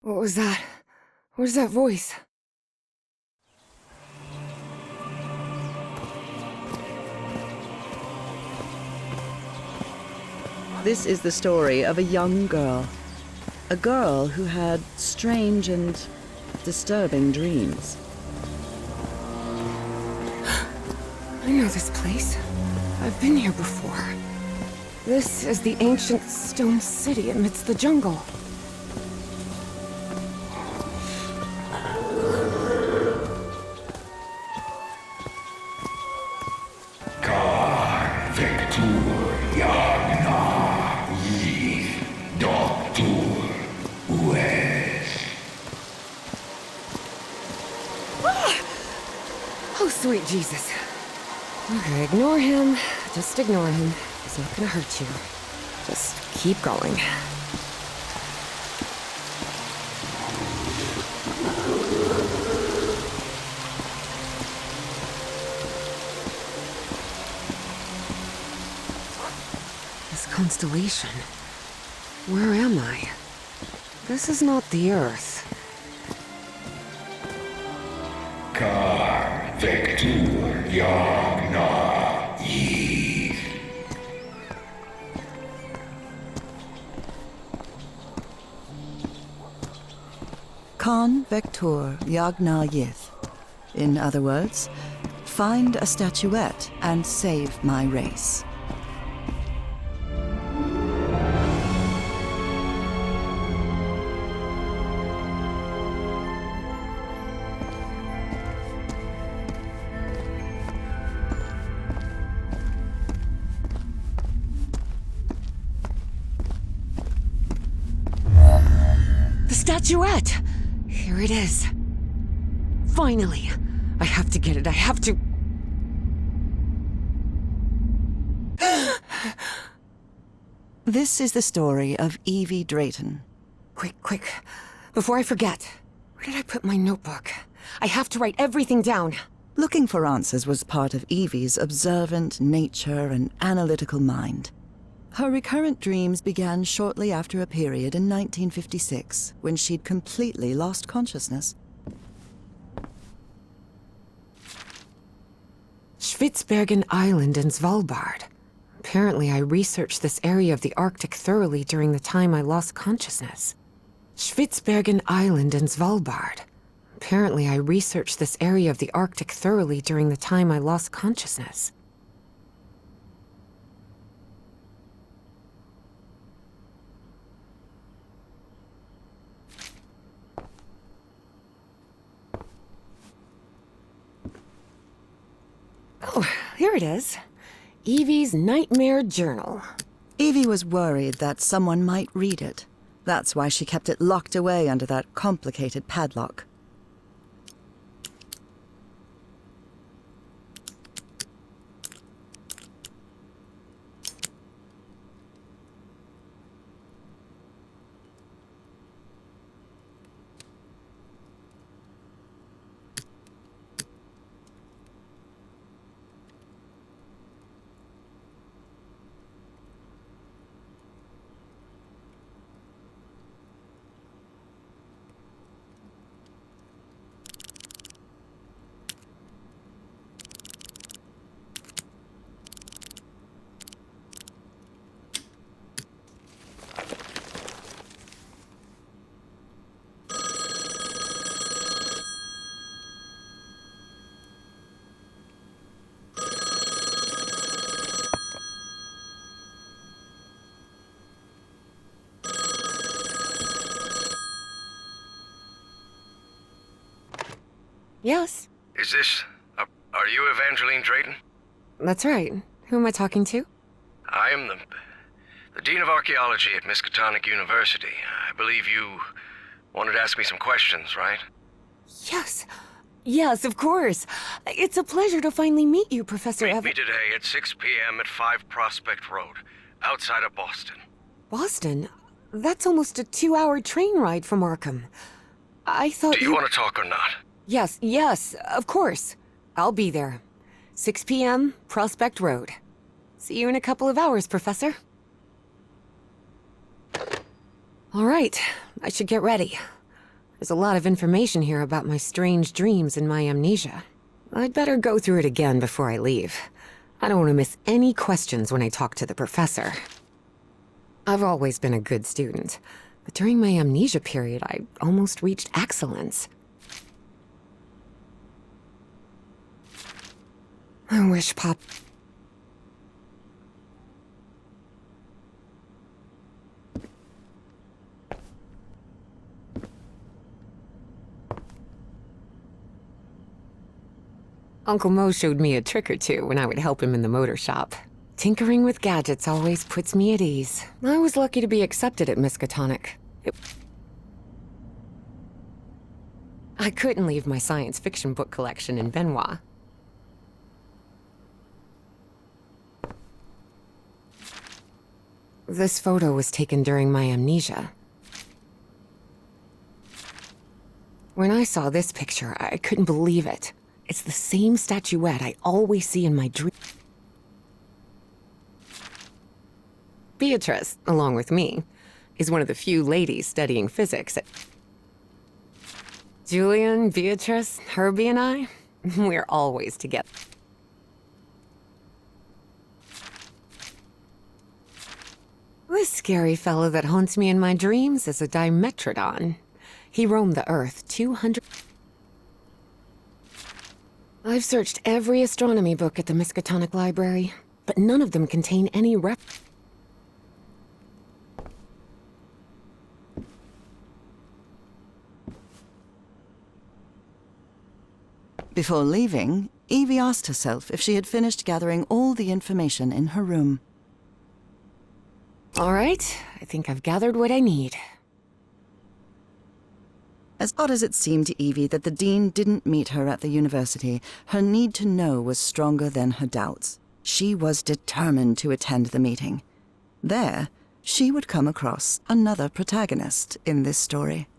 What was that? Where's that voice? This is the story of a young girl. A girl who had strange and disturbing dreams. I know this place. I've been here before. This is the ancient stone city amidst the jungle. Oh, sweet Jesus. Okay, ignore him. Just ignore him. He's not gonna hurt you. Just keep going. This constellation. Where am I? This is not the Earth. Kan Vector Yagna Yith. In other words, find a statuette and save my race. The statuette! Here it is. Finally! I have to get it, I have to... This is the story of Evie Drayton. Quick. Before I forget. Where did I put my notebook? I have to write everything down. Looking for answers was part of Evie's observant nature and analytical mind. Her recurrent dreams began shortly after a period in 1956, when she'd completely lost consciousness. Spitsbergen Island and Svalbard. Apparently I researched this area of the Arctic thoroughly during the time I lost consciousness. Spitsbergen Island and Svalbard. Apparently I researched this area of the Arctic thoroughly during the time I lost consciousness. Oh, here it is. Evie's Nightmare Journal. Evie was worried that someone might read it. That's why she kept it locked away under that complicated padlock. Yes, Is this... are you Evangeline Drayton? that's right. Who am I talking to? I am the Dean of Archaeology at Miskatonic University. I believe you wanted to ask me some questions, right? Yes, of course. It's a pleasure to finally meet you, Professor Meet me today at 6 p.m. at 5 Prospect Road, outside of Boston. Boston? That's almost a 2-hour train ride from Arkham. I thought Do you want to talk or not? Yes, of course. I'll be there. 6 p.m., Prospect Road. See you in a couple of hours, Professor. All right, I should get ready. There's a lot of information here about my strange dreams and my amnesia. I'd better go through it again before I leave. I don't want to miss any questions when I talk to the professor. I've always been a good student, but during my amnesia period, I almost reached excellence. I wish Pop... Uncle Mo showed me a trick or two when I would help him in the motor shop. Tinkering with gadgets always puts me at ease. I was lucky to be accepted at Miskatonic. I couldn't leave my science fiction book collection in Benoit. This photo was taken during my amnesia. When I saw this picture, I couldn't believe it. It's the same statuette I always see in my dream. Beatrice, along with me, is one of the few ladies studying physics at... Julian, Beatrice, Herbie, and I, we're always together. This scary fellow that haunts me in my dreams is a Dimetrodon. He roamed the Earth 200... I've searched every astronomy book at the Miskatonic Library, but none of them contain any Before leaving, Evie asked herself if she had finished gathering all the information in her room. All right, I think I've gathered what I need. As odd as it seemed to Evie that the dean didn't meet her at the university, her need to know was stronger than her doubts. She was determined to attend the meeting. There, she would come across another protagonist in this story.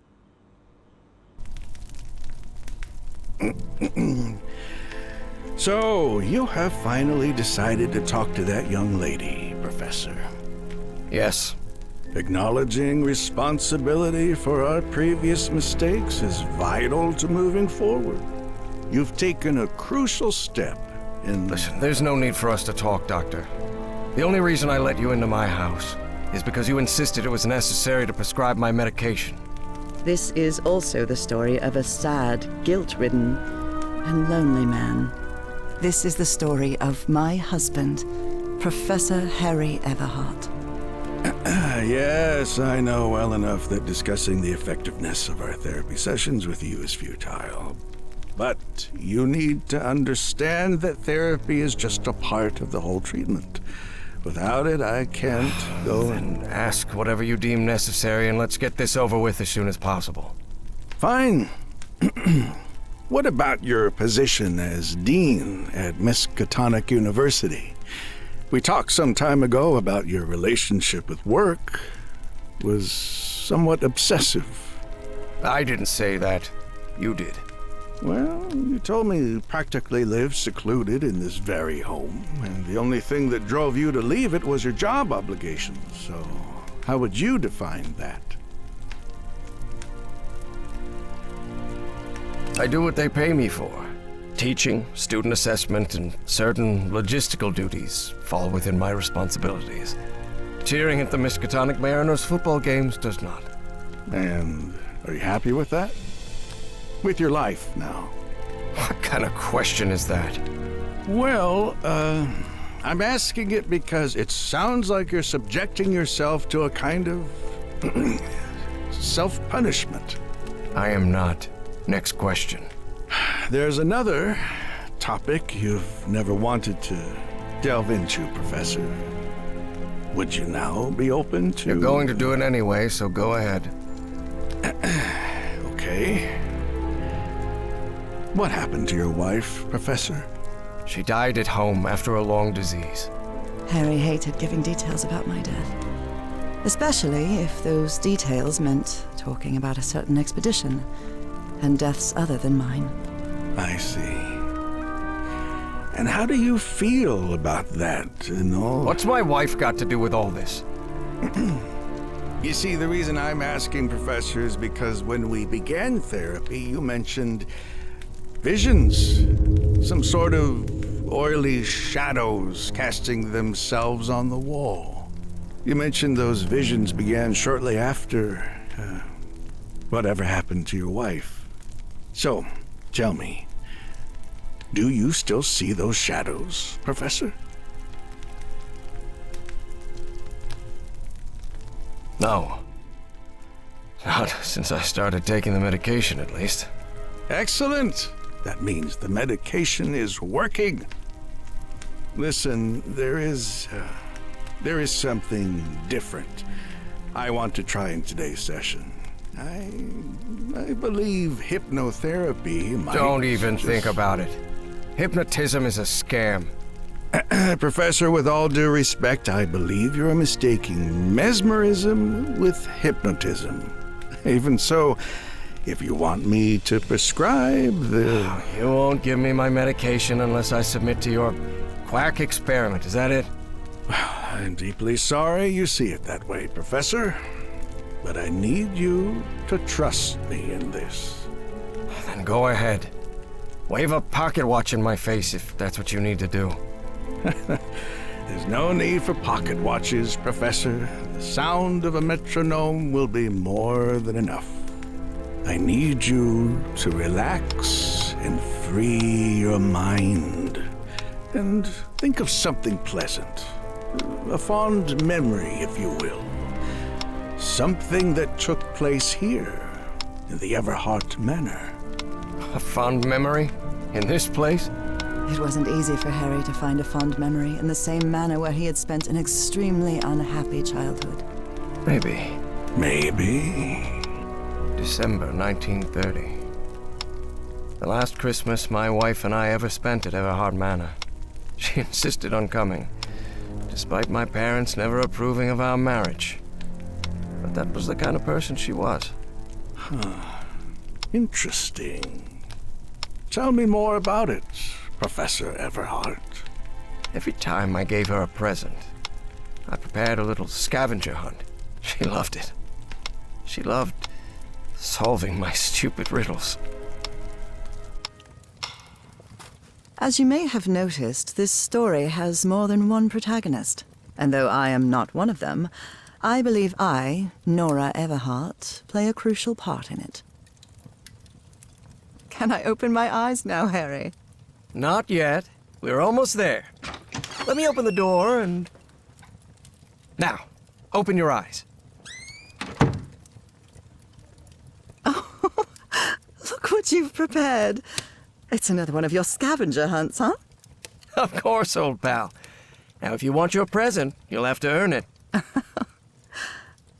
So, you have finally decided to talk to that young lady, Professor. Yes. Acknowledging responsibility for our previous mistakes is vital to moving forward. You've taken a crucial step in... Listen, there's no need for us to talk, Doctor. The only reason I let you into my house is because you insisted it was necessary to prescribe my medication. This is also the story of a sad, guilt-ridden, and lonely man. This is the story of my husband, Professor Harry Everhart. Yes, I know well enough that discussing the effectiveness of our therapy sessions with you is futile. But you need to understand that therapy is just a part of the whole treatment. Without it, I can't go and... Ask whatever you deem necessary, and let's get this over with as soon as possible. Fine. What about your position as dean at Miskatonic University? We talked some time ago about your relationship with work was somewhat obsessive. I didn't say that. You did. Well, you told me you practically lived secluded in this very home, and the only thing that drove you to leave it was your job obligations. So, how would you define that? I do what they pay me for. Teaching, student assessment, and certain logistical duties fall within my responsibilities. Cheering at the Miskatonic Mariners football games does not. And are you happy with that? With your life now? What kind of question is that? Well, I'm asking it because it sounds like you're subjecting yourself to a kind of self-punishment. I am not. Next question. There's another topic you've never wanted to delve into, Professor. Would you now be open to... You're going to do it anyway, so go ahead. Okay. What happened to your wife, Professor? She died at home after a long disease. Harry hated giving details about my death, especially if those details meant talking about a certain expedition and deaths other than mine. I see. And how do you feel about that and all? What's my wife got to do with all this? You see, the reason I'm asking, Professor, is because when we began therapy, you mentioned visions. Some sort of oily shadows casting themselves on the wall. You mentioned those visions began shortly after whatever happened to your wife. So, tell me, do you still see those shadows, Professor? No. Not since I started taking the medication, at least. Excellent! That means the medication is working. Listen, there is something different I want to try in today's session. I believe hypnotherapy might... Don't even think about it. Hypnotism is a scam. Professor, with all due respect, I believe you're mistaking mesmerism with hypnotism. Even so, if you want me to prescribe the... You won't give me my medication unless I submit to your quack experiment, is that it? I'm deeply sorry you see it that way, Professor. But I need you to trust me in this. Then go ahead. Wave a pocket watch in my face if that's what you need to do. There's no need for pocket watches, Professor. The sound of a metronome will be more than enough. I need you to relax and free your mind. And think of something pleasant. A fond memory, if you will. Something that took place here, in the Everhart Manor. A fond memory? In this place? It wasn't easy for Harry to find a fond memory in the same manor where he had spent an extremely unhappy childhood. Maybe. Maybe. December 1930. The last Christmas my wife and I ever spent at Everhart Manor. She insisted on coming, despite my parents never approving of our marriage. But that was the kind of person she was. Interesting. Tell me more about it, Professor Everhart. Every time I gave her a present, I prepared a little scavenger hunt. She loved it. She loved solving my stupid riddles. As you may have noticed, this story has more than one protagonist. And though I am not one of them, I believe I, Nora Everhart, play a crucial part in it. Can I open my eyes now, Harry? Not yet. We're almost there. Let me open the door and... Now, open your eyes. Oh, look what you've prepared. It's another one of your scavenger hunts, huh? Of course, old pal. Now, if you want your present, you'll have to earn it.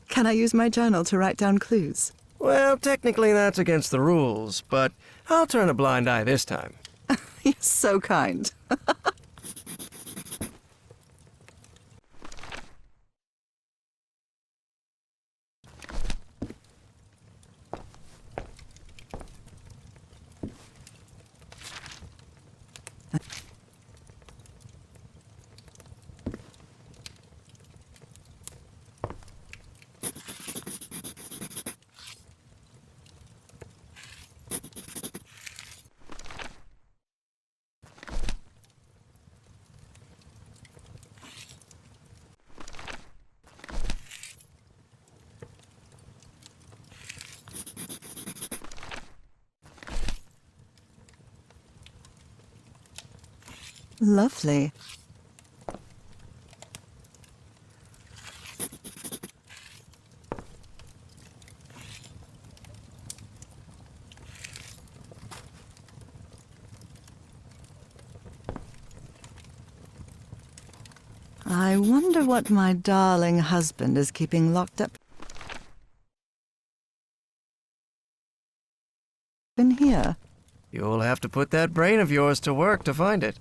Can I use my journal to write down clues? Well, technically that's against the rules, but I'll turn a blind eye this time. You're so kind. Lovely. I wonder what my darling husband is keeping locked up in here. You'll have to put that brain of yours to work to find it.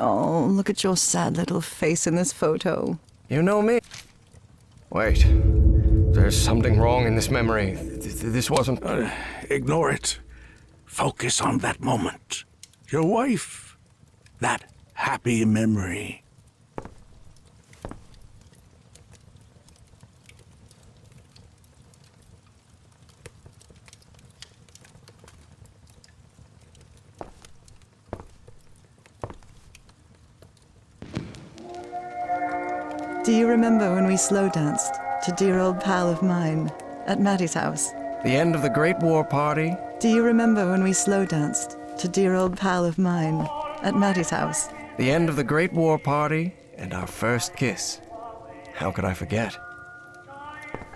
Oh, look at your sad little face in this photo. You know me? Wait. There's something wrong in this memory. This wasn't... Ignore it. Focus on that moment. Your wife. That happy memory. Do you remember when we slow danced to Dear Old Pal of Mine at Maddie's house? The end of the Great War Party? Do you remember when we slow danced to Dear Old Pal of Mine at Maddie's house? The end of the Great War Party and our first kiss. How could I forget?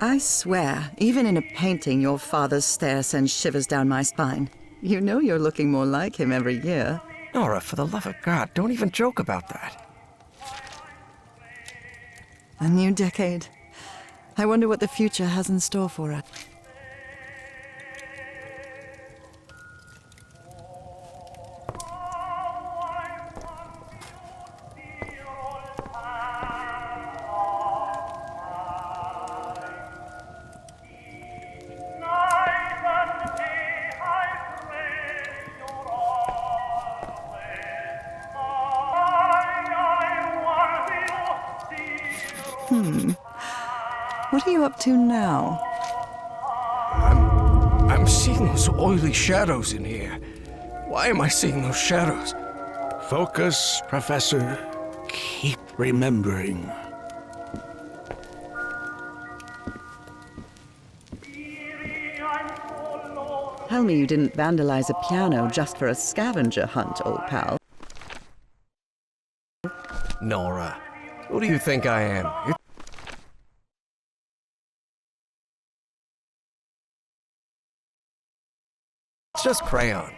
I swear, even in a painting, your father's stare sends shivers down my spine. You know you're looking more like him every year. Nora, for the love of God, don't even joke about that. A new decade. I wonder what the future has in store for us. What are you up to now? I'm seeing those oily shadows in here. Why am I seeing those shadows? Focus, Professor. Keep remembering. Tell me you didn't vandalize a piano just for a scavenger hunt, old pal. Nora, who do you think I am? It's just crayon.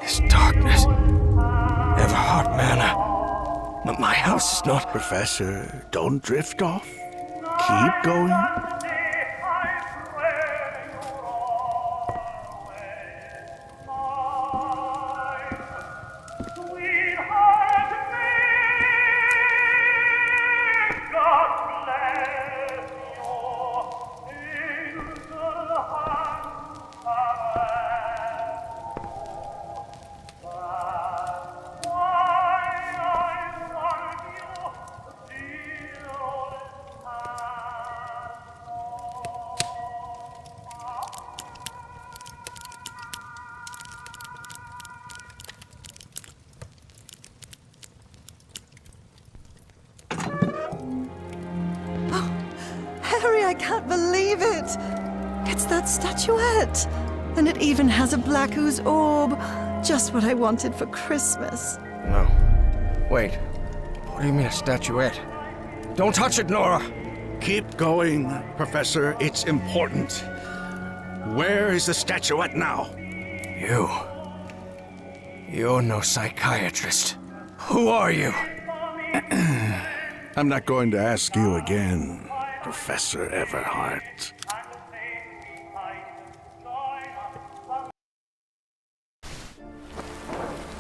This darkness. Everhart Manor. My house is not... Professor, don't drift off. Keep going. Harry, I can't believe it! It's that statuette! And it even has a black ooze orb. Just what I wanted for Christmas. No. Wait. What do you mean a statuette? Don't touch it, Nora! Keep going, Professor. It's important. Where is the statuette now? You're no psychiatrist. Who are you? I'm not going to ask you again, Professor Everhart.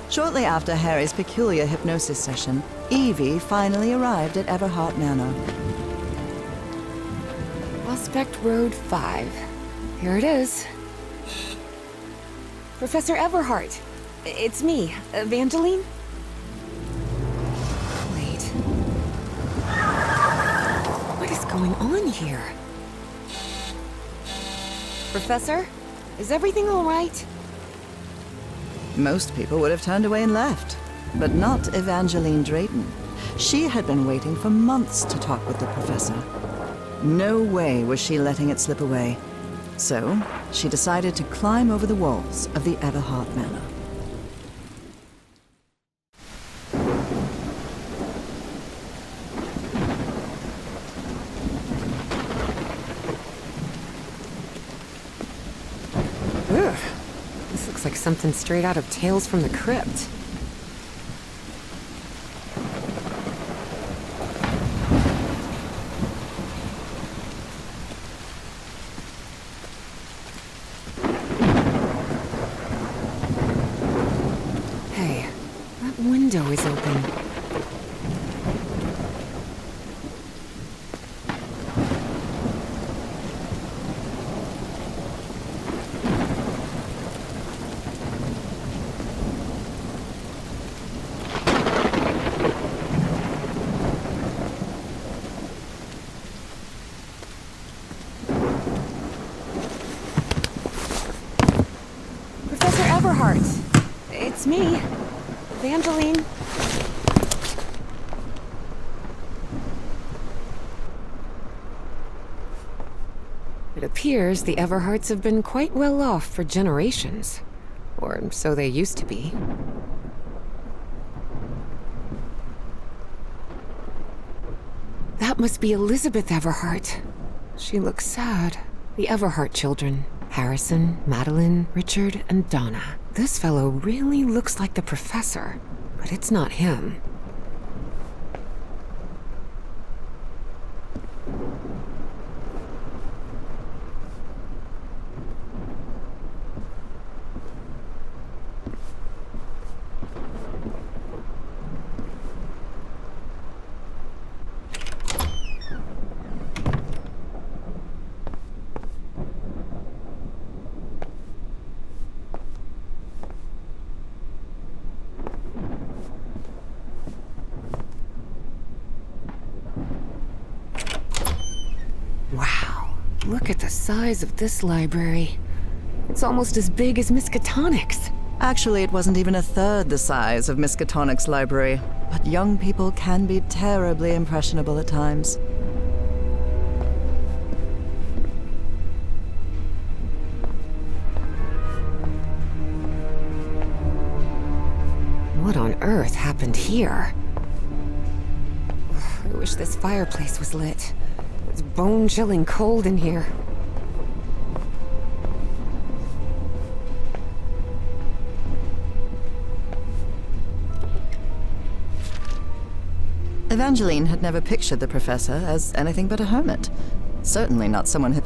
Shortly after Harry's peculiar hypnosis session, Evie finally arrived at Everhart Manor. Prospect Road 5. Here it is. Professor Everhart. It's me, Evangeline. Wait. What is going on here? Professor? Is everything all right? Most people would have turned away and left, but not Evangeline Drayton. She had been waiting for months to talk with the professor. No way was she letting it slip away. So, she decided to climb over the walls of the Everhart Manor. Ugh. This looks like something straight out of Tales from the Crypt. Hey, that window is open. Professor Everhart, it's me, Evangeline. It appears the Everharts have been quite well off for generations. Or so they used to be. That must be Elizabeth Everhart. She looks sad. The Everhart children. Harrison, Madeline, Richard, and Donna. This fellow really looks like the professor, but it's not him. Wow, look at the size of this library. It's almost as big as Miskatonic's. Actually, it wasn't even a third the size of Miskatonic's library, but young people can be terribly impressionable at times. What on earth happened here? I wish this fireplace was lit. It's bone-chilling cold in here. Evangeline had never pictured the professor as anything but a hermit. Certainly not someone who...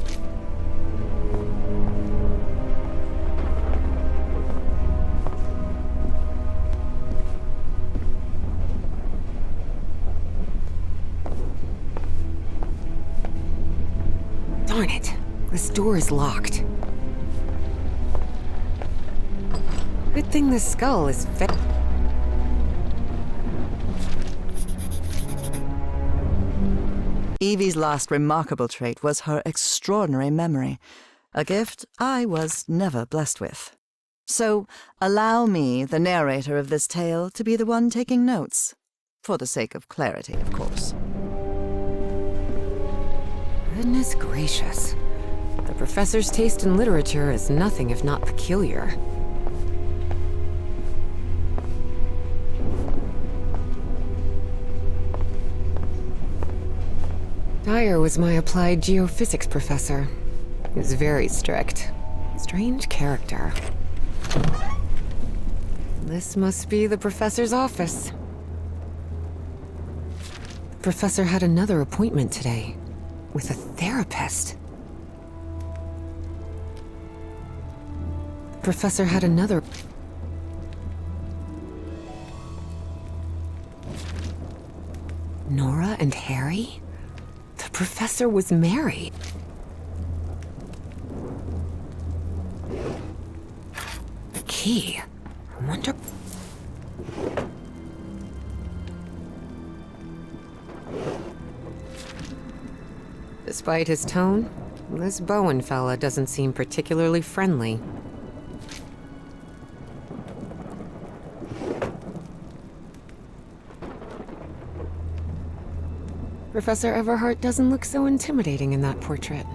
Darn it. This door is locked. Good thing the skull is fit. Evie's last remarkable trait was her extraordinary memory, a gift I was never blessed with. So allow me, the narrator of this tale, to be the one taking notes. For the sake of clarity, of course. Goodness gracious. The professor's taste in literature is nothing if not peculiar. Dyer was my applied geophysics professor. He was very strict. Strange character. This must be the professor's office. The professor had another appointment today. With a therapist. The professor had another... Nora and Harry? The professor was married. The key. I wonder... Despite his tone, this Bowen fella doesn't seem particularly friendly. Professor Everhart doesn't look so intimidating in that portrait.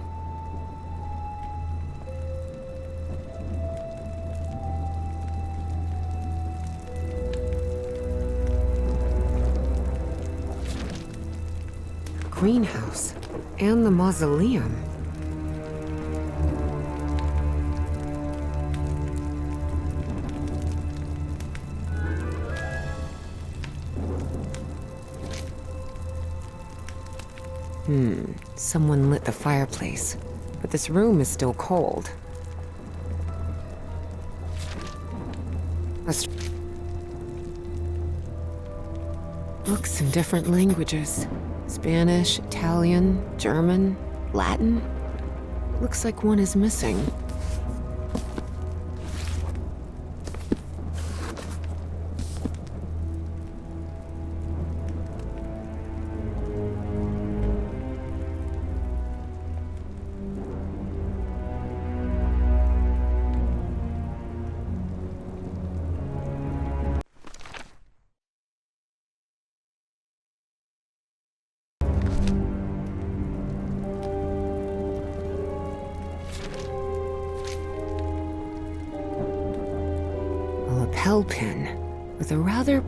greenhouse and the mausoleum. Someone lit the fireplace, but this room is still cold. Books in different languages. Spanish, Italian, German, Latin. Looks like one is missing. Lapel pin with a rather...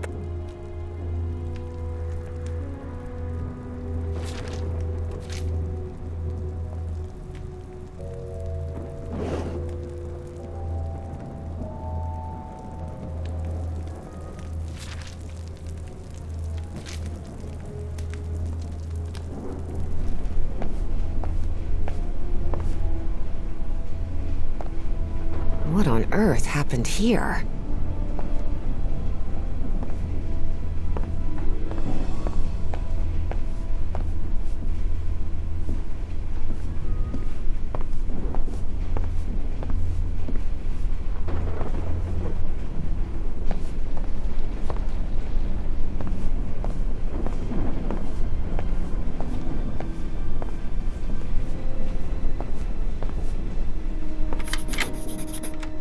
What on earth happened here?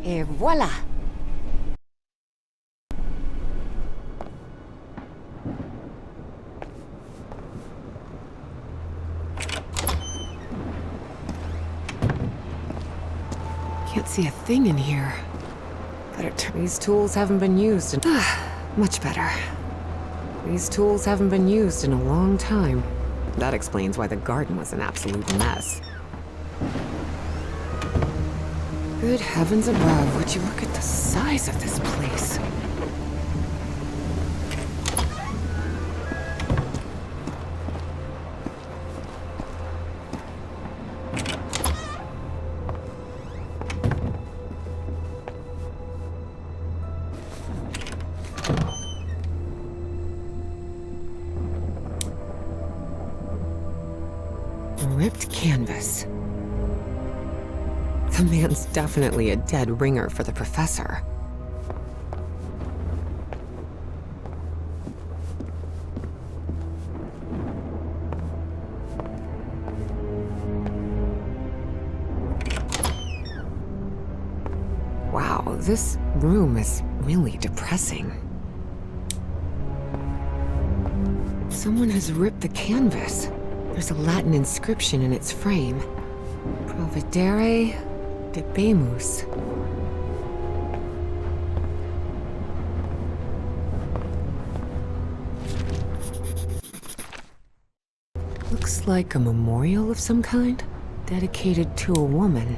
Et voilà! Can't see a thing in here. These tools haven't been used in... much better. These tools haven't been used in a long time. That explains why the garden was an absolute mess. Good heavens above, would you look at the size of this place? Ripped canvas. The man's definitely a dead ringer for the professor. Wow, this room is really depressing. Someone has ripped the canvas. There's a Latin inscription in its frame. Providere debemus. Looks like a memorial of some kind, dedicated to a woman.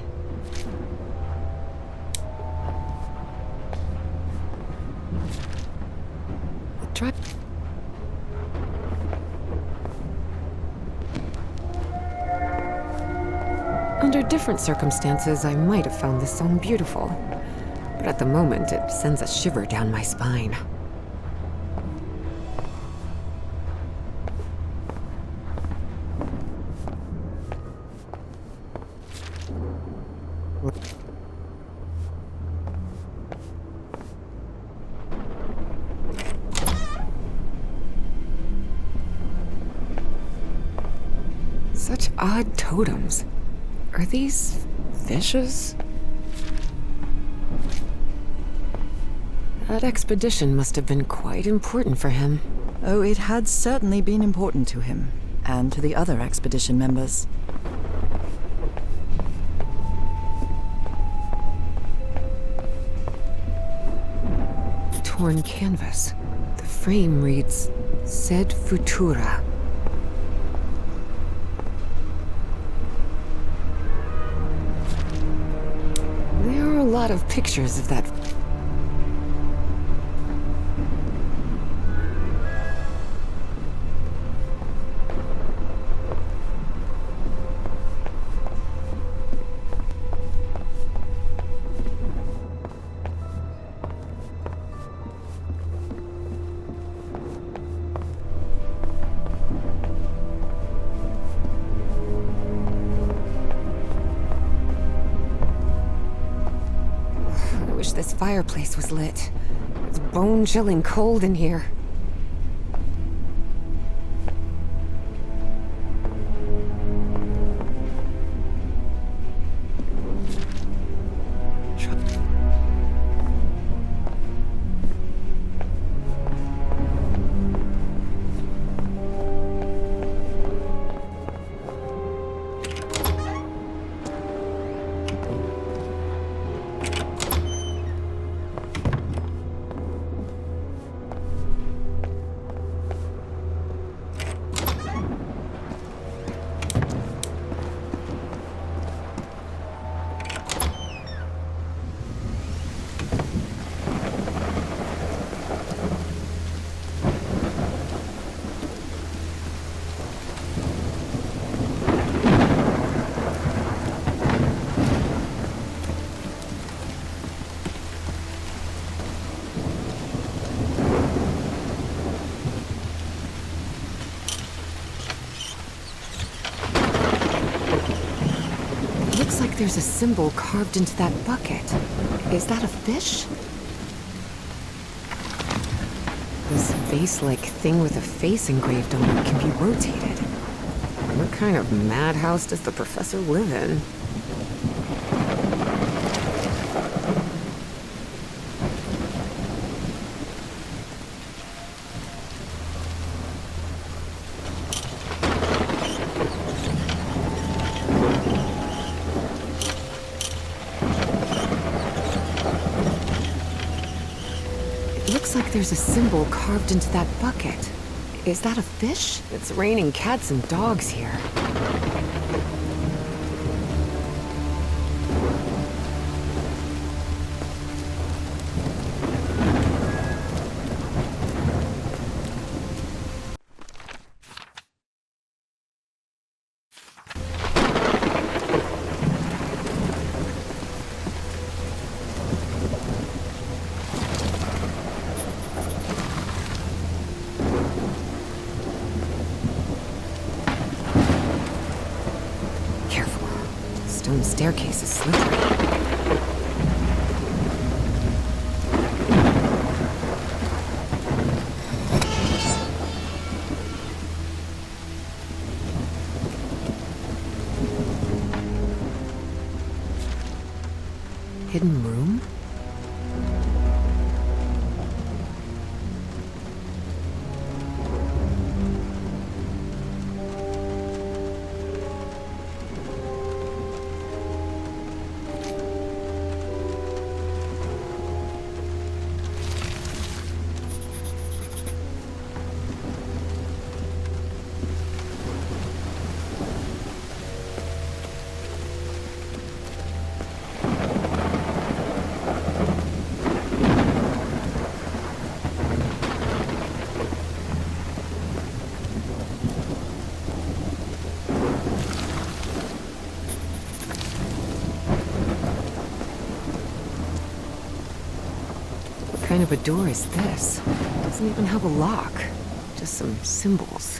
Under different circumstances, I might have found this song beautiful, but at the moment, it sends a shiver down my spine. Such odd totems. Are these fishes? That expedition must have been quite important for him. Oh, it had certainly been important to him, and to the other expedition members. Torn canvas. The frame reads, Sed Futura. a lot of pictures of that. I wish this fireplace was lit. It's bone-chilling cold in here. Looks like there's a symbol carved into that bucket. Is that a fish? This vase-like thing with a face engraved on it can be rotated. What kind of madhouse does the professor live in? Looks like there's a symbol carved into that bucket. Is that a fish? It's raining cats and dogs here. Stone staircase is slippery. Hidden room? What kind of a door is this? Doesn't even have a lock. Just some symbols.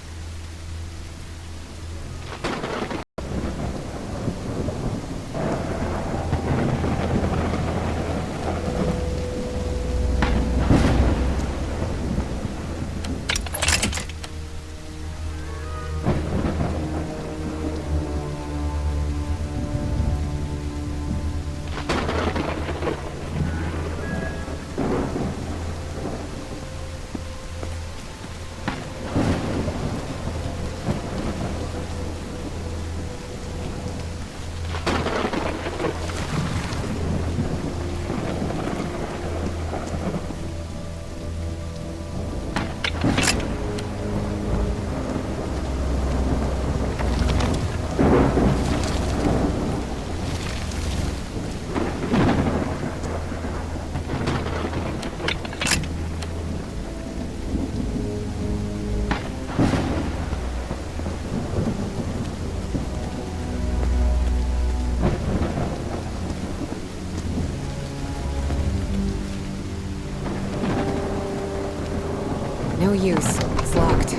No use. It's locked.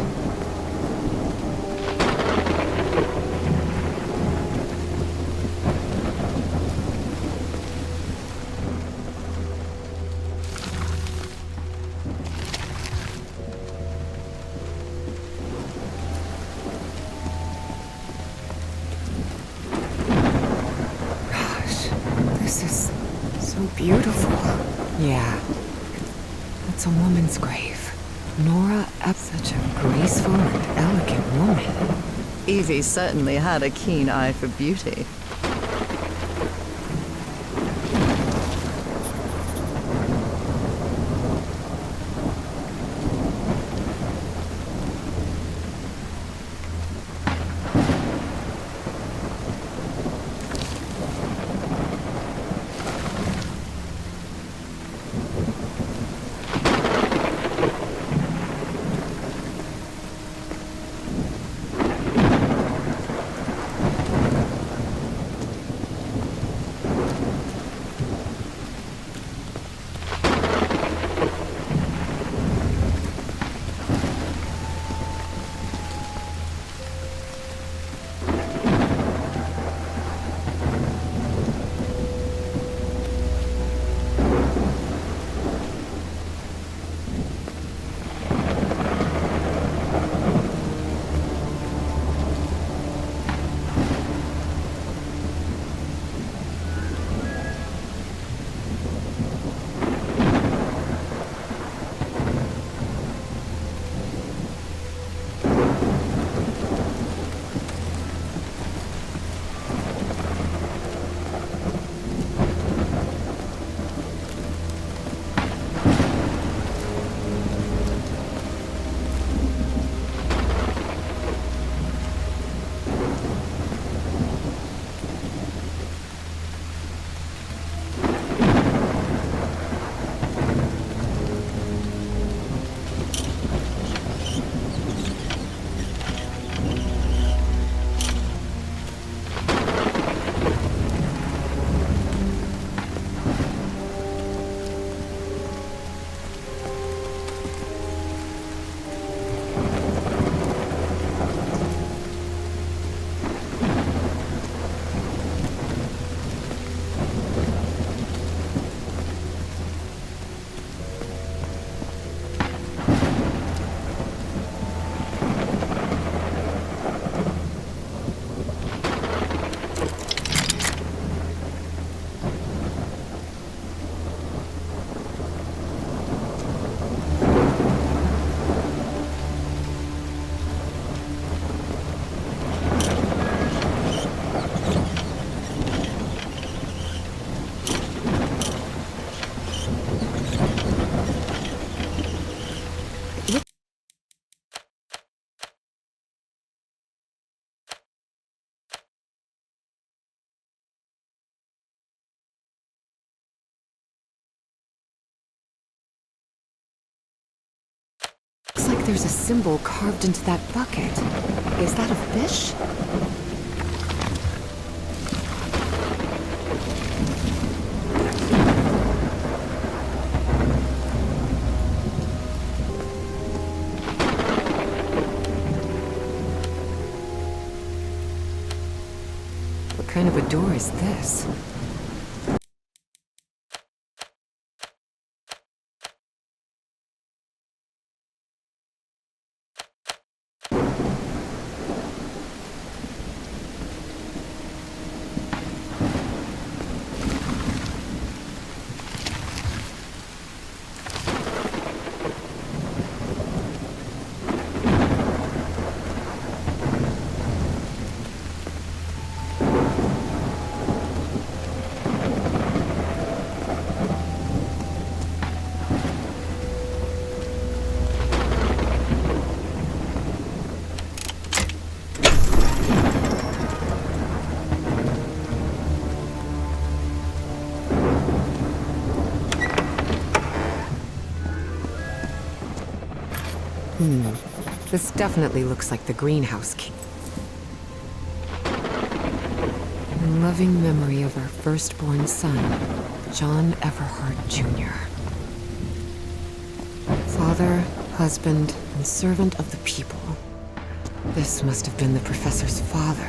Gosh, this is so beautiful. Yeah. It's a woman's grave. Nora Ep, such a graceful and elegant woman. Evie certainly had a keen eye for beauty. Looks like there's a symbol carved into that bucket. Is that a fish? What kind of a door is this? This definitely looks like the greenhouse key. In loving memory of our firstborn son, John Everhart Jr. Father, husband and servant of the people. This must have been the professor's father.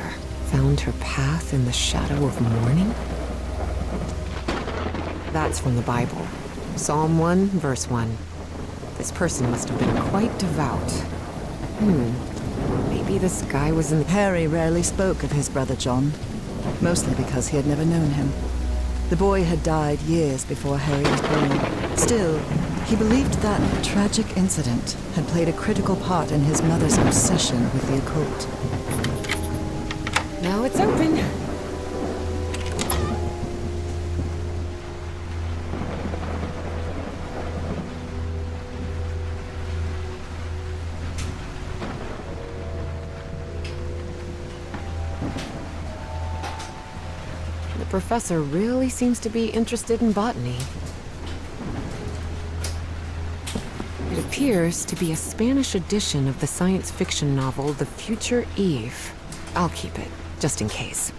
Found her path in the shadow of morning? That's from the Bible. Psalm 1, verse 1. This person must have been quite devout. Maybe this guy was in the... Harry rarely spoke of his brother John, mostly because he had never known him. The boy had died years before Harry was born. Still, he believed that a tragic incident had played a critical part in his mother's obsession with the occult. Now it's open. The professor really seems to be interested in botany. It appears to be a Spanish edition of the science fiction novel The Future Eve. I'll keep it, just in case.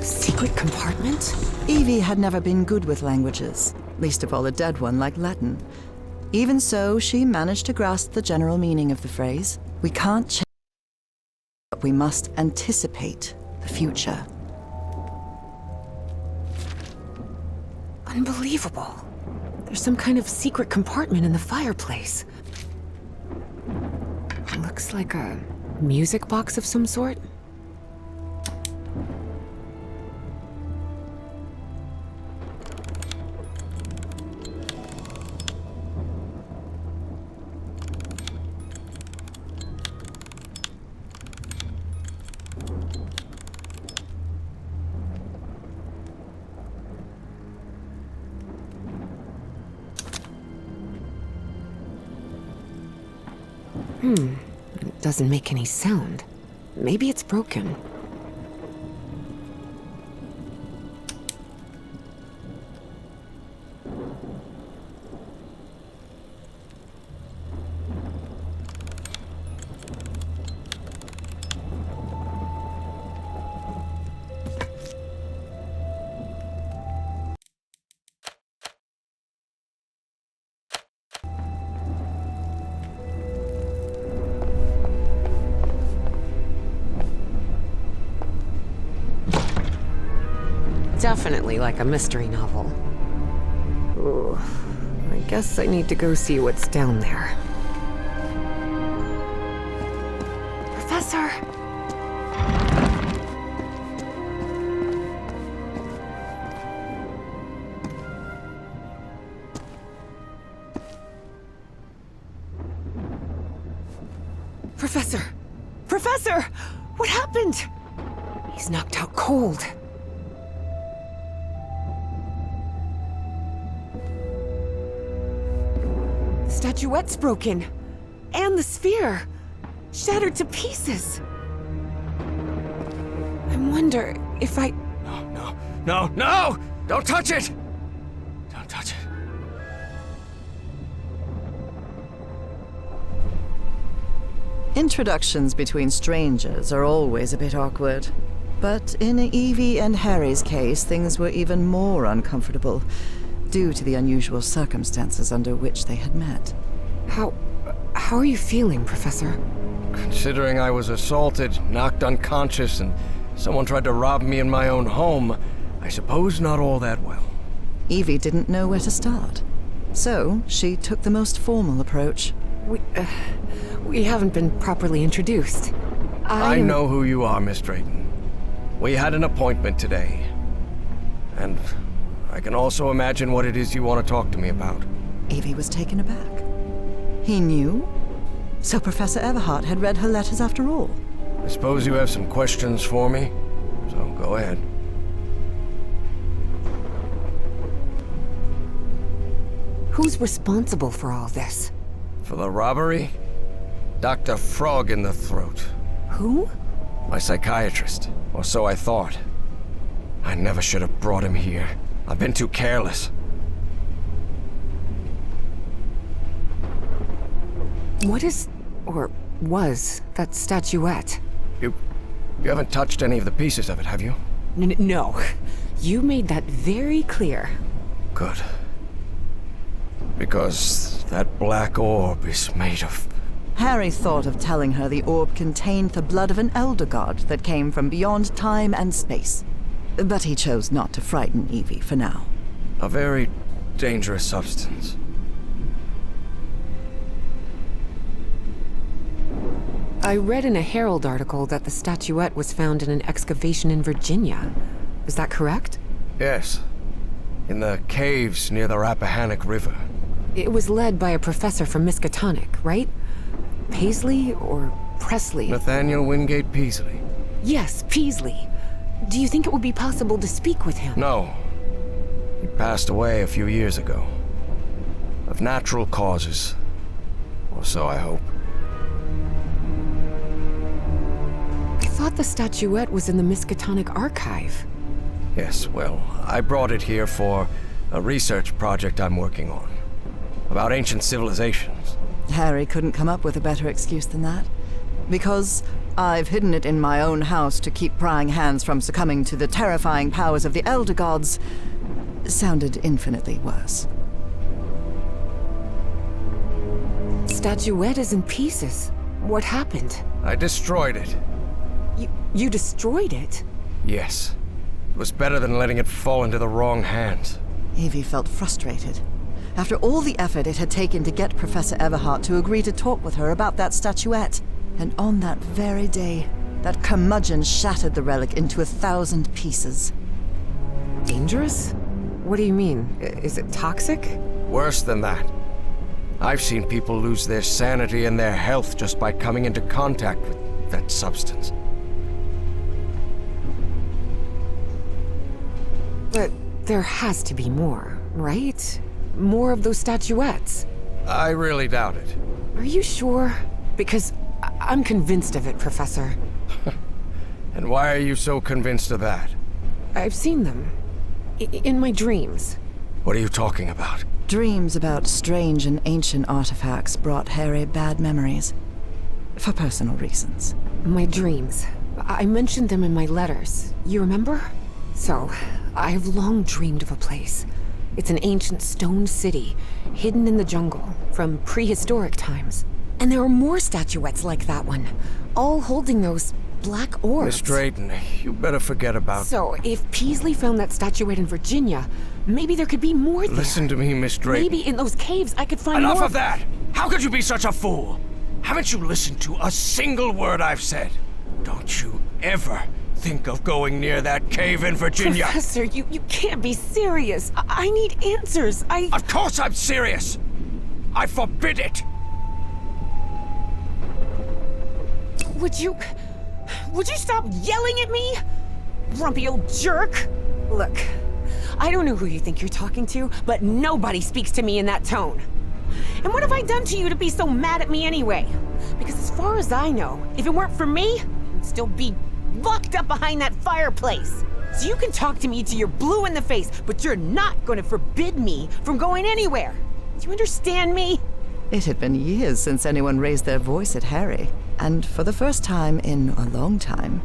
Secret compartment? Evie had never been good with languages, least of all a dead one like Latin. Even so, she managed to grasp the general meaning of the phrase. We can't change, but we must anticipate the future. Unbelievable. There's some kind of secret compartment in the fireplace. Looks like a music box of some sort. It doesn't make any sound. Maybe it's broken. definitely like a mystery novel. Ooh, I guess I need to go see what's down there. Professor! Professor! Professor! What happened? He's knocked out cold. The statuette's broken. And the sphere. Shattered to pieces. I wonder if I... No! Don't touch it! Don't touch it. Introductions between strangers are always a bit awkward. But in Evie and Harry's case, things were even more uncomfortable, due to the unusual circumstances under which they had met. How are you feeling, Professor? Considering I was assaulted, knocked unconscious, and someone tried to rob me in my own home, I suppose not all that well. Evie didn't know where to start. So, she took the most formal approach. We haven't been properly introduced. I know who you are, Miss Drayton. We had an appointment today. And I can also imagine what it is you want to talk to me about. Evie was taken aback. He knew? So Professor Everhart had read her letters after all? I suppose you have some questions for me, so go ahead. Who's responsible for all this? For the robbery? Dr. Frog in the throat. Who? My psychiatrist, or so I thought. I never should have brought him here. I've been too careless. What is, or was, that statuette? You haven't touched any of the pieces of it, have you? No. You made that very clear. Good. Because that black orb is made of... Harry thought of telling her the orb contained the blood of an elder god that came from beyond time and space. But he chose not to frighten Evie for now. a very dangerous substance. I read in a Herald article that the statuette was found in an excavation in Virginia. Is that correct? Yes. In the caves near the Rappahannock River. It was led by a professor from Miskatonic, right? Paisley or Presley? Nathaniel Wingate Peasley. Yes, Peasley. Do you think it would be possible to speak with him? No. He passed away a few years ago. Of natural causes. Or so I hope. I thought the statuette was in the Miskatonic archive. Yes, well, I brought it here for a research project I'm working on. About ancient civilizations. Harry couldn't come up with a better excuse than that. Because I've hidden it in my own house to keep prying hands from succumbing to the terrifying powers of the Elder Gods sounded infinitely worse. Statuette is in pieces. What happened? I destroyed it. You destroyed it? Yes. It was better than letting it fall into the wrong hands. Evie felt frustrated. After all the effort it had taken to get Professor Everhart to agree to talk with her about that statuette, and on that very day, that curmudgeon shattered the relic into 1,000 pieces. Dangerous? What do you mean? Is it toxic? Worse than that. I've seen people lose their sanity and their health just by coming into contact with that substance. But there has to be more, right? More of those statuettes. I really doubt it. Are you sure? Because I'm convinced of it, Professor. And why are you so convinced of that? I've seen them. In my dreams. What are you talking about? Dreams about strange and ancient artifacts brought Harry bad memories. For personal reasons. My dreams. I mentioned them in my letters. You remember? So, I have long dreamed of a place. It's an ancient stone city, hidden in the jungle, from prehistoric times. And there are more statuettes like that one, all holding those black orbs. Miss Drayton, you better forget about... So, if Peasley found that statuette in Virginia, maybe there could be more there. Listen to me, Miss Drayton. Maybe in those caves I could find more... Enough of that! How could you be such a fool? Haven't you listened to a single word I've said? Don't you ever think of going near that cave in Virginia. Professor, you can't be serious. I need answers. Of course I'm serious! I forbid it! Would you stop yelling at me? Grumpy old jerk. Look, I don't know who you think you're talking to, but nobody speaks to me in that tone. And what have I done to you to be so mad at me anyway? Because as far as I know, if it weren't for me, you'd still be locked up behind that fireplace. So you can talk to me till you're blue in the face, but you're not going to forbid me from going anywhere. Do you understand me? It had been years since anyone raised their voice at Harry, and for the first time in a long time,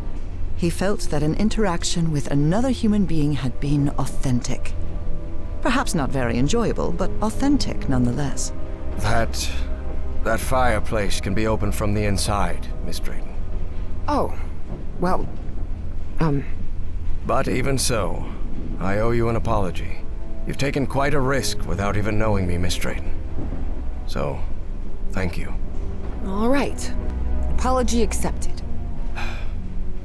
he felt that an interaction with another human being had been authentic. Perhaps not very enjoyable, but authentic nonetheless. That fireplace can be opened from the inside, Miss Drayton. Oh, well, But even so, I owe you an apology. You've taken quite a risk without even knowing me, Miss Drayton. So, thank you. all right. Apology accepted.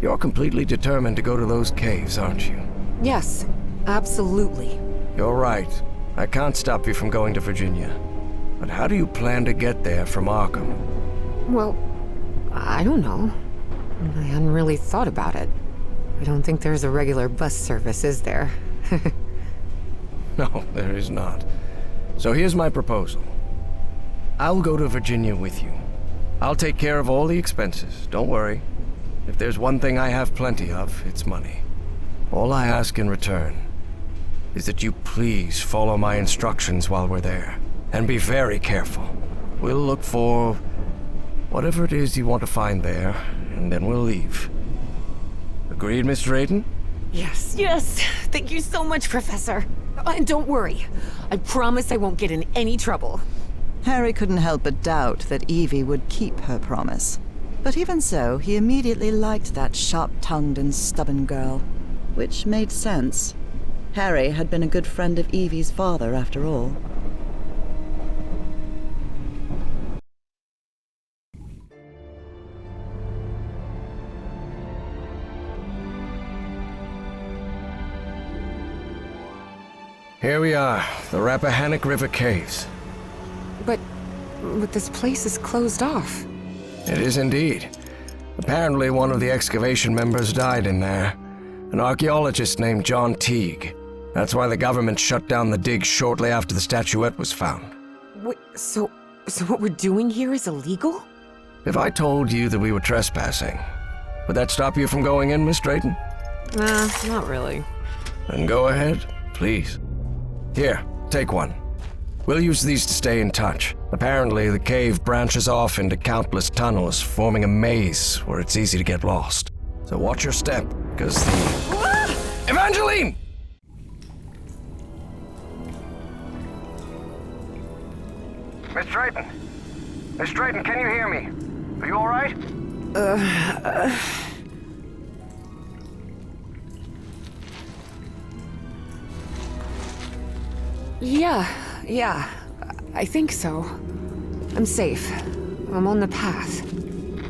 You're completely determined to go to those caves, aren't you? Yes, absolutely. You're right. I can't stop you from going to Virginia. But how do you plan to get there from Arkham? Well, I don't know. I hadn't really thought about it. I don't think there's a regular bus service, is there? No, there is not. So here's my proposal. I'll go to Virginia with you. I'll take care of all the expenses, don't worry. If there's one thing I have plenty of, it's money. All I ask in return is that you please follow my instructions while we're there. And be very careful. We'll look for whatever it is you want to find there, and then we'll leave. Agreed, Miss Drayton? Yes, yes. Thank you so much, Professor. And don't worry. I promise I won't get in any trouble. Harry couldn't help but doubt that Evie would keep her promise. But even so, he immediately liked that sharp-tongued and stubborn girl. Which made sense. Harry had been a good friend of Evie's father, after all. Here we are, the Rappahannock River Caves. But this place is closed off. It is indeed. Apparently one of the excavation members died in there. An archaeologist named John Teague. That's why the government shut down the dig shortly after the statuette was found. Wait, so what we're doing here is illegal? If I told you that we were trespassing, would that stop you from going in, Miss Drayton? Nah, not really. Then go ahead, please. Here, take one. We'll use these to stay in touch. Apparently, the cave branches off into countless tunnels, forming a maze where it's easy to get lost. So watch your step, because the... Evangeline! Miss Drayton! Miss Drayton, can you hear me? Are you all right? Yeah, I think so. I'm safe. I'm on the path.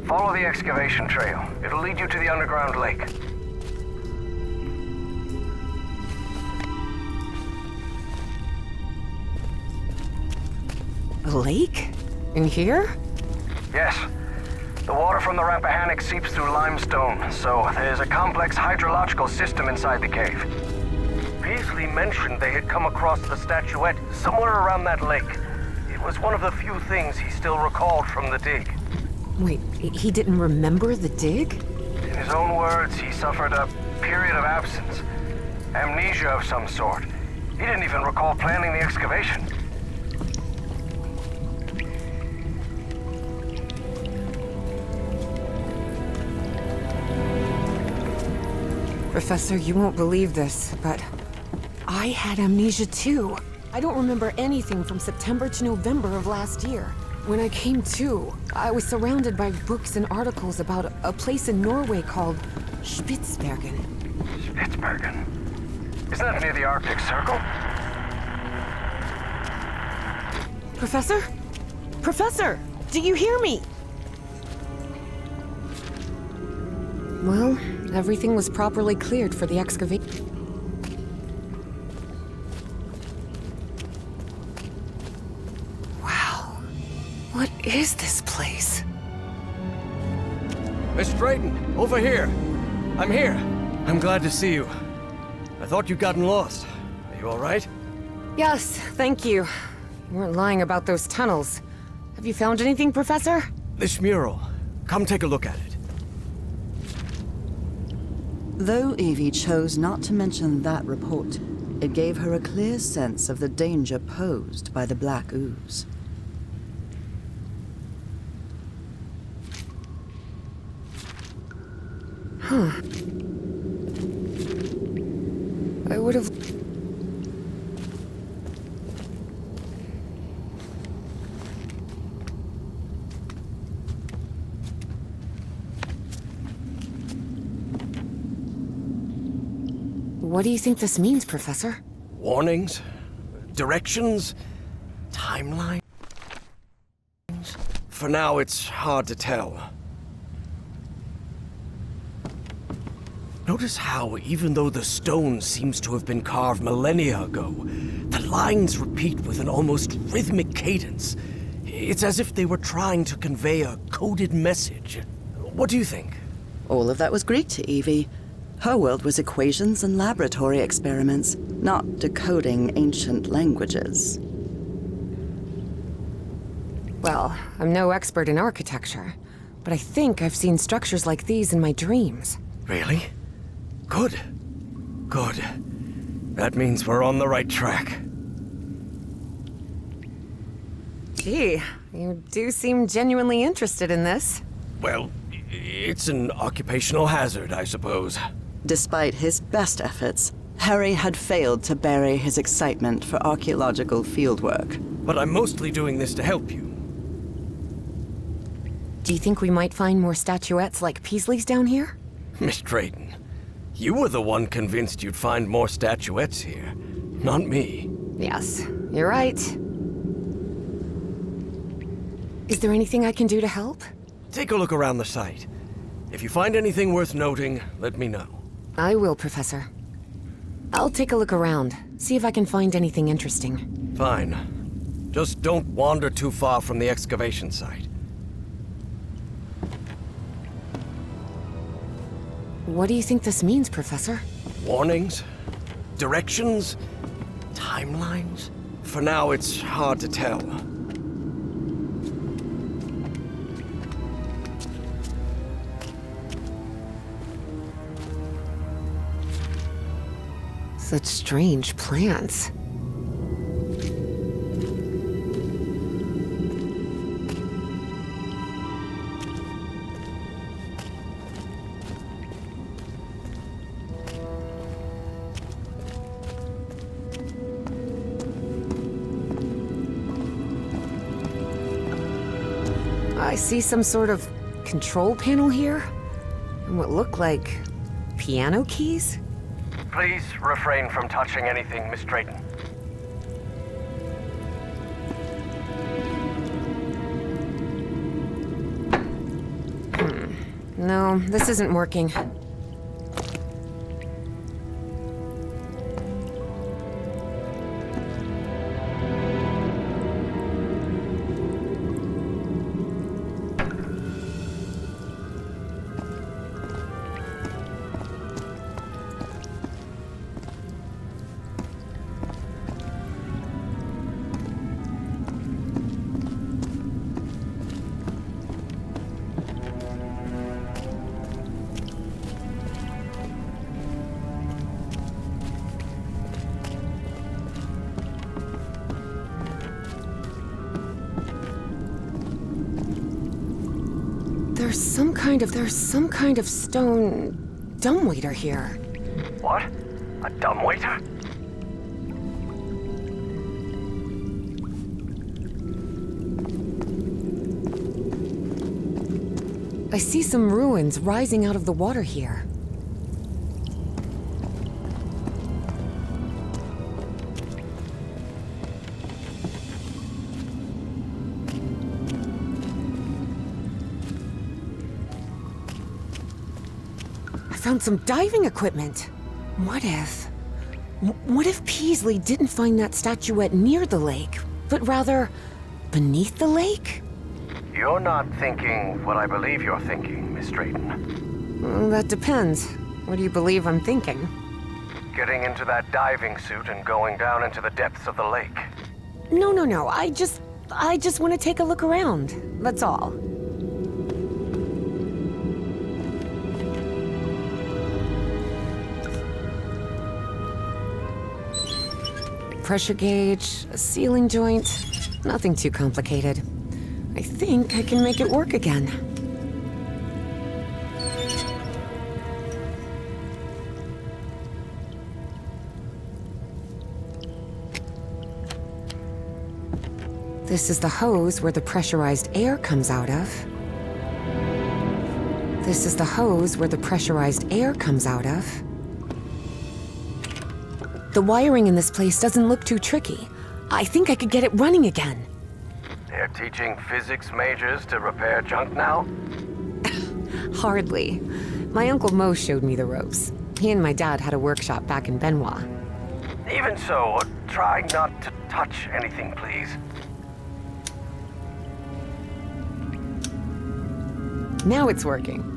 Follow the excavation trail. It'll lead you to the underground lake. A lake? In here? Yes. The water from the Rappahannock seeps through limestone, so there's a complex hydrological system inside the cave. Peasley mentioned they had come across the statuette somewhere around that lake. It was one of the few things he still recalled from the dig. Wait, he didn't remember the dig? In his own words, he suffered a period of absence. Amnesia of some sort. He didn't even recall planning the excavation. Professor, you won't believe this, but I had amnesia too. I don't remember anything from September to November of last year. When I came to, I was surrounded by books and articles about a place in Norway called Spitsbergen. Spitsbergen? Isn't that near the Arctic Circle? Professor? Professor! Do you hear me? Well, everything was properly cleared for the excavation. Wow. What is this place? Miss Drayton, over here. I'm here. I'm glad to see you. I thought you'd gotten lost. Are you all right? Yes, thank you. You weren't lying about those tunnels. Have you found anything, Professor? This mural. Come take a look at it. Though Evie chose not to mention that report, it gave her a clear sense of the danger posed by the black ooze. I would have... What do you think this means, Professor? Warnings? Directions? Timelines? For now, it's hard to tell. Notice how, even though the stone seems to have been carved millennia ago, the lines repeat with an almost rhythmic cadence. It's as if they were trying to convey a coded message. What do you think? All of that was Greek to Evie. Her world was equations and laboratory experiments, not decoding ancient languages. Well, I'm no expert in architecture, but I think I've seen structures like these in my dreams. Really? Good. Good. That means we're on the right track. Gee, you do seem genuinely interested in this. Well, it's an occupational hazard, I suppose. Despite his best efforts, Harry had failed to bury his excitement for archaeological fieldwork. But I'm mostly doing this to help you. Do you think we might find more statuettes like Peasley's down here? Miss Drayton, you were the one convinced you'd find more statuettes here, not me. Yes, you're right. Is there anything I can do to help? Take a look around the site. If you find anything worth noting, let me know. I will, Professor. I'll take a look around, see if I can find anything interesting. Fine. Just don't wander too far from the excavation site. What do you think this means, Professor? Warnings? Directions? Timelines? For now, it's hard to tell. Such strange plants. I see some sort of control panel here, and what look like piano keys? Please refrain from touching anything, Miss Drayton. No, this isn't working. There's some kind of stone dumbwaiter here. What? A dumbwaiter? I see some ruins rising out of the water here. I found some diving equipment. What if Peasley didn't find that statuette near the lake, but rather beneath the lake? You're not thinking what I believe you're thinking, Miss Drayton. That depends. What do you believe I'm thinking? Getting into that diving suit and going down into the depths of the lake. No. I just want to take a look around. That's all. Pressure gauge, a sealing joint, nothing too complicated. I think I can make it work again. This is the hose where the pressurized air comes out of. This is the hose where the pressurized air comes out of. The wiring in this place doesn't look too tricky. I think I could get it running again. They're teaching physics majors to repair junk now? Hardly. My Uncle Mo showed me the ropes. He and my dad had a workshop back in Benoit. Even so, try not to touch anything, please. Now it's working.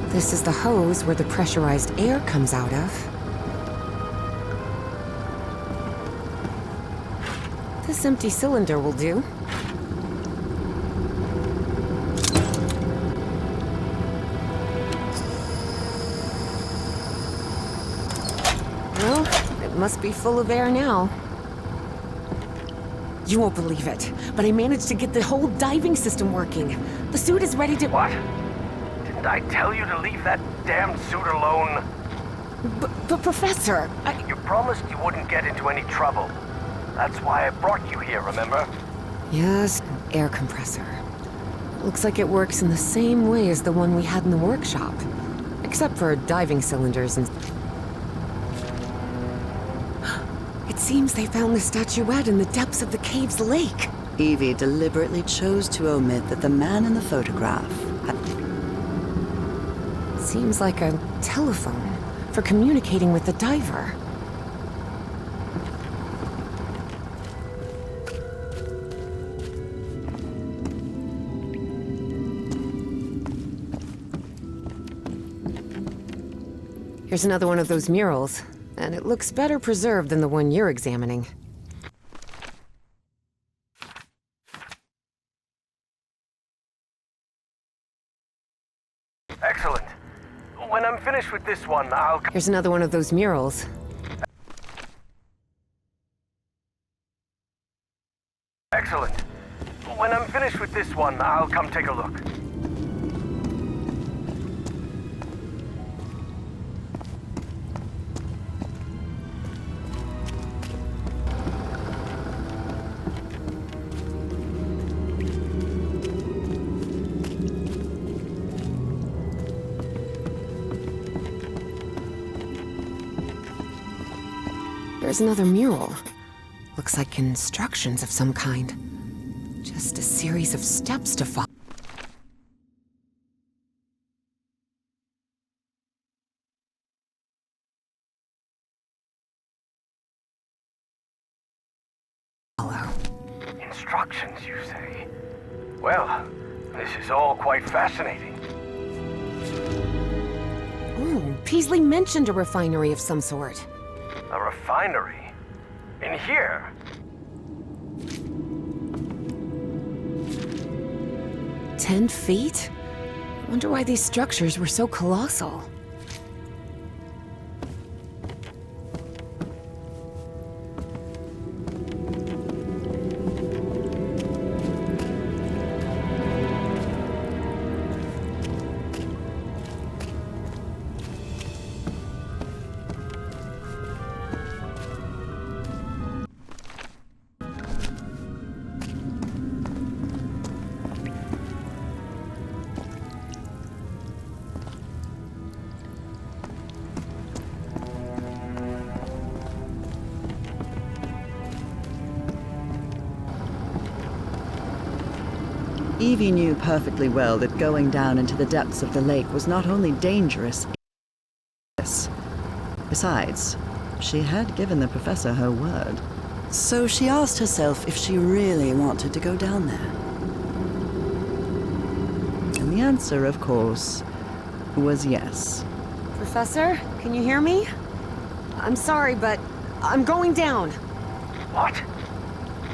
This is the hose where the pressurized air comes out of. This empty cylinder will do. Well, it must be full of air now. You won't believe it, but I managed to get the whole diving system working. The suit is ready to— What? Didn't I tell you to leave that damn suit alone? But Professor, You promised you wouldn't get into any trouble. That's why I brought you here, remember? Yes, air compressor. Looks like it works in the same way as the one we had in the workshop. Except for diving cylinders and... It seems they found the statuette in the depths of the cave's lake. Evie deliberately chose to omit that the man in the photograph had... Seems like a telephone for communicating with the diver. Here's another one of those murals, and it looks better preserved than the one you're examining. Excellent. When I'm finished with this one, I'll... Here's another one of those murals. Excellent. When I'm finished with this one, I'll come take a look. There's another mural. Looks like instructions of some kind. Just a series of steps to follow. Instructions, you say? Well, this is all quite fascinating. Oh, Peasley mentioned a refinery of some sort. A refinery? In here? 10 feet? I wonder why these structures were so colossal. Evie knew perfectly well that going down into the depths of the lake was not only dangerous, besides, she had given the professor her word. So she asked herself if she really wanted to go down there. And the answer, of course, was yes. Professor, can you hear me? I'm sorry, but I'm going down. What?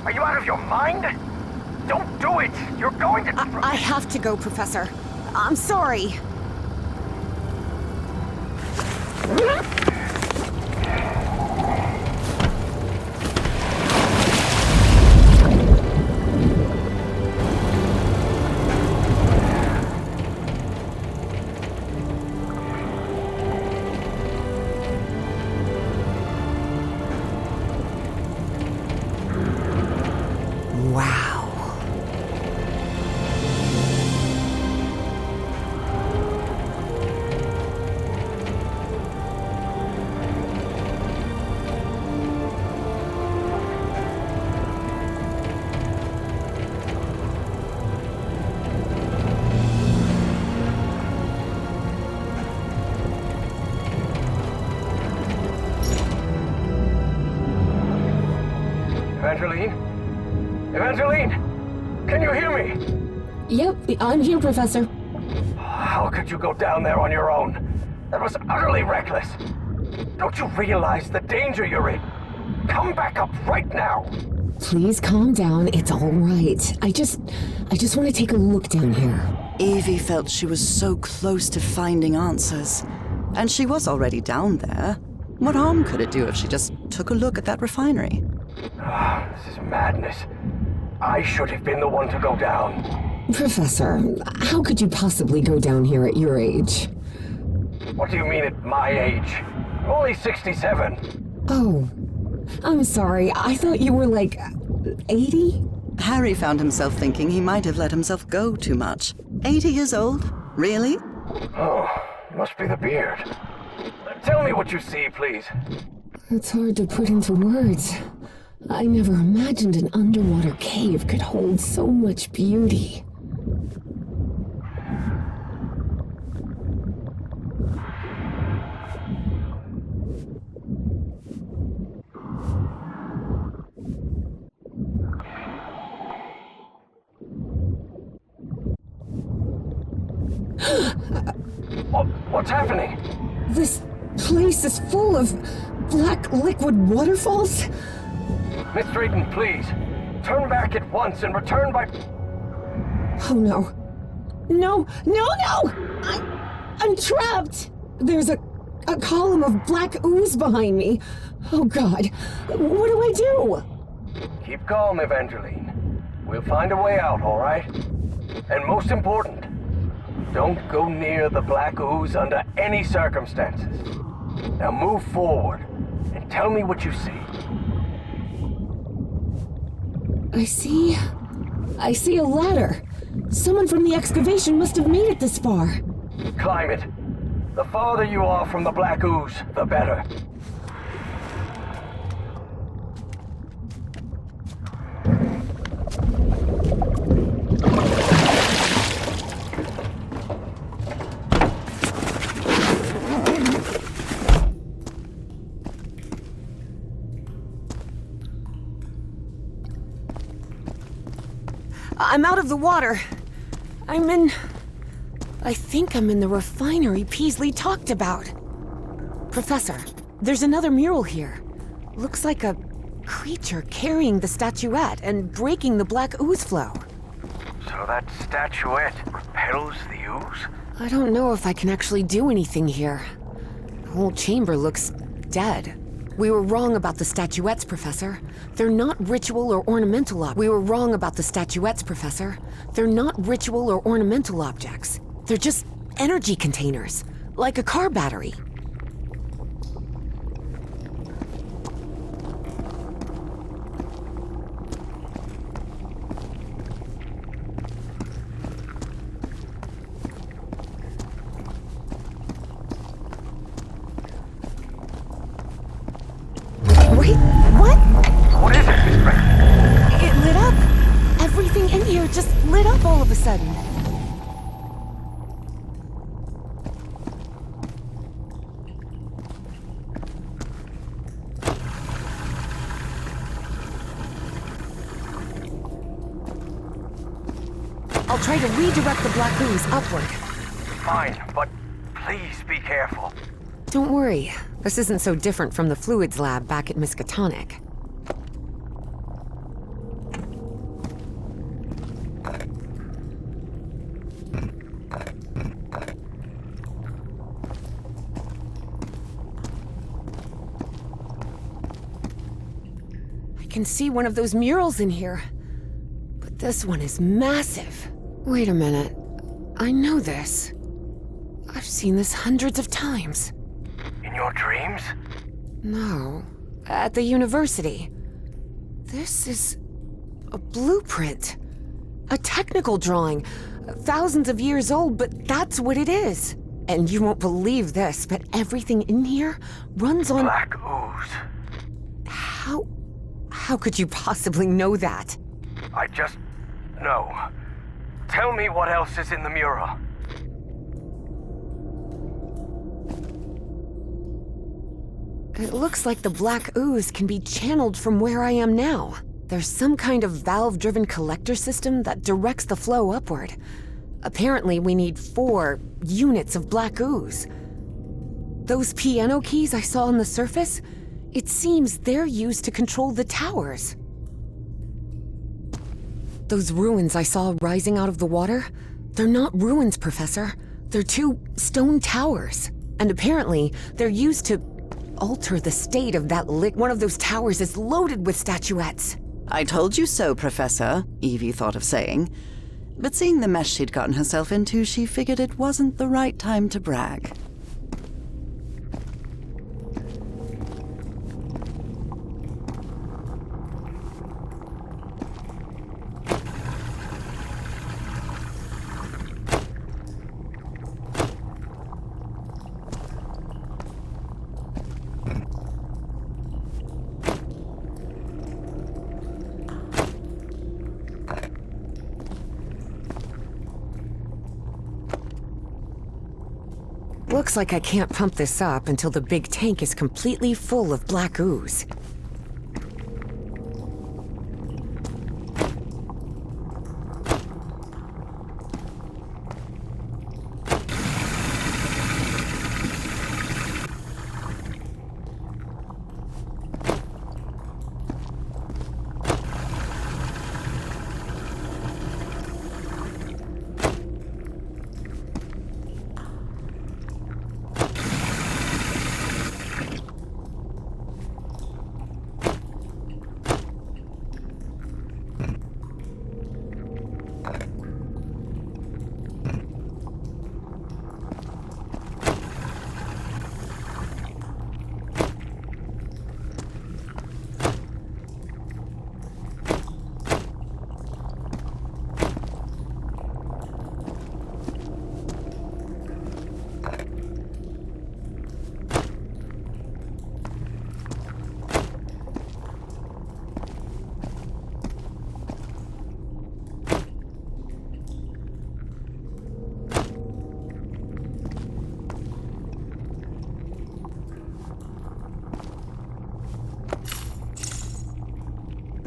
Are you out of your mind? Don't do it! You're going to... I have to go, Professor. I'm sorry. Wow. Evangeline? Can you hear me? Yep, I'm here, Professor. How could you go down there on your own? That was utterly reckless. Don't you realize the danger you're in? Come back up right now. Please calm down. It's all right. I just want to take a look down here. Evie felt she was so close to finding answers. And she was already down there. What harm could it do if she just took a look at that refinery? This is madness. I should have been the one to go down. Professor, how could you possibly go down here at your age? What do you mean at my age? I'm only 67. Oh, I'm sorry. I thought you were like 80? Harry found himself thinking he might have let himself go too much. 80 years old? Really? Oh, must be the beard. Tell me what you see, please. It's hard to put into words. I never imagined an underwater cave could hold so much beauty. What's happening? This place is full of black liquid waterfalls? Miss Drayton, please. Turn back at once and return by... Oh no. No! I'm trapped! There's a column of black ooze behind me. Oh God. What do I do? Keep calm, Evangeline. We'll find a way out, all right? And most important, don't go near the black ooze under any circumstances. Now move forward and tell me what you see. I see a ladder. Someone from the excavation must have made it this far. Climb it. The farther you are from the black ooze, the better. I'm out of the water. I think I'm in the refinery Peasley talked about. Professor, there's another mural here. Looks like a creature carrying the statuette and breaking the black ooze flow. So that statuette repels the ooze? I don't know if I can actually do anything here. The whole chamber looks dead. We were wrong about the statuettes, Professor. They're not ritual or ornamental objects. We were wrong about the statuettes, Professor. They're not ritual or ornamental objects. They're just energy containers, like a car battery. Wait, what? What is it, Miss Brent? It lit up. Everything in here just lit up all of a sudden. I'll try to redirect the black ooze upward. Fine, but please be careful. Don't worry. This isn't so different from the fluids lab back at Miskatonic. I can see one of those murals in here. But this one is massive. Wait a minute. I know this. I've seen this hundreds of times. In your dreams? No. At the university. This is a blueprint. A technical drawing. Thousands of years old, but that's what it is. And you won't believe this, but everything in here runs on... Black ooze. How could you possibly know that? I just know. Tell me what else is in the mural. It looks like the black ooze can be channeled from where I am now. There's some kind of valve-driven collector system that directs the flow upward. Apparently, we need 4 units of black ooze. Those piano keys I saw on the surface, it seems they're used to control the towers. Those ruins I saw rising out of the water, they're not ruins, Professor. They're 2 stone towers. And apparently, they're used to alter the state of that one of those towers is loaded with statuettes. I told you so, Professor, Evie thought of saying. But seeing the mess she'd gotten herself into, she figured it wasn't the right time to brag. Looks like I can't pump this up until the big tank is completely full of black ooze.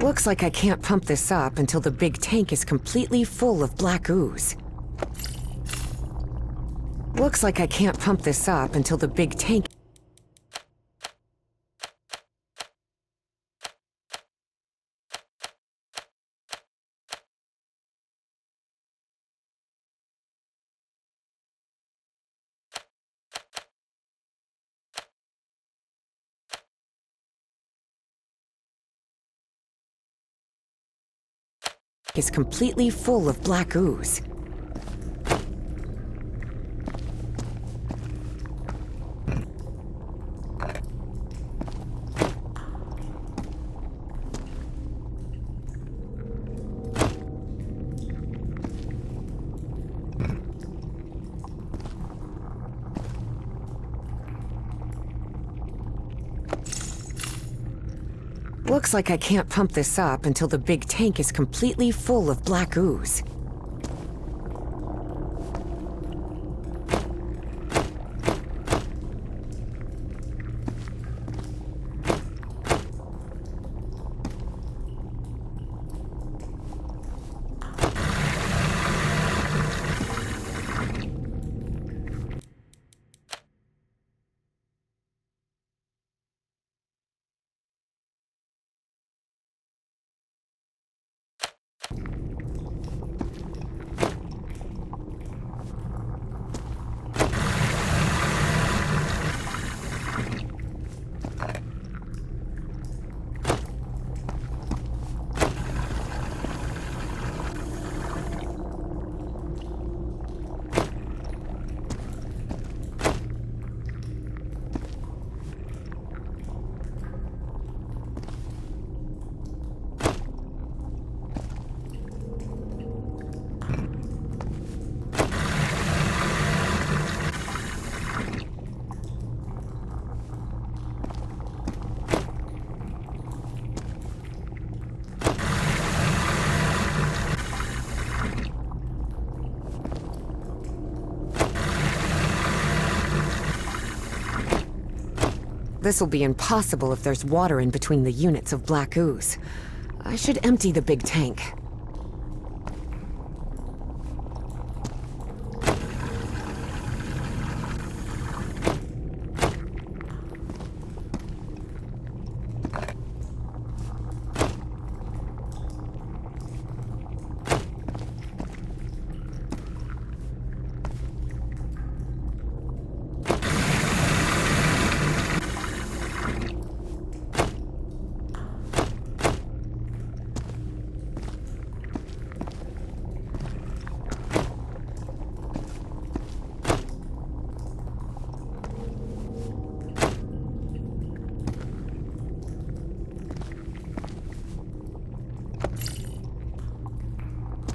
Looks like I can't pump this up until the big tank is completely full of black ooze. Looks like I can't pump this up until the big tank is completely full of black ooze. Looks like I can't pump this up until the big tank is completely full of black ooze. This'll be impossible if there's water in between the units of black ooze. I should empty the big tank.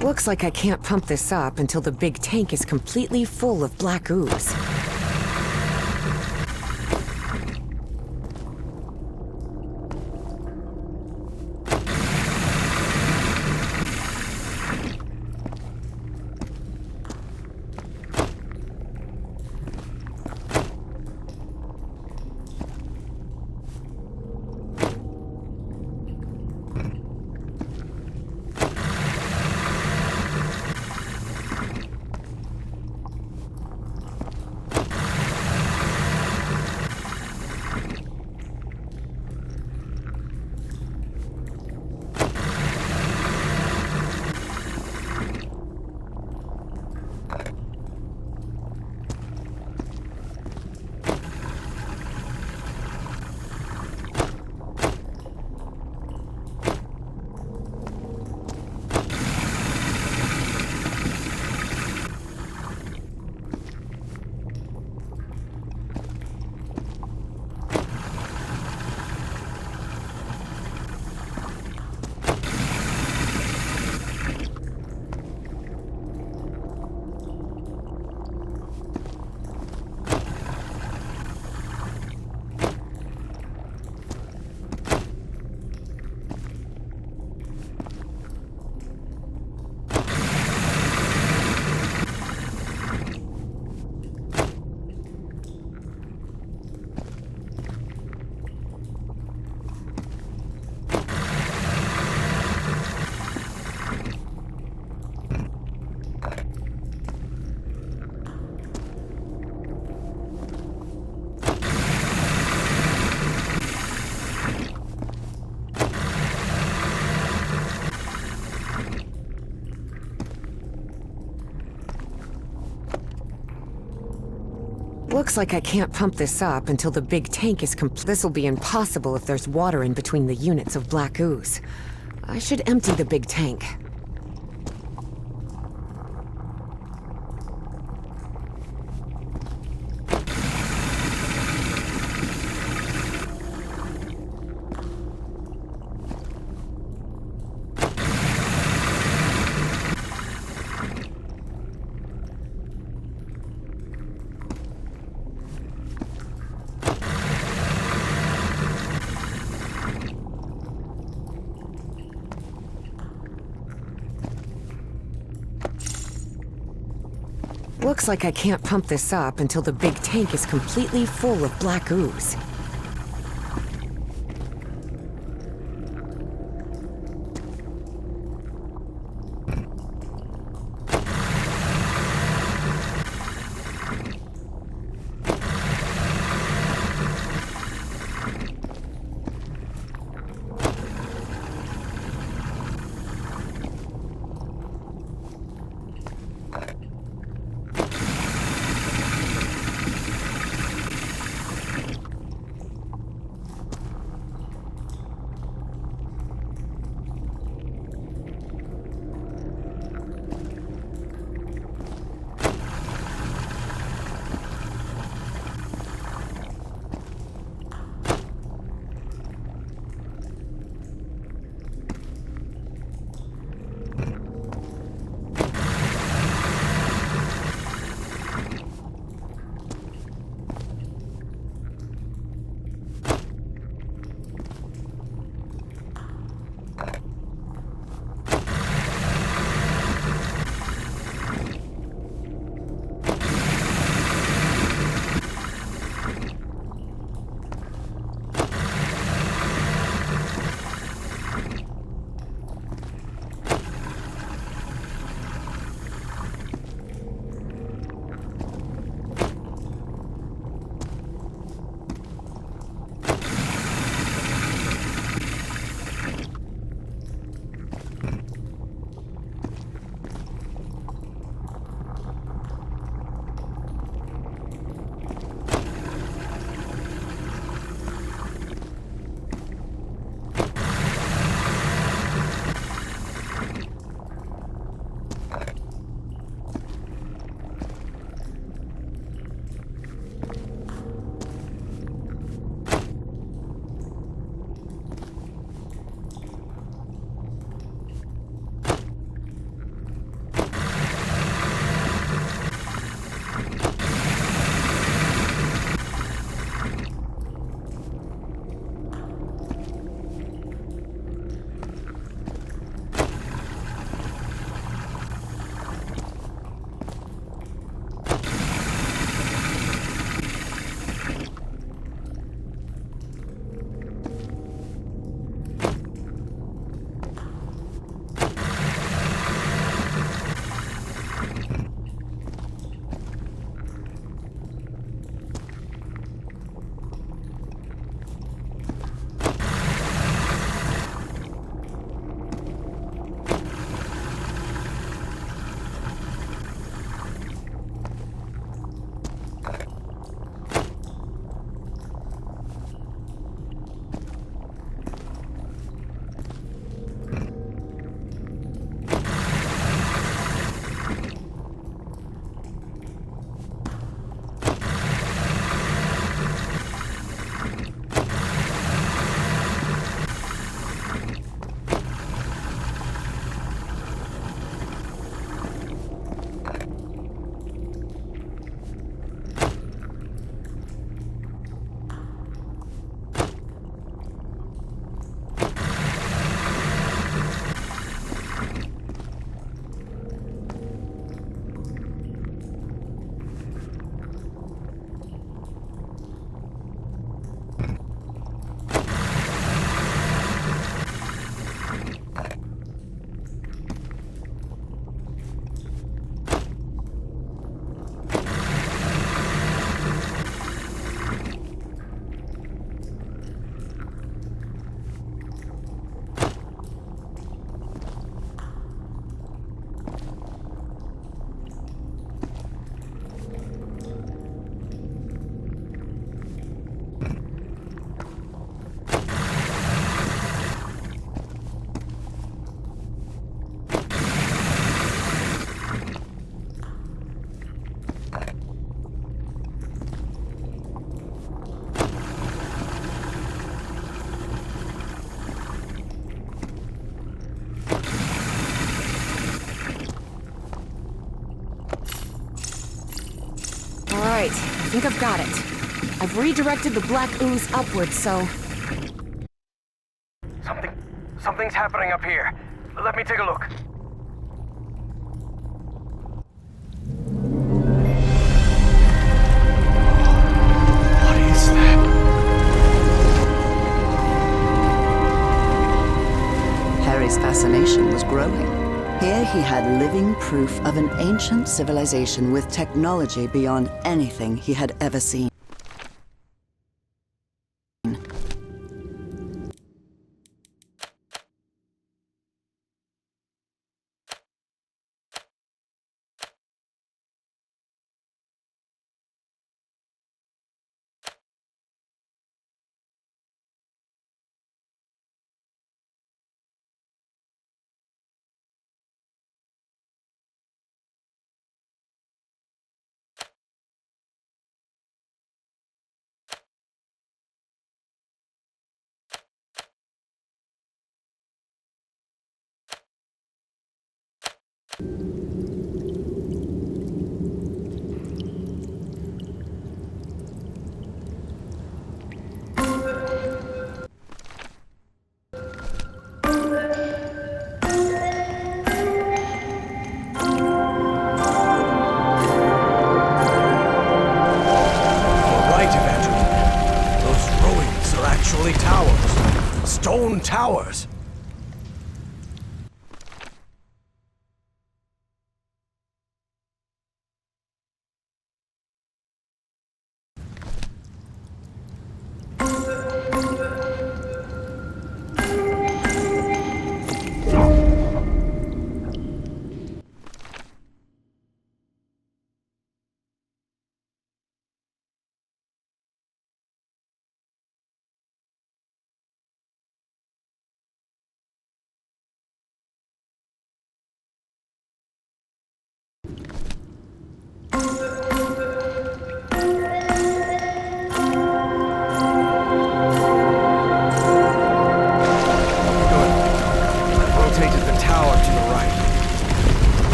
Looks like I can't pump this up until the big tank is completely full of black ooze. Looks like I can't pump this up until the big tank is complete. This'll be impossible if there's water in between the units of black ooze. I should empty the big tank. Looks like I can't pump this up until the big tank is completely full of black ooze. think I've got it. I've redirected the black ooze upwards, so... Something's happening up here. Let me take a look. What is that? Harry's fascination was growing. Here he had living proof of an ancient civilization with technology beyond anything he had ever seen. Towers. Stone towers.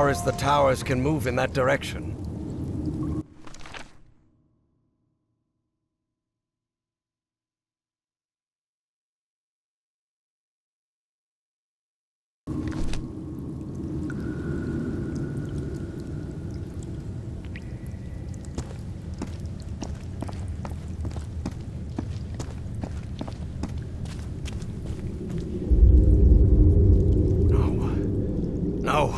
As the towers can move in that direction. No.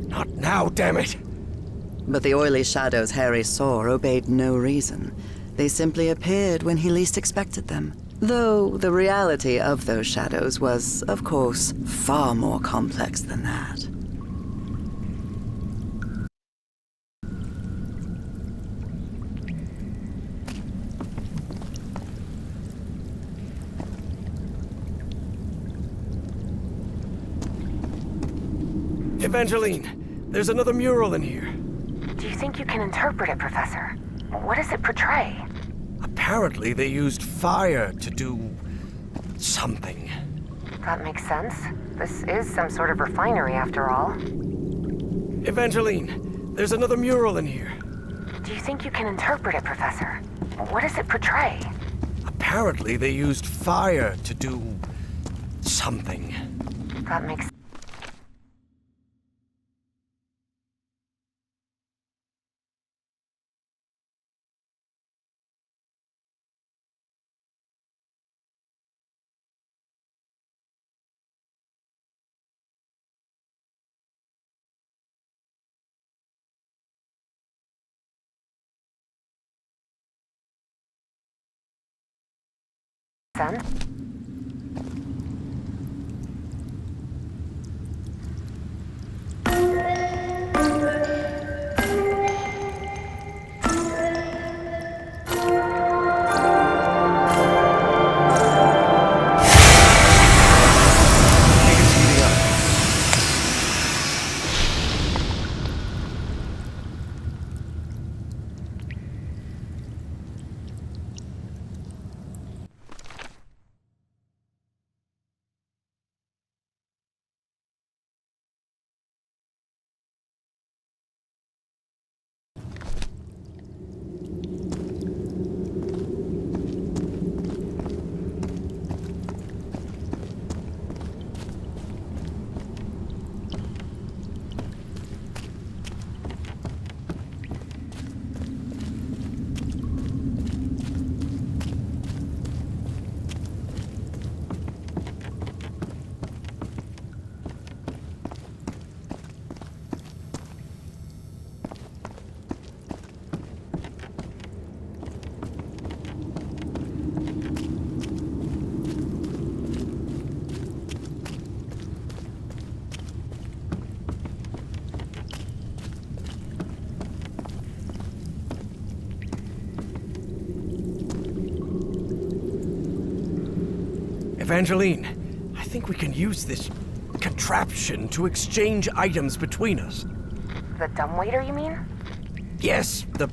Not now, damn it! But the oily shadows Harry saw obeyed no reason. They simply appeared when he least expected them. Though the reality of those shadows was, of course, far more complex than that. Evangeline, there's another mural in here. Do you think you can interpret it, Professor? What does it portray? Apparently they used fire to do... something. That makes sense. This is some sort of refinery, after all. Evangeline, there's another mural in here. Do you think you can interpret it, Professor? What does it portray? Apparently they used fire to do... something. That makes sense. Evangeline, I think we can use this contraption to exchange items between us. The dumbwaiter, you mean? Yes, the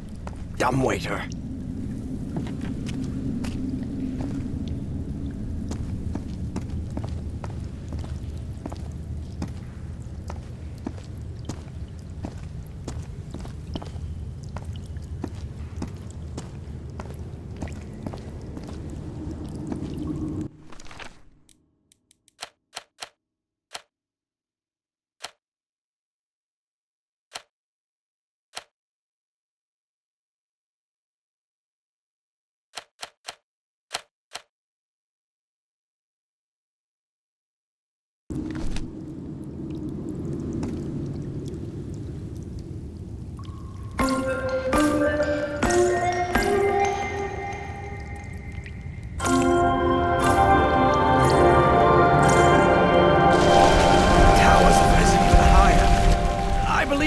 dumbwaiter.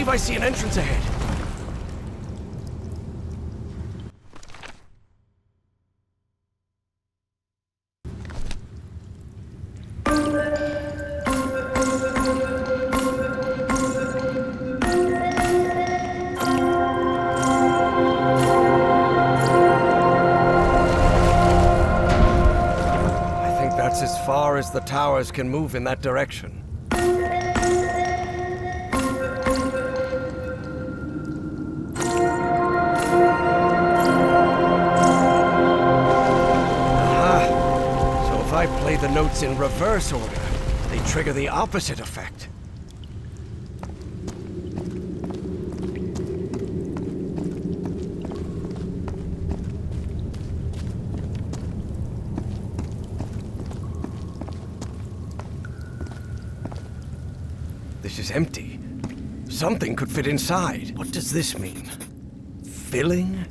I see an entrance ahead. I think that's as far as the towers can move in that direction. If I play the notes in reverse order, they trigger the opposite effect. This is empty. Something could fit inside. What does this mean? Filling?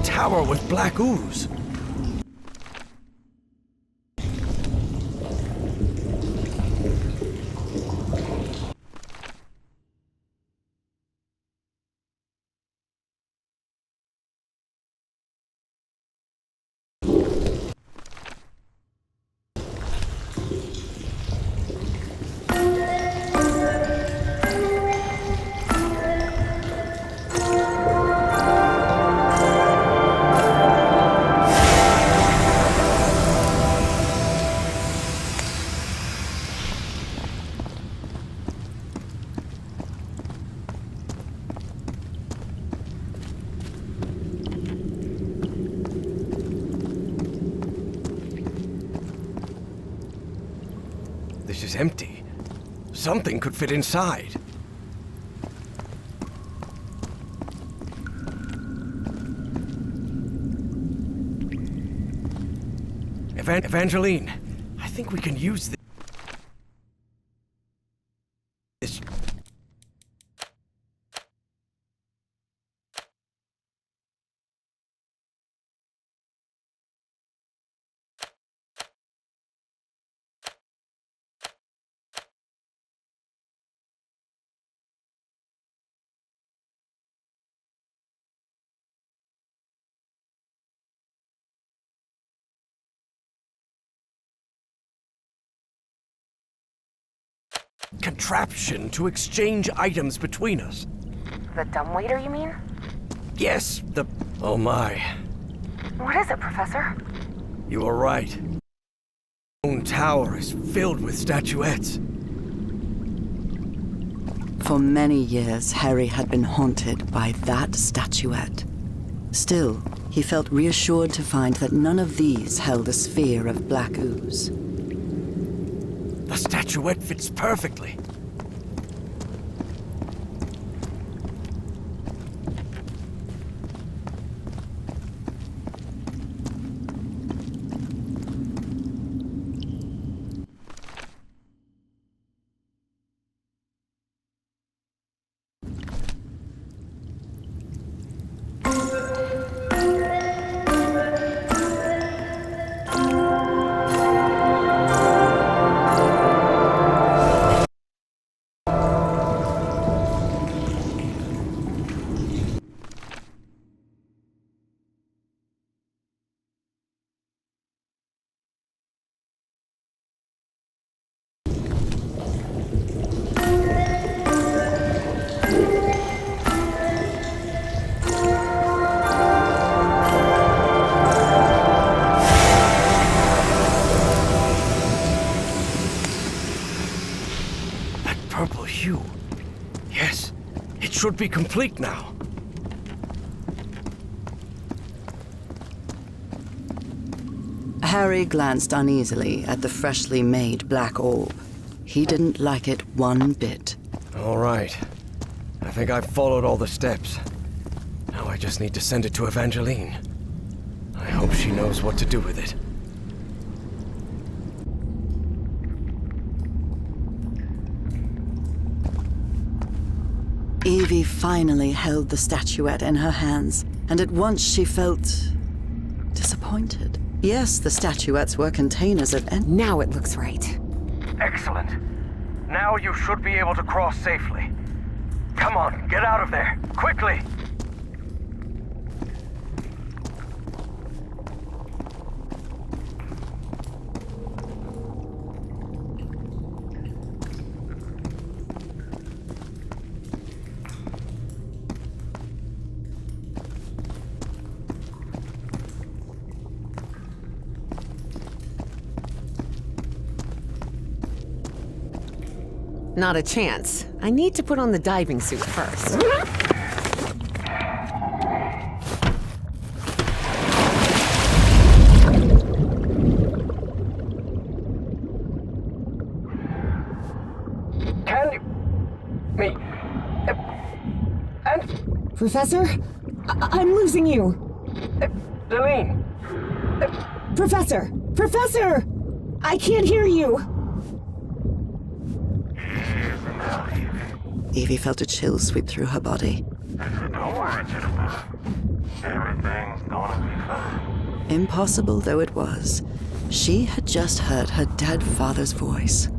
Tower with black ooze. This is empty. Something could fit inside. Evangeline, I think we can use this. Contraption to exchange items between us. The dumbwaiter, you mean? Yes, the... Oh my. What is it, Professor? You are right. The stone tower is filled with statuettes. For many years, Harry had been haunted by that statuette. Still, he felt reassured to find that none of these held a sphere of black ooze. The statuette fits perfectly. purple hue. Yes, it should be complete now. Harry glanced uneasily at the freshly made black orb. He didn't like it one bit. All right. I think I've followed all the steps. Now I just need to send it to Evangeline. I hope she knows what to do with it. Evie finally held the statuette in her hands, and at once she felt disappointed. Yes, the statuettes were containers of Now it looks right. Excellent. Now you should be able to cross safely. Come on, get out of there, quickly! Not a chance. I need to put on the diving suit first. Can you... me... and... Professor? I'm losing you. Delene! Professor! Professor! I can't hear you! Evie felt a chill sweep through her body. Don't worry, gentlemen. Everything's gonna be fine. Impossible though it was, she had just heard her dead father's voice,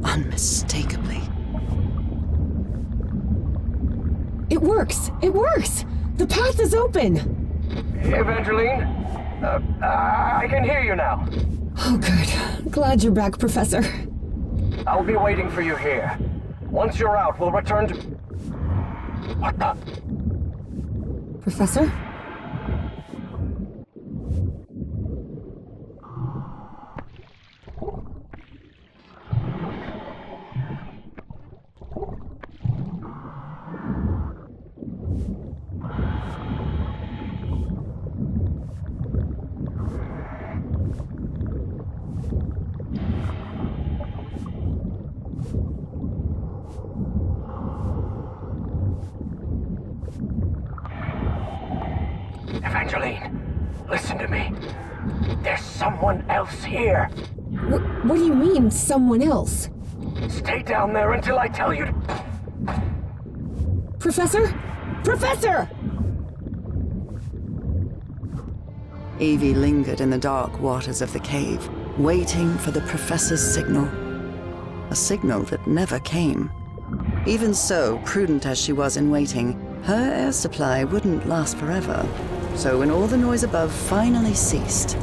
unmistakably. It works! It works! The path is open! Evangeline? I can hear you now. Oh, good. Glad you're back, Professor. I'll be waiting for you here. Once you're out, we'll return to... What the... Professor? Evangeline, listen to me. There's someone else here. What do you mean, someone else? Stay down there until I tell you to... Professor? Professor! Evie lingered in the dark waters of the cave, waiting for the professor's signal. A signal that never came. Even so, prudent as she was in waiting, her air supply wouldn't last forever. So when all the noise above finally ceased,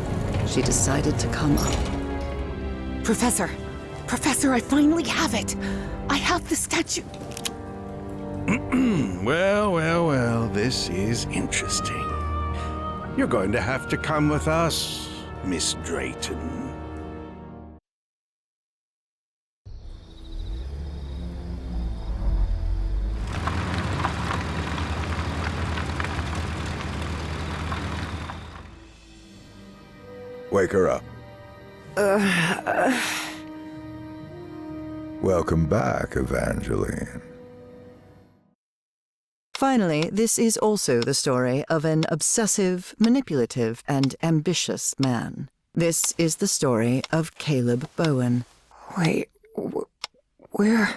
she decided to come up. Professor! Professor, I finally have it! I have the statue... Well, this is interesting. You're going to have to come with us, Miss Drayton. Wake her up. Welcome back, Evangeline. Finally, this is also the story of an obsessive, manipulative, and ambitious man. This is the story of Caleb Bowen. Wait, where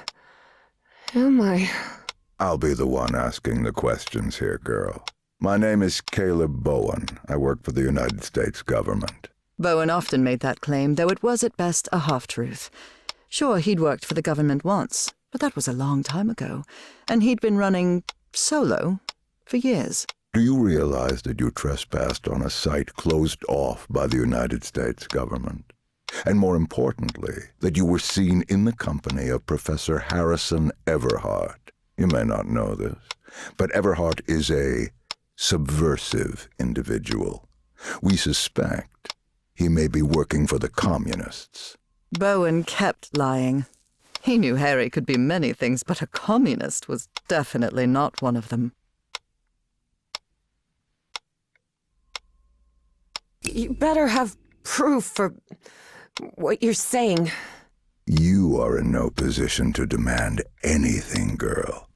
am I? I'll be the one asking the questions here, girl. My name is Caleb Bowen. I work for the United States government. Bowen often made that claim, though it was at best a half-truth. Sure, he'd worked for the government once, but that was a long time ago, and he'd been running solo for years. Do you realize that you trespassed on a site closed off by the United States government? And more importantly, that you were seen in the company of Professor Harrison Everhart. You may not know this, but Everhart is a subversive individual. We suspect he may be working for the communists. Bowen kept lying. He knew Harry could be many things, but a communist was definitely not one of them. You better have proof for what you're saying. You are in no position to demand anything, girl.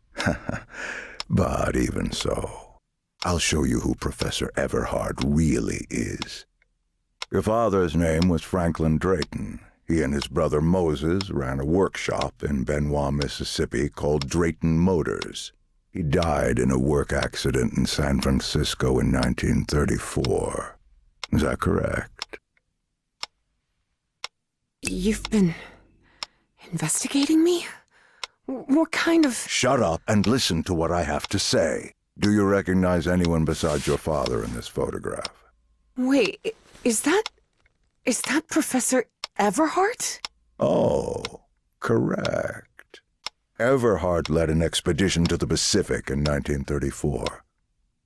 But even so, I'll show you who Professor Everhard really is. Your father's name was Franklin Drayton. He and his brother Moses ran a workshop in Benoit, Mississippi called Drayton Motors. He died in a work accident in San Francisco in 1934. Is that correct? You've been investigating me? What kind of... Shut up and listen to what I have to say. Do you recognize anyone besides your father in this photograph? Wait, is that Professor Everhart? Oh, correct. Everhart led an expedition to the Pacific in 1934.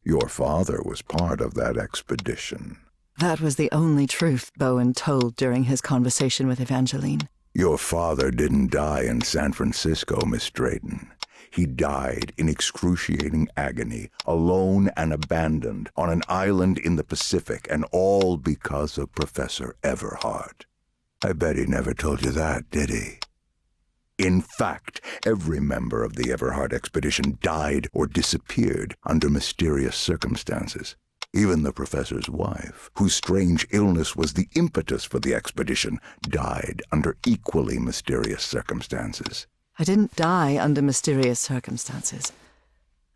Your father was part of that expedition. That was the only truth Bowen told during his conversation with Evangeline. Your father didn't die in San Francisco, Miss Drayton. He died in excruciating agony, alone and abandoned, on an island in the Pacific, and all because of Professor Everhart. I bet he never told you that, did he? In fact, every member of the Everhart expedition died or disappeared under mysterious circumstances. Even the professor's wife, whose strange illness was the impetus for the expedition, died under equally mysterious circumstances. I didn't die under mysterious circumstances.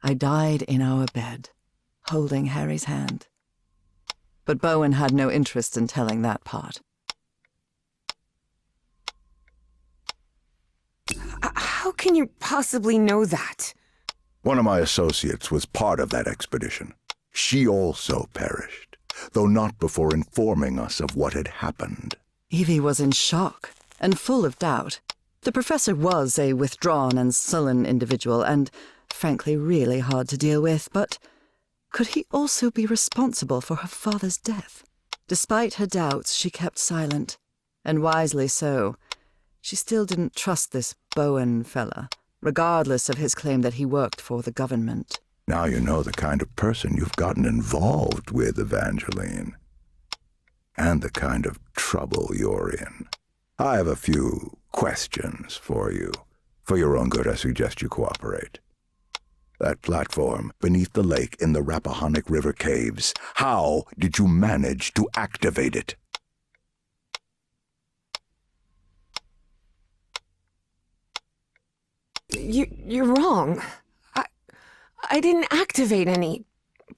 I died in our bed, holding Harry's hand. But Bowen had no interest in telling that part. How can you possibly know that? One of my associates was part of that expedition. She also perished, though not before informing us of what had happened. Evie was in shock and full of doubt. The professor was a withdrawn and sullen individual and, frankly, really hard to deal with, but could he also be responsible for her father's death? Despite her doubts, she kept silent, and wisely so. She still didn't trust this Bowen fella, regardless of his claim that he worked for the government. Now you know the kind of person you've gotten involved with, Evangeline. And the kind of trouble you're in. I have a few questions for you. For your own good, I suggest you cooperate. That platform beneath the lake in the Rappahannock River caves, how did you manage to activate it? You're wrong. I didn't activate any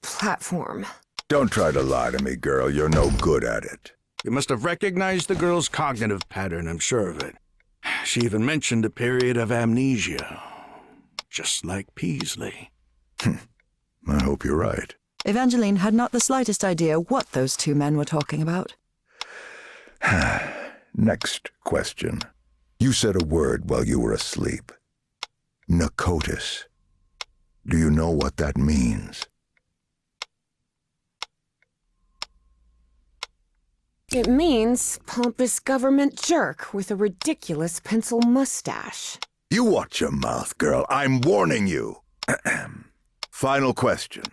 platform. Don't try to lie to me, girl. You're no good at it. You must have recognized the girl's cognitive pattern, I'm sure of it. She even mentioned a period of amnesia. Just like Peasley. I hope you're right. Evangeline had not the slightest idea what those two men were talking about. Next question. You said a word while you were asleep. Narcotis. Do you know what that means? It means pompous government jerk with a ridiculous pencil mustache. You watch your mouth, girl. I'm warning you. Final question.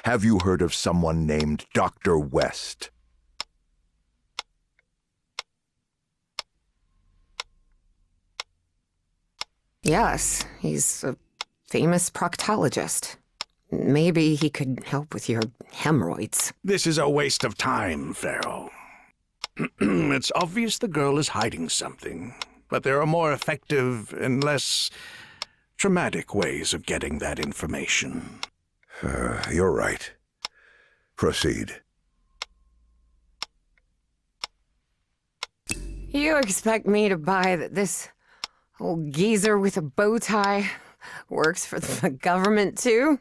Have you heard of someone named Dr. West? Yes, he's a famous proctologist. Maybe he could help with your hemorrhoids. This is a waste of time, Farrell. It's obvious the girl is hiding something, but there are more effective and less traumatic ways of getting that information. You're right. Proceed. You expect me to buy that this old geezer with a bow tie works for the government, too?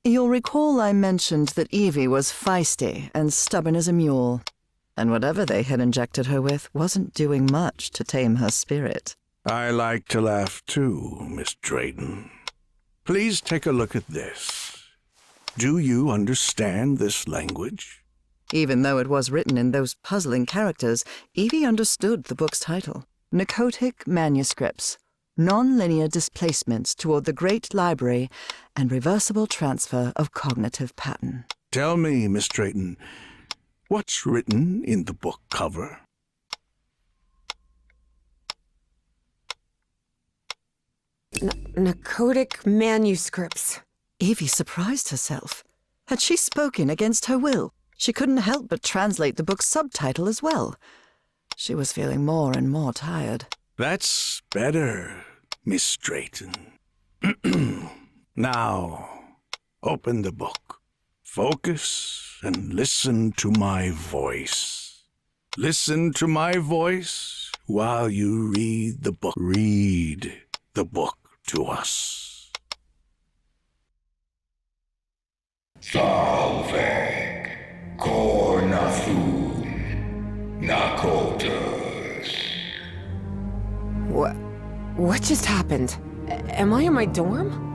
You'll recall I mentioned that Evie was feisty and stubborn as a mule, and whatever they had injected her with wasn't doing much to tame her spirit. I like to laugh too, Miss Drayton. Please take a look at this. Do you understand this Even though it was written in those puzzling characters, Evie understood the book's title. Narcotic manuscripts, non-linear displacements toward the Great Library, and reversible transfer of cognitive pattern. Tell me, Miss Drayton, what's written in the book cover? Narcotic manuscripts. Evie surprised herself. Had she spoken against her will? She couldn't help but translate the book's subtitle as well. She was feeling more and more tired. That's better, Miss Drayton. Now, open the book. Focus and listen to my voice. Listen to my voice while you read the book. Read the book to us. Salvek, Kornathun, Nakotas. What just happened? Am I in my dorm?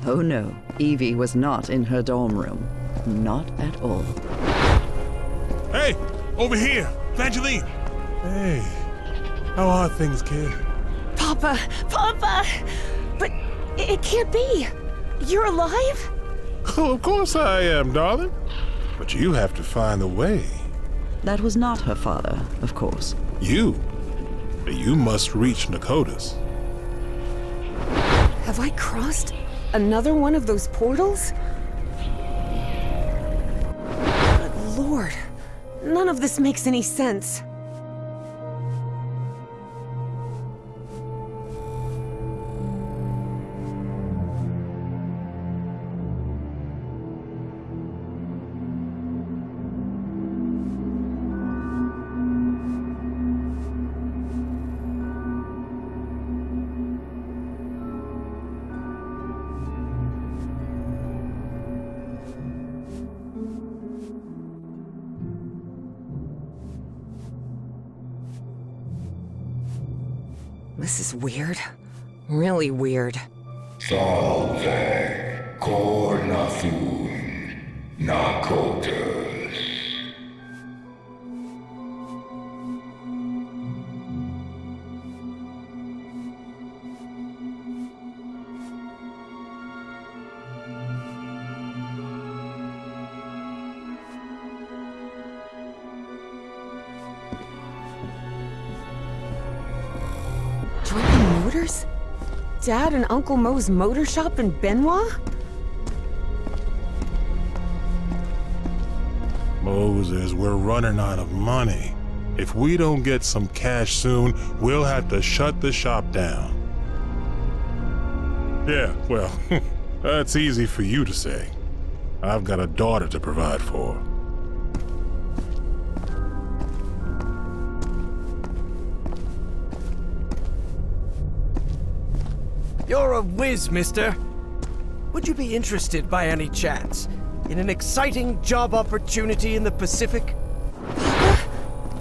Oh no, Evie was not in her dorm room. Not at all. Hey, over here, Evangeline. Hey, how are things, kid? Papa! Papa! But it can't be! You're alive? Oh, of course I am, darling. But you have to find a way. That was not her father, of course. You must reach Nakotas. Have I crossed another one of those portals? Good Lord, none of this makes any sense. This is weird. Really weird. Salvek, Kornathun, Nakotas. Driving motors? Dad and Uncle Mo's motor shop in Benoit? Moses, we're running out of money. If we don't get some cash soon, we'll have to shut the shop down. Yeah, well, that's easy for you to say. I've got a daughter to provide for. You're a whiz, mister. Would you be interested by any chance in an exciting job opportunity in the Pacific?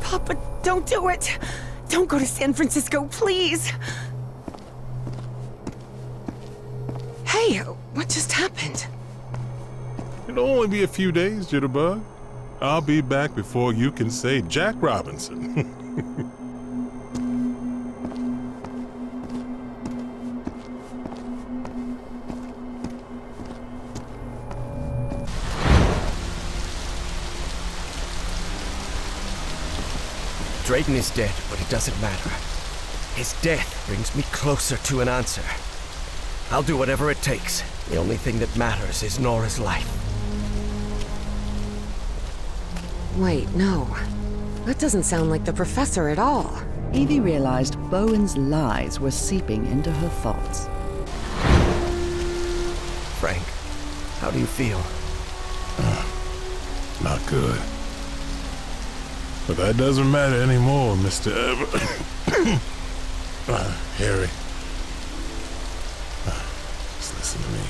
Papa, don't do it! Don't go to San Francisco, please! Hey, what just happened? It'll only be a few days, Jitterbug. I'll be back before you can say Jack Robinson. Drayton is dead, but it doesn't matter. His death brings me closer to an answer. I'll do whatever it takes. The only thing that matters is Nora's life. Wait, no. That doesn't sound like the professor at all. Evie realized Bowen's lies were seeping into her thoughts. Frank, how do you feel? Not good. But that doesn't matter anymore, Mr. Harry. Just listen to me.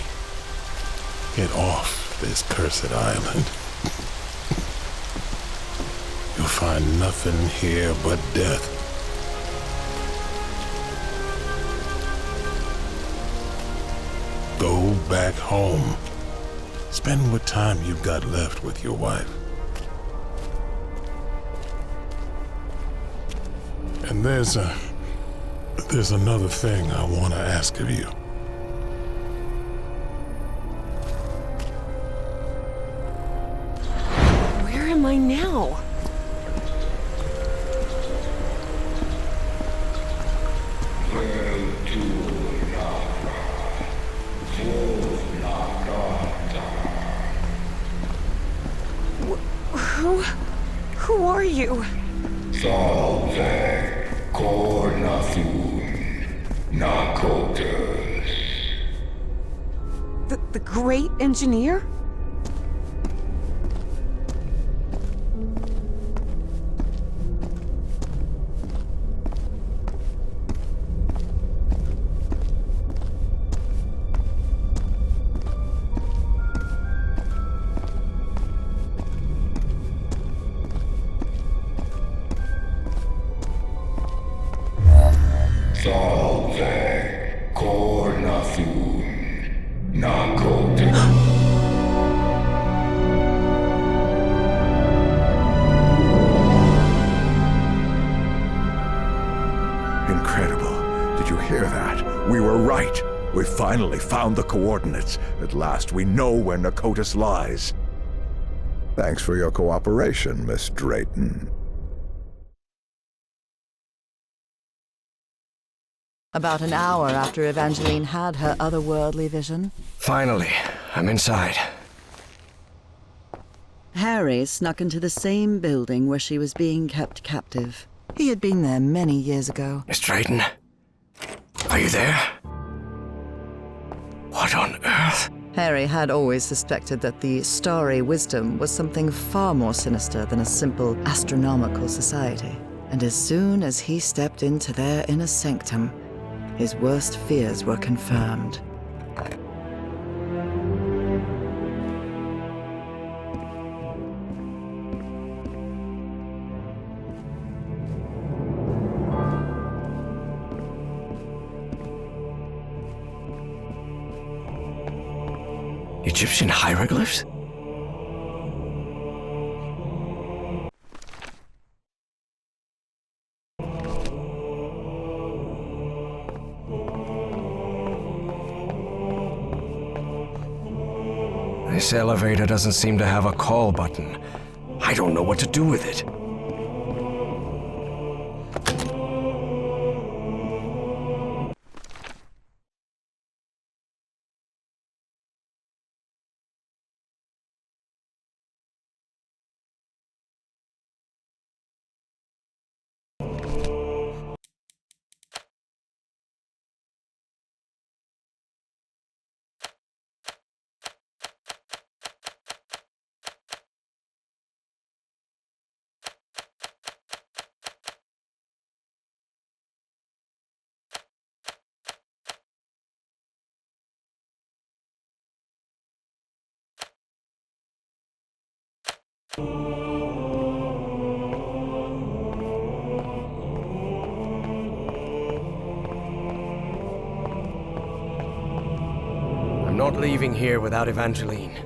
Get off this cursed island. nothing here but death. Go back home. Spend what time you've got left with your wife. And there's another thing I want to ask of you. Where am I now? Who are you? Salve Cornafun Nakotas. The great engineer? Salve Cornafun Nakotas. Incredible. Did you hear that? We were right. We finally found the coordinates. At last, we know where Nakotas lies. Thanks for your cooperation, Miss Drayton. About an hour after Evangeline had her otherworldly vision, Finally, I'm inside. Harry snuck into the same building where she was being kept captive. He had been there many years ago. Miss Drayton? Are you there? What on earth? Harry had always suspected that the starry wisdom was something far more sinister than a simple astronomical society. And as soon as he stepped into their inner sanctum, his worst fears were confirmed. Egyptian hieroglyphs? This elevator doesn't seem to have a call button. I don't know what to do with it. I'm not leaving here without Evangeline.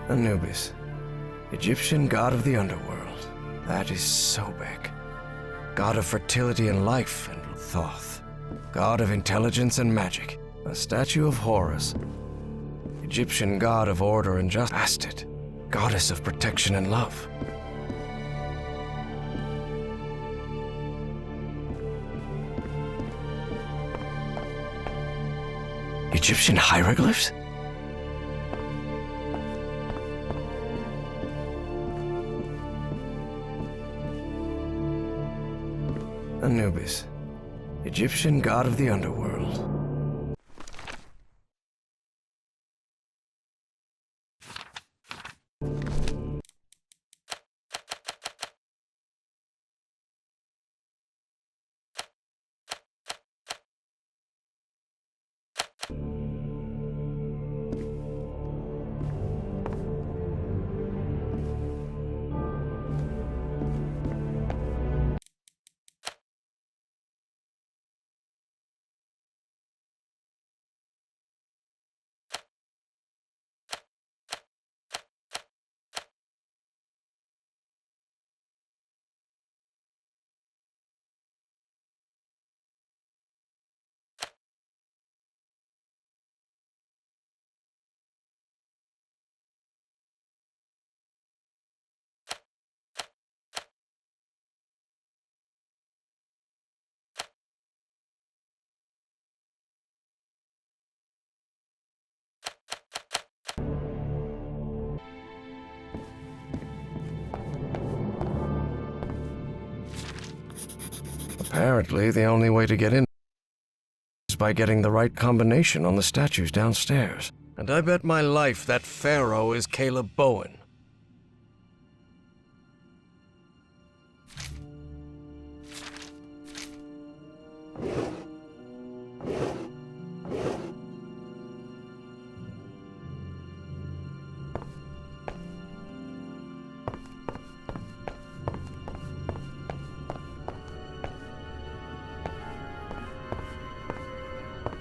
Anubis, Egyptian god of the underworld. That is Sobek. God of fertility and life and Thoth. God of intelligence and magic. A statue of Horus. Egyptian god of order and justice. Bastet. Goddess of protection and love. Egyptian hieroglyphs? Anubis, Egyptian god of the underworld. Apparently, the only way to get in is by getting the right combination on the statues downstairs. And I bet my life that pharaoh is Caleb Bowen.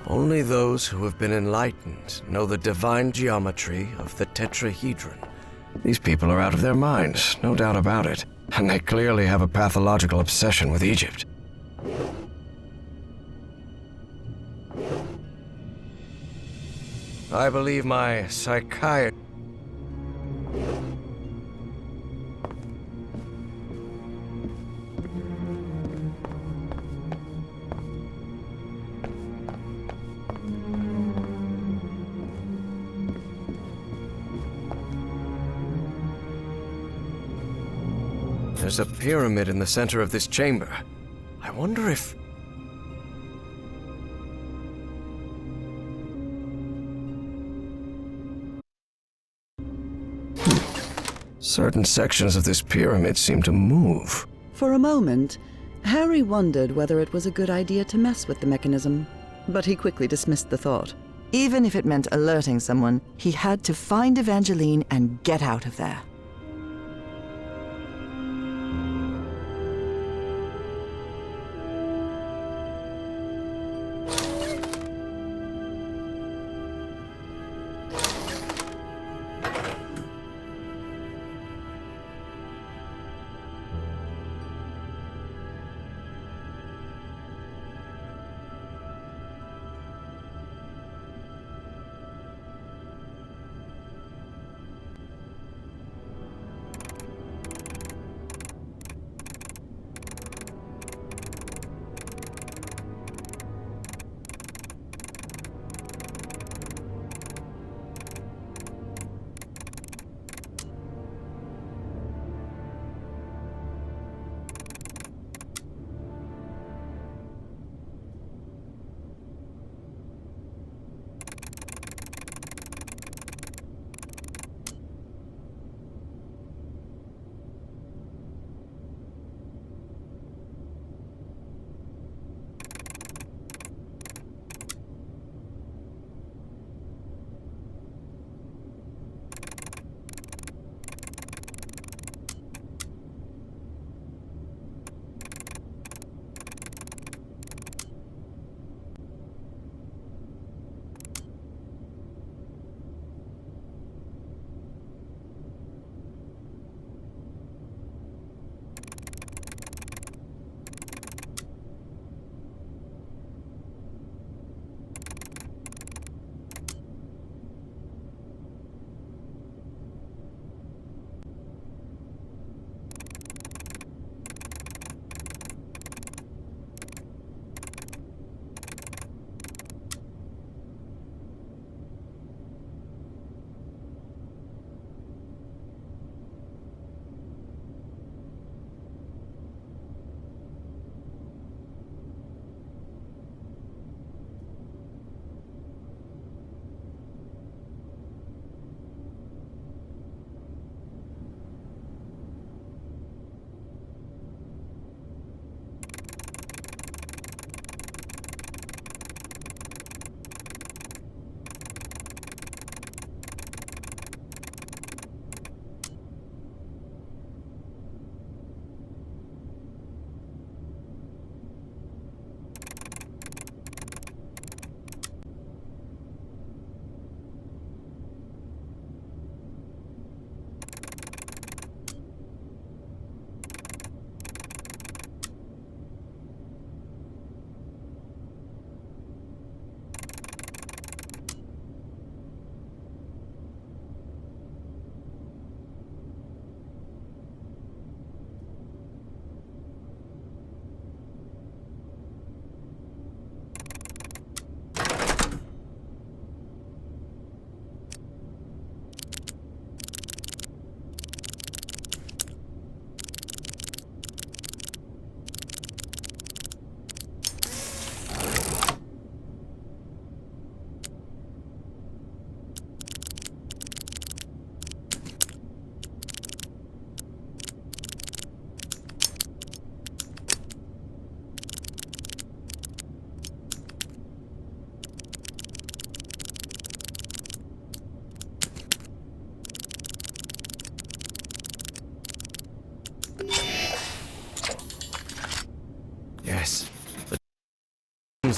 Only those who have been enlightened know the divine geometry of the tetrahedron. These people are out of their minds, no doubt about it, and they clearly have a pathological obsession with Egypt. I believe my psychiatrist... There's a pyramid in the center of this chamber. I wonder if... Certain sections of this pyramid seem to move. For a moment, Harry wondered whether it was a good idea to mess with the mechanism, but he quickly dismissed the thought. Even if it meant alerting someone, he had to find Evangeline and get out of there.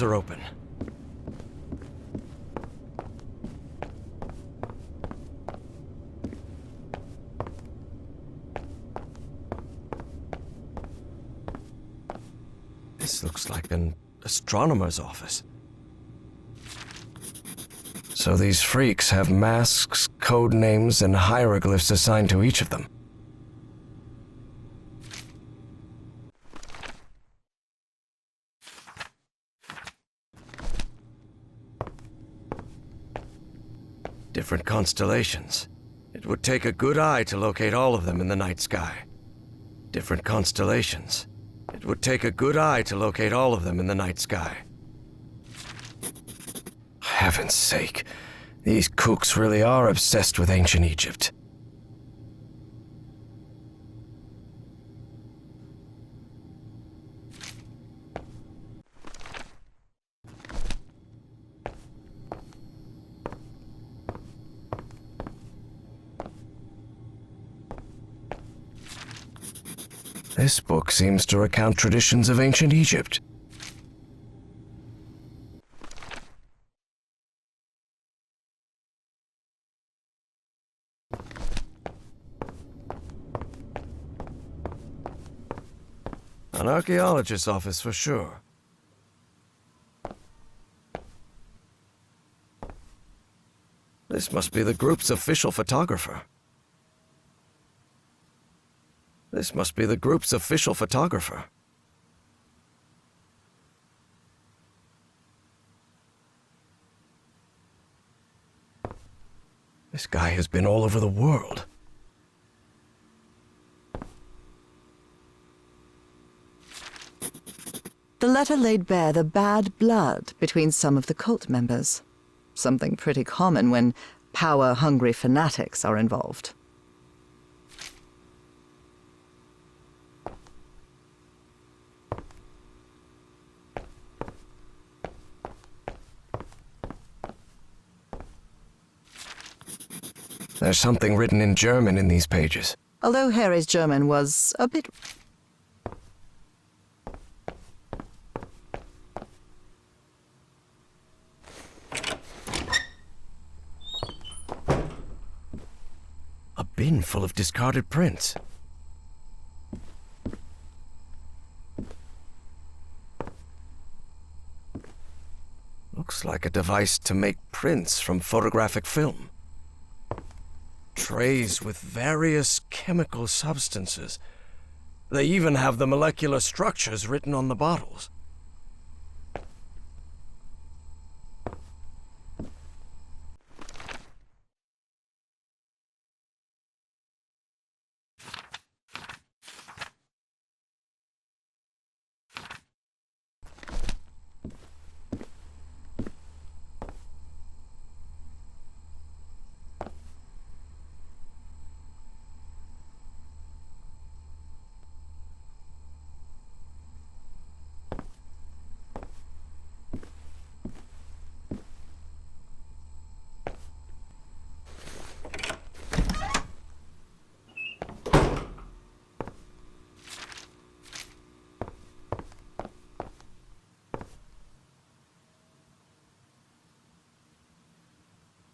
are open. This looks like an astronomer's office. So these freaks have masks, code names, and hieroglyphs assigned to each of them. Different constellations. It would take a good eye to locate all of them in the night sky. Different constellations. It would take a good eye to locate all of them in the night sky. Heaven's sake, these kooks really are obsessed with ancient Egypt. This book seems to recount traditions of ancient Egypt. An archaeologist's office for sure. This must be the group's official photographer. This must be the group's official photographer. This guy has been all over the world. The letter laid bare the bad blood between some of the cult members. Something pretty common when power-hungry fanatics are involved. There's something written in German in these pages. Although Harry's German was a bit... A bin full of discarded prints. Looks like a device to make prints from photographic film. Trays with various chemical substances. They even have the molecular structures written on the bottles.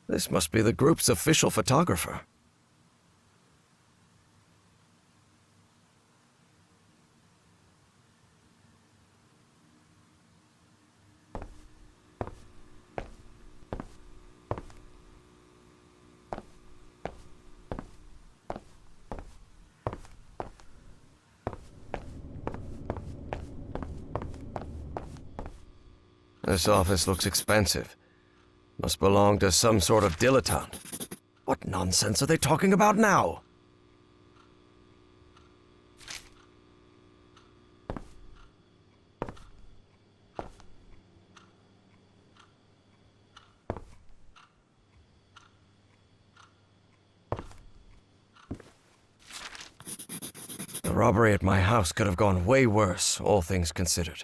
This must be the group's official photographer. This office looks expensive. Must belong to some sort of dilettante. What nonsense are they talking about now? The robbery at my house could have gone way worse, all things considered.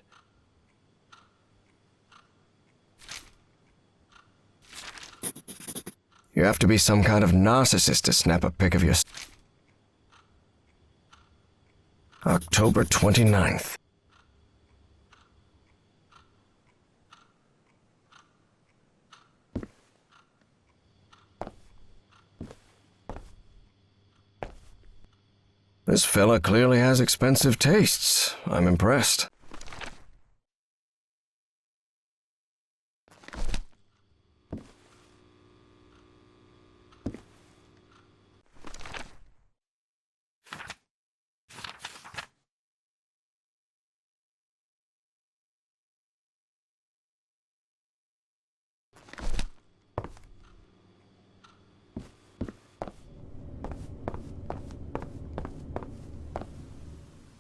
You have to be some kind of narcissist to snap a pic of your... October 29th. This fella clearly has expensive tastes. I'm impressed.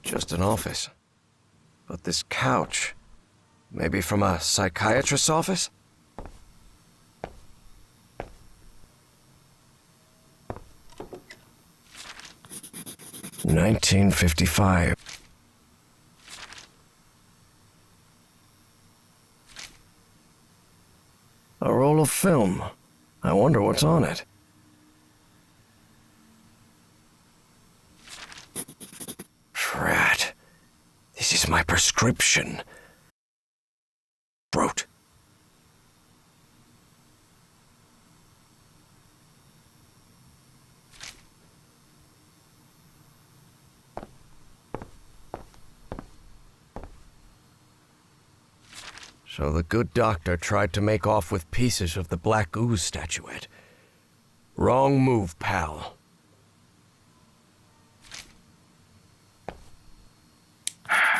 Just an office. But this couch, maybe from a psychiatrist's office? $19.55. A roll of film. I wonder what's on it. Drat. This is my prescription. Throat. So the good doctor tried to make off with pieces of the black ooze statuette. Wrong move, pal.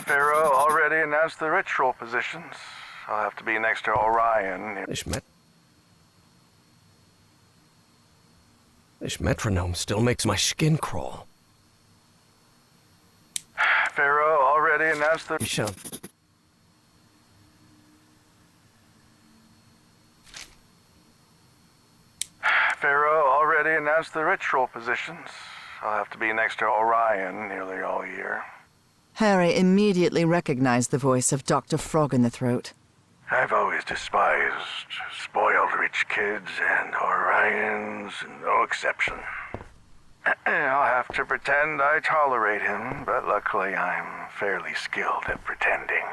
Pharaoh already announced the ritual positions. I'll have to be next to Orion. This metronome still makes my skin crawl. Pharaoh already announced the... Pharaoh already announced the ritual positions. I'll have to be next to Orion nearly all year. Harry immediately recognized the voice of Dr. Frog in the Throat. I've always despised spoiled rich kids, and Orion's no exception. I'll have to pretend I tolerate him, but luckily I'm fairly skilled at pretending.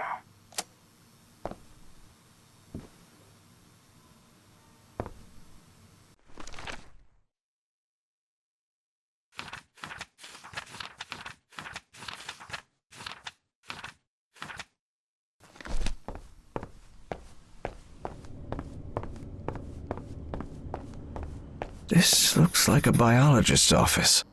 This looks like a biologist's office.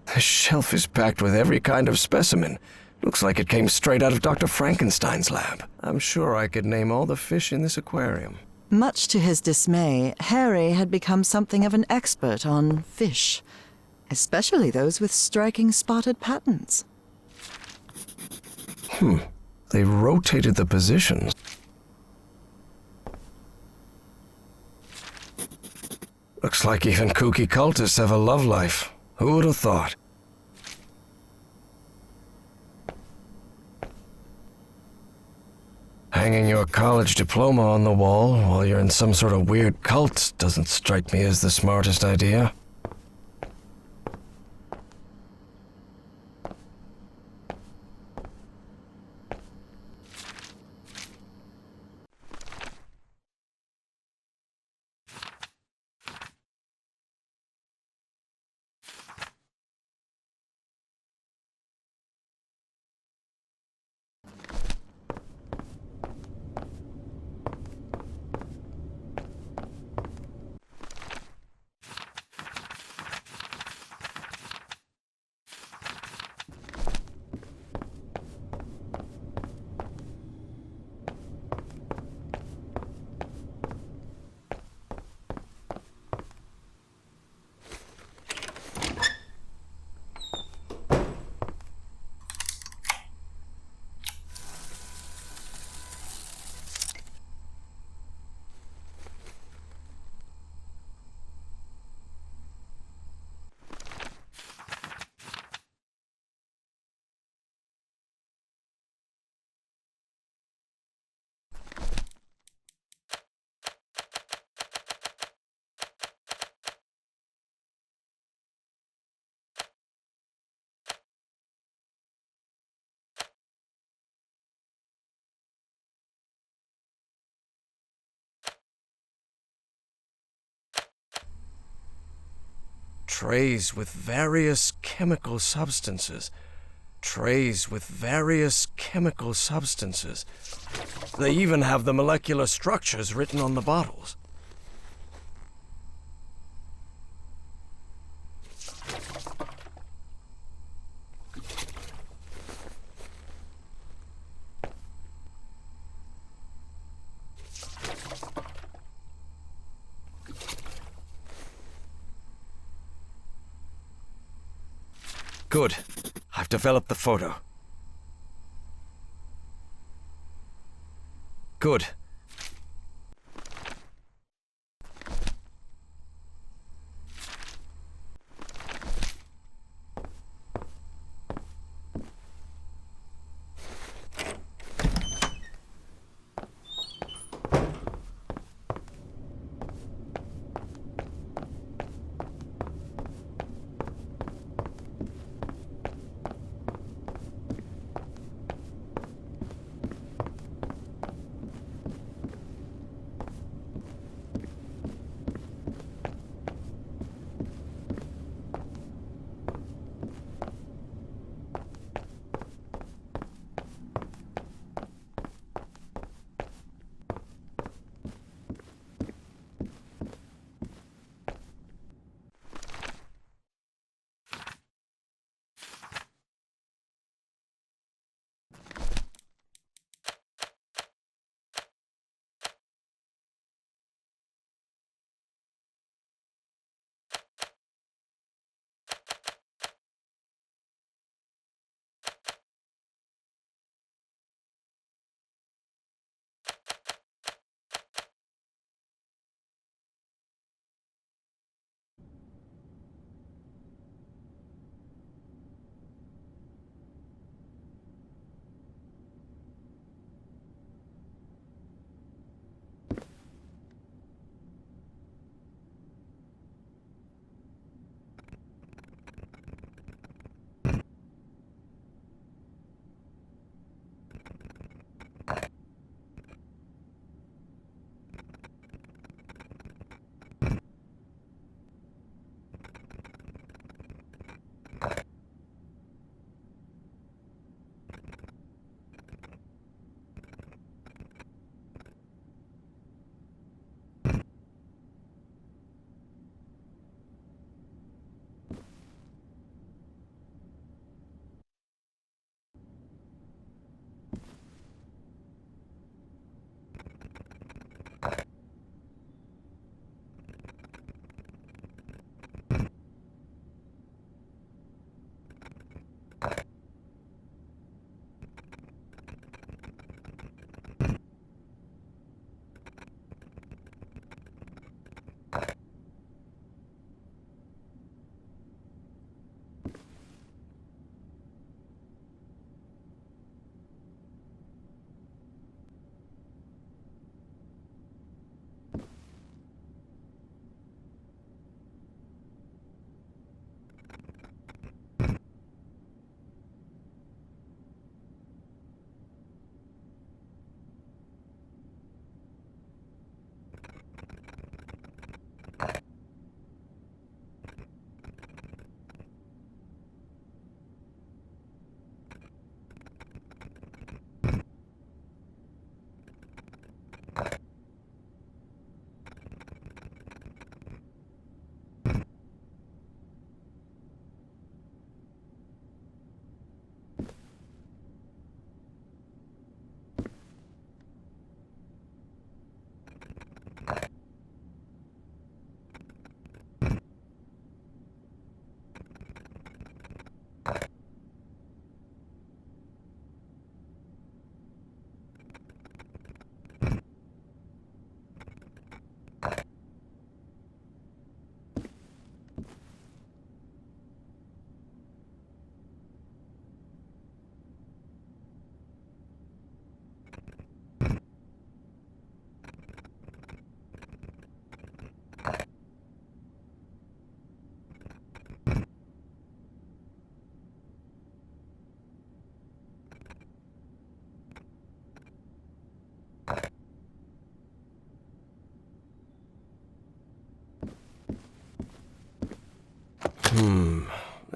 The shelf is packed with every kind of specimen. Looks like it came straight out of Dr. Frankenstein's lab. I'm sure I could name all the fish in this aquarium. Much to his dismay, Harry had become something of an expert on fish, especially those with striking spotted patterns. They rotated the positions. Looks like even kooky cultists have a love life. Who would have thought? Hanging your college diploma on the wall while you're in some sort of weird cult doesn't strike me as the smartest idea. Trays with various chemical substances. Trays with various chemical substances. They even have the molecular structures written on the bottles. Good. I've developed the photo. Good.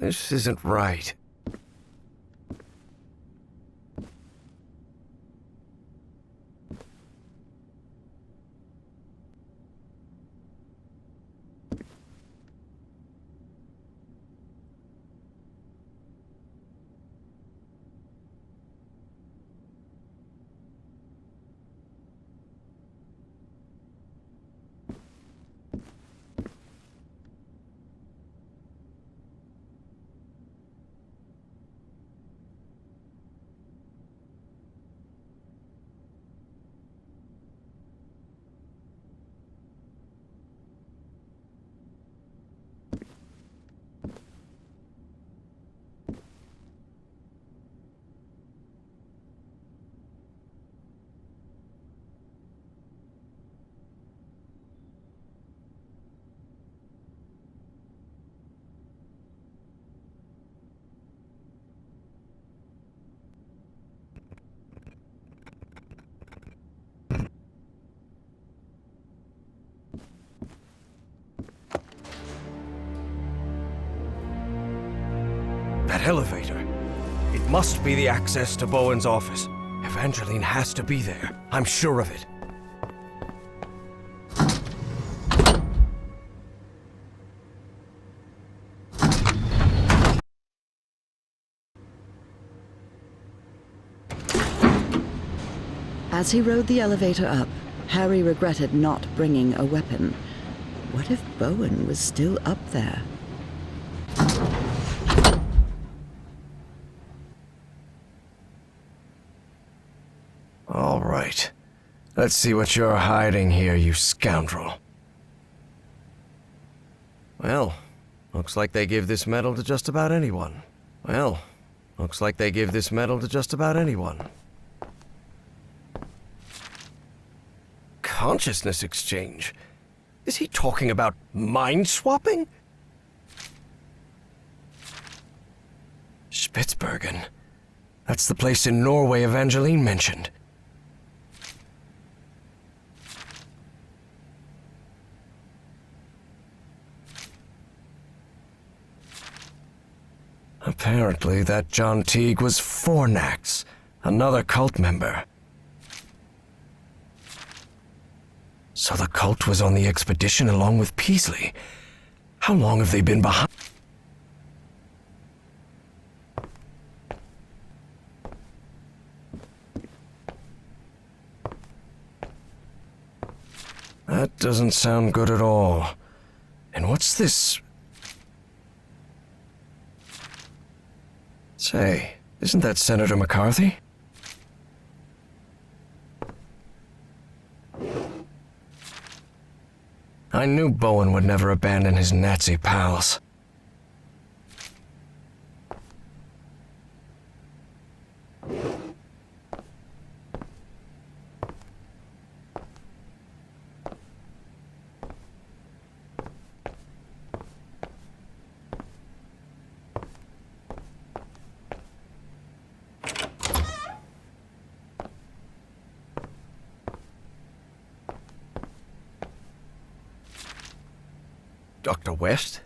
This isn't right. That elevator. It must be the access to Bowen's office. Evangeline has to be there. I'm sure of it. As he rode the elevator up, Harry regretted not bringing a weapon. What if Bowen was still up there? All right. Let's see what you're hiding here, you scoundrel. Well, looks like they give this medal to just about anyone. Consciousness exchange? Is he talking about mind swapping? Spitsbergen. That's the place in Norway Evangeline mentioned. Apparently, that John Teague was Fornax, another cult member. So the cult was on the expedition along with Peasley. How long have they been behind? That doesn't sound good at all. And what's this? Say, isn't that Senator McCarthy? I knew Bowen would never abandon his Nazi pals. Dr. West?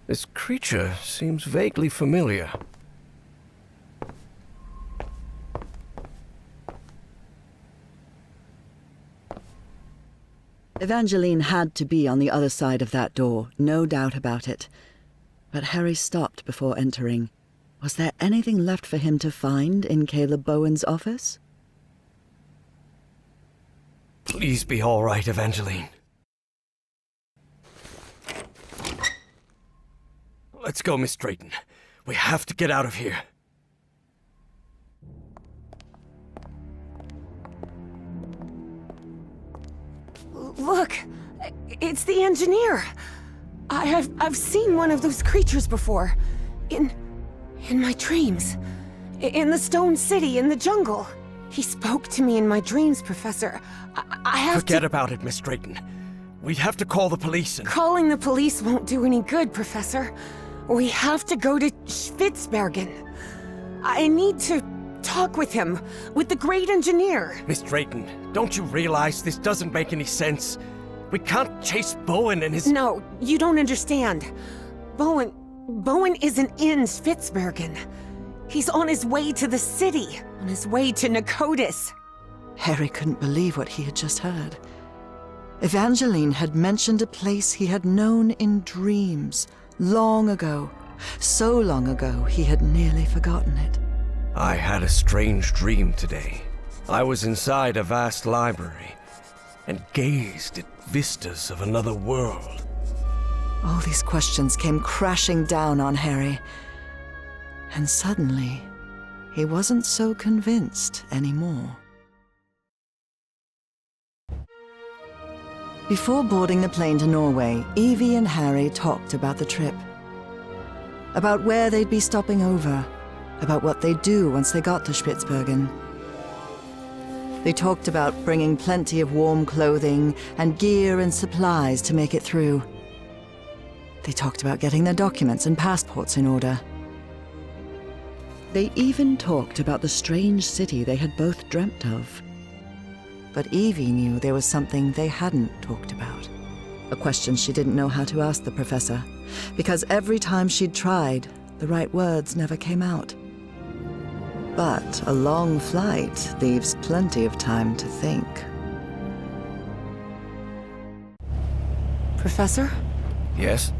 This creature seems vaguely familiar. Evangeline had to be on the other side of that door, no doubt about it. But Harry stopped before entering. Was there anything left for him to find in Caleb Bowen's office? Please be all right, Evangeline. Let's go, Miss Drayton. We have to get out of here. Look, it's the engineer. I've seen one of those creatures before. In my dreams. In the Stone City, in the jungle. He spoke to me in my dreams, Professor. I have Forget about it, Miss Drayton. We'd have to call the police and... Calling the police won't do any good, Professor. We have to go to Spitsbergen. I need to talk with him, with the great engineer. Miss Drayton, don't you realize this doesn't make any sense? We can't chase Bowen and his... No, you don't understand. Bowen isn't in Spitsbergen. He's on his way to the city, on his way to Nakotis. Harry couldn't believe what he had just heard. Evangeline had mentioned a place he had known in dreams, long ago. So long ago, he had nearly forgotten it. I had a strange dream today. I was inside a vast library and gazed at vistas of another world. All these questions came crashing down on Harry. And suddenly, he wasn't so convinced anymore. Before boarding the plane to Norway, Evie and Harry talked about the trip. About where they'd be stopping over. About what they'd do once they got to Spitsbergen. They talked about bringing plenty of warm clothing and gear and supplies to make it through. They talked about getting their documents and passports in order. They even talked about the strange city they had both dreamt of. But Evie knew there was something they hadn't talked about. A question she didn't know how to ask the professor, because every time she'd tried, the right words never came out. But a long flight leaves plenty of time to think. Professor? Yes?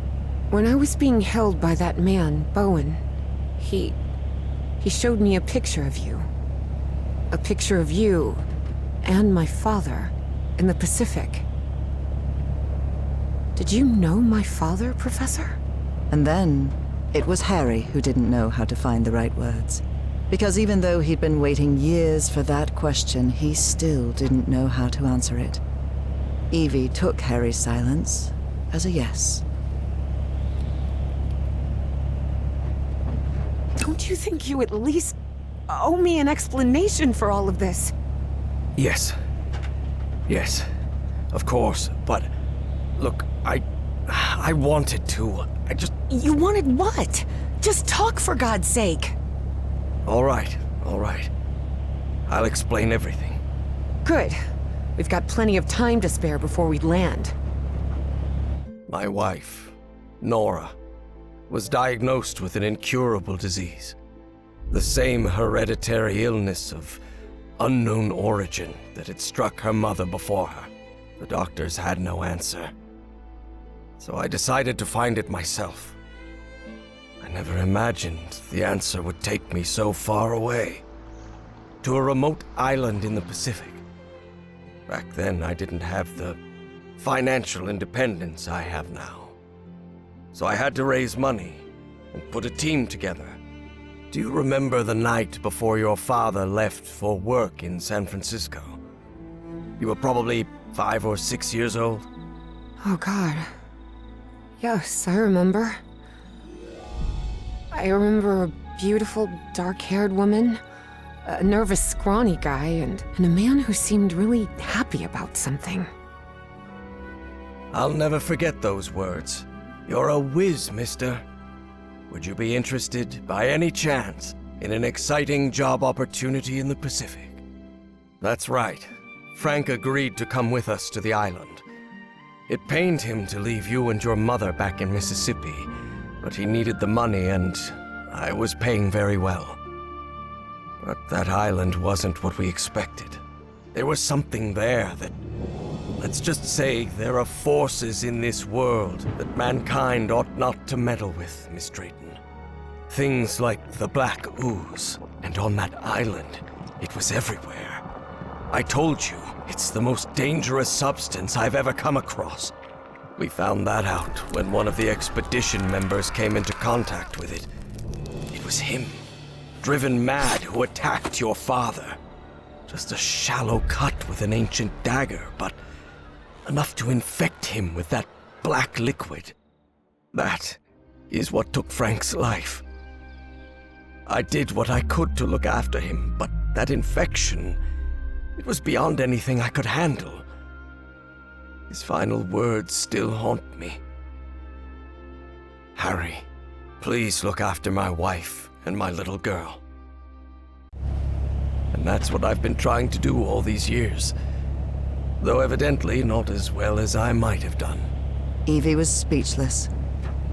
When I was being held by that man, Bowen, he showed me a picture of you. A picture of you and my father in the Pacific. Did you know my father, Professor? And then, it was Harry who didn't know how to find the right words. Because even though he'd been waiting years for that question, he still didn't know how to answer it. Evie took Harry's silence as a yes. Don't you think you at least owe me an explanation for all of this? Yes. Yes. Of course, but... Look, I wanted to. You wanted what? Just talk, for God's sake. All right. I'll explain everything. Good. We've got plenty of time to spare before we land. My wife, Nora, was diagnosed with an incurable disease. The same hereditary illness of unknown origin that had struck her mother before her. The doctors had no answer. So I decided to find it myself. I never imagined the answer would take me so far away. To a remote island in the Pacific. Back then, I didn't have the financial independence I have now. So I had to raise money and put a team together. Do you remember the night before your father left for work in San Francisco? You were probably 5 or 6 years old. Oh, God. Yes, I remember. I remember a beautiful, dark-haired woman, a nervous, scrawny guy, and a man who seemed really happy about something. I'll never forget those words. You're a whiz, mister. Would you be interested, by any chance, in an exciting job opportunity in the Pacific? That's right. Frank agreed to come with us to the island. It pained him to leave you and your mother back in Mississippi, but he needed the money and I was paying very well. But that island wasn't what we expected. There was something there that... Let's just say there are forces in this world that mankind ought not to meddle with, Miss Drayton. Things like the black ooze, and on that island, it was everywhere. I told you, it's the most dangerous substance I've ever come across. We found that out when one of the expedition members came into contact with it. It was him, driven mad, who attacked your father. Just a shallow cut with an ancient dagger, but enough to infect him with that black liquid. That is what took Frank's life. I did what I could to look after him, but that infection, it was beyond anything I could handle. His final words still haunt me. Harry, please look after my wife and my little girl. And that's what I've been trying to do all these years. Though evidently not as well as I might have done. Evie was speechless.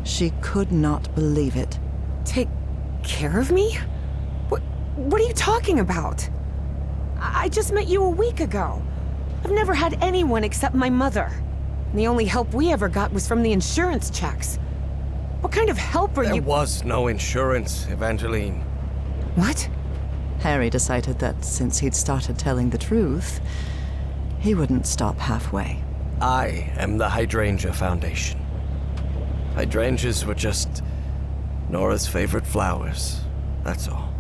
She could not believe it. Take care of me? What are you talking about? I just met you a week ago. I've never had anyone except my mother. And the only help we ever got was from the insurance checks. What kind of help are you— There was no insurance, Evangeline. What? Harry decided that since he'd started telling the truth, he wouldn't stop halfway. I am the Hydrangea Foundation. Hydrangeas were just Nora's favorite flowers, that's all.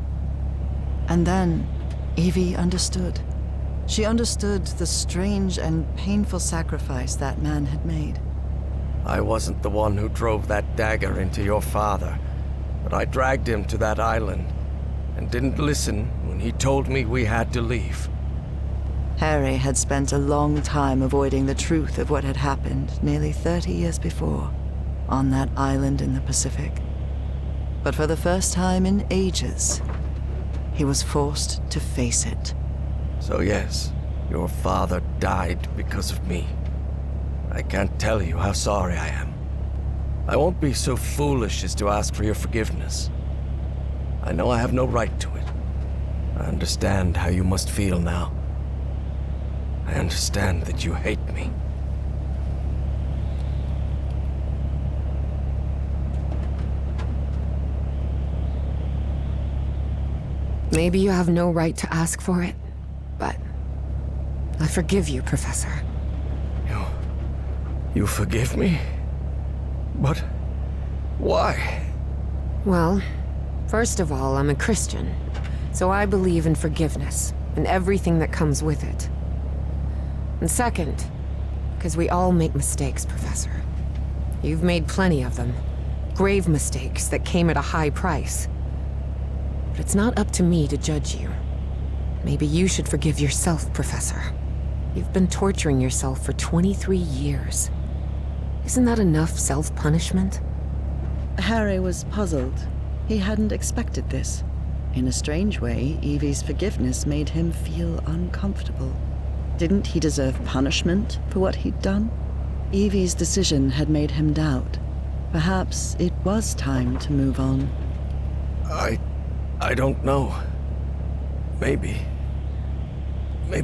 And then Evie understood. She understood the strange and painful sacrifice that man had made. I wasn't the one who drove that dagger into your father, but I dragged him to that island and didn't listen when he told me we had to leave. Harry had spent a long time avoiding the truth of what had happened nearly 30 years before, on that island in the Pacific. But for the first time in ages, he was forced to face it. So yes, your father died because of me. I can't tell you how sorry I am. I won't be so foolish as to ask for your forgiveness. I know I have no right to it. I understand how you must feel now. I understand that you hate me. Maybe you have no right to ask for it, but I forgive you, Professor. You forgive me? But why? Well, first of all, I'm a Christian, so I believe in forgiveness and everything that comes with it. And second, because we all make mistakes, Professor. You've made plenty of them. Grave mistakes that came at a high price. But it's not up to me to judge you. Maybe you should forgive yourself, Professor. You've been torturing yourself for 23 years. Isn't that enough self-punishment? Harry was puzzled. He hadn't expected this. In a strange way, Evie's forgiveness made him feel uncomfortable. Didn't he deserve punishment for what he'd done? Evie's decision had made him doubt. Perhaps it was time to move on. I don't know. Maybe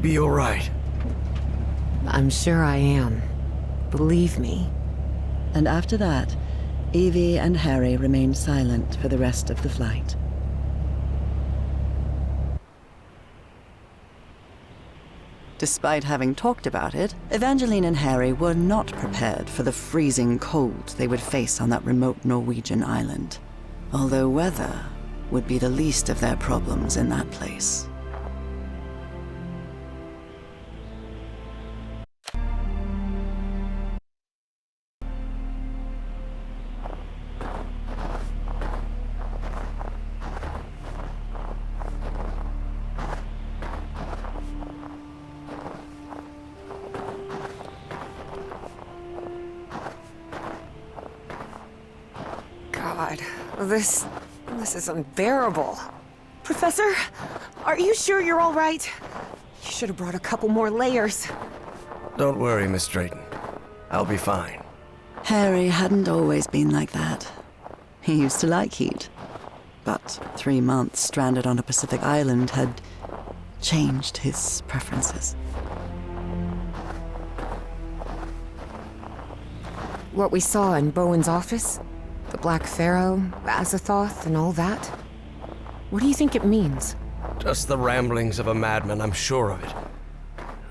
you're right. I'm sure I am. Believe me. And after that, Evie and Harry remained silent for the rest of the flight. Despite having talked about it, Evangeline and Harry were not prepared for the freezing cold they would face on that remote Norwegian island. Although weather would be the least of their problems in that place. God, this is unbearable. Professor, are you sure you're all right? You should have brought a couple more layers. Don't worry, Miss Drayton. I'll be fine. Harry hadn't always been like that. He used to like heat. But 3 months stranded on a Pacific island had changed his preferences. What we saw in Bowen's office? The Black Pharaoh, Azathoth, and all that? What do you think it means? Just the ramblings of a madman, I'm sure of it.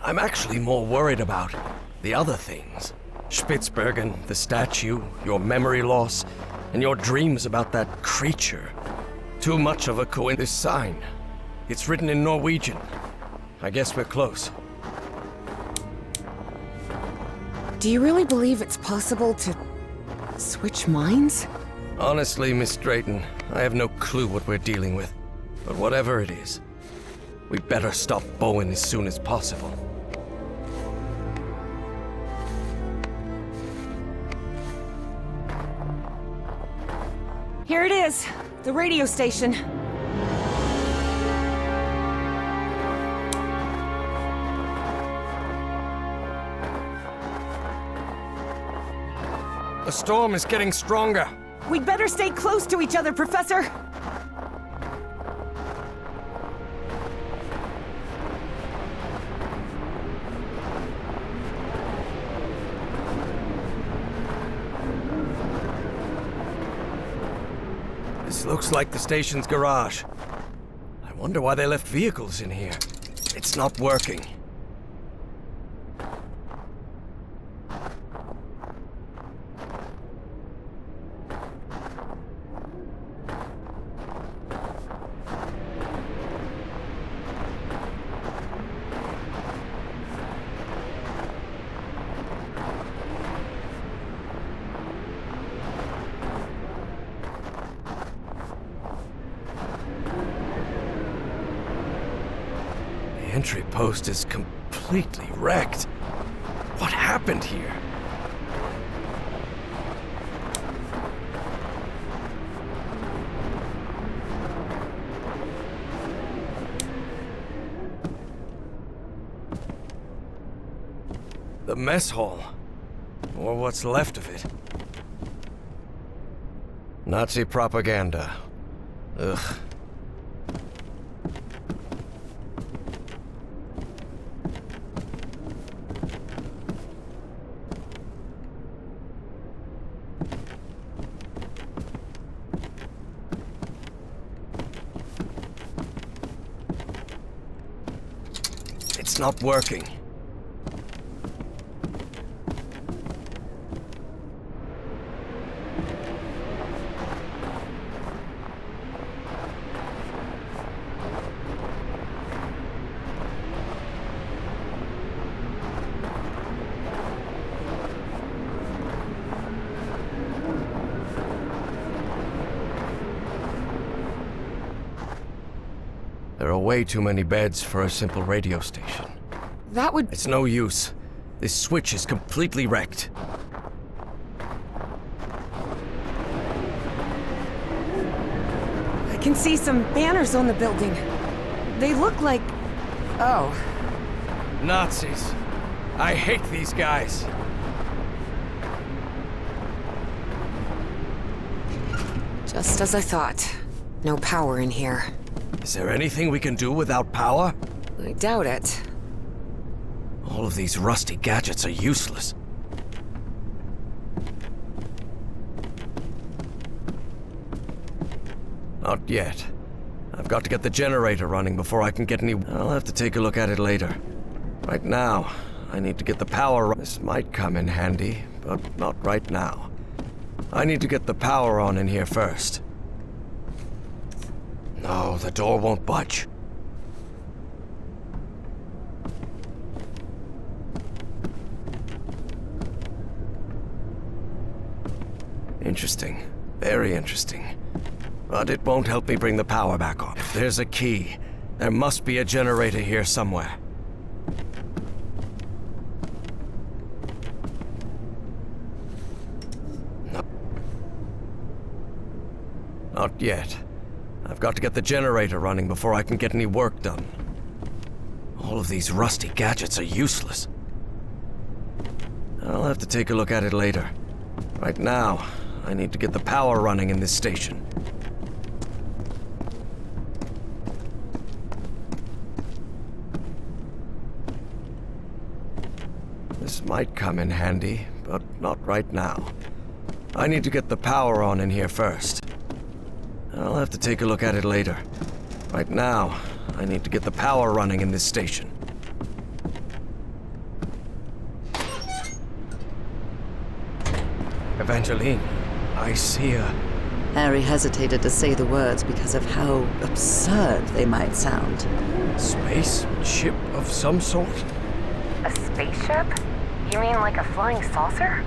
I'm actually more worried about the other things. Spitsbergen, the statue, your memory loss, and your dreams about that creature. Too much of a coincidence. This sign. It's written in Norwegian. I guess we're close. Do you really believe it's possible to switch minds? Honestly, Miss Drayton, I have no clue what we're dealing with. But whatever it is, we better stop Bowen as soon as possible. Here it is, the radio station. The storm is getting stronger. We'd better stay close to each other, Professor. This looks like the station's garage. I wonder why they left vehicles in here. It's not working. The entry post is completely wrecked. What happened here? The mess hall, or what's left of it. Nazi propaganda. Ugh. It's not working. There are way too many beds for a simple radio station. That would... It's no use. This switch is completely wrecked. I can see some banners on the building. They look like... Oh. Nazis. I hate these guys. Just as I thought. No power in here. Is there anything we can do without power? I doubt it. All of these rusty gadgets are useless. Not yet. I've got to get the generator running before I can get any... I'll have to take a look at it later. Right now, I need to get the power... This might come in handy, but not right now. I need to get the power on in here first. No, the door won't budge. Interesting. Very interesting. But it won't help me bring the power back on. If there's a key, there must be a generator here somewhere. No. Not yet. I've got to get the generator running before I can get any work done. All of these rusty gadgets are useless. I'll have to take a look at it later. Right now, I need to get the power running in this station. This might come in handy, but not right now. I need to get the power on in here first. I'll have to take a look at it later. Right now, I need to get the power running in this station. Evangeline, I see a... Harry hesitated to say the words because of how absurd they might sound. space ship of some sort? A spaceship? You mean like a flying saucer?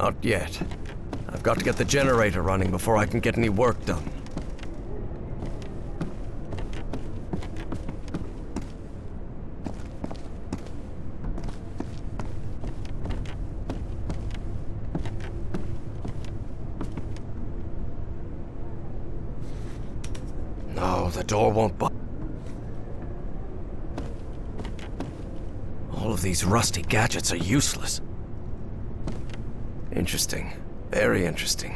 Not yet. I've got to get the generator running before I can get any work done. No, the door won't budge. All of these rusty gadgets are useless. Interesting. Very interesting.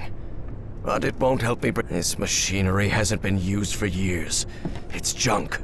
But it won't help me. This machinery hasn't been used for years. It's junk.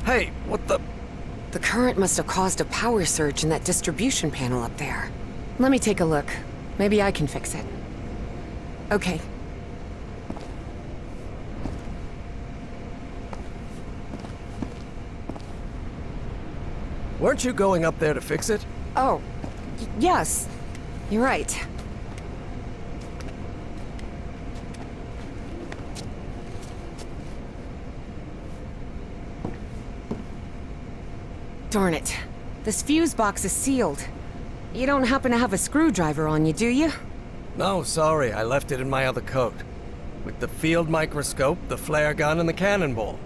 Hey, what the? The current must have caused a power surge in that distribution panel up there. Let me take a look. Maybe I can fix it. Okay. Weren't you going up there to fix it? Oh, yes. You're right. Darn it. This fuse box is sealed. You don't happen to have a screwdriver on you, do you? No, sorry, I left it in my other coat. With the field microscope, the flare gun, and the cannonball.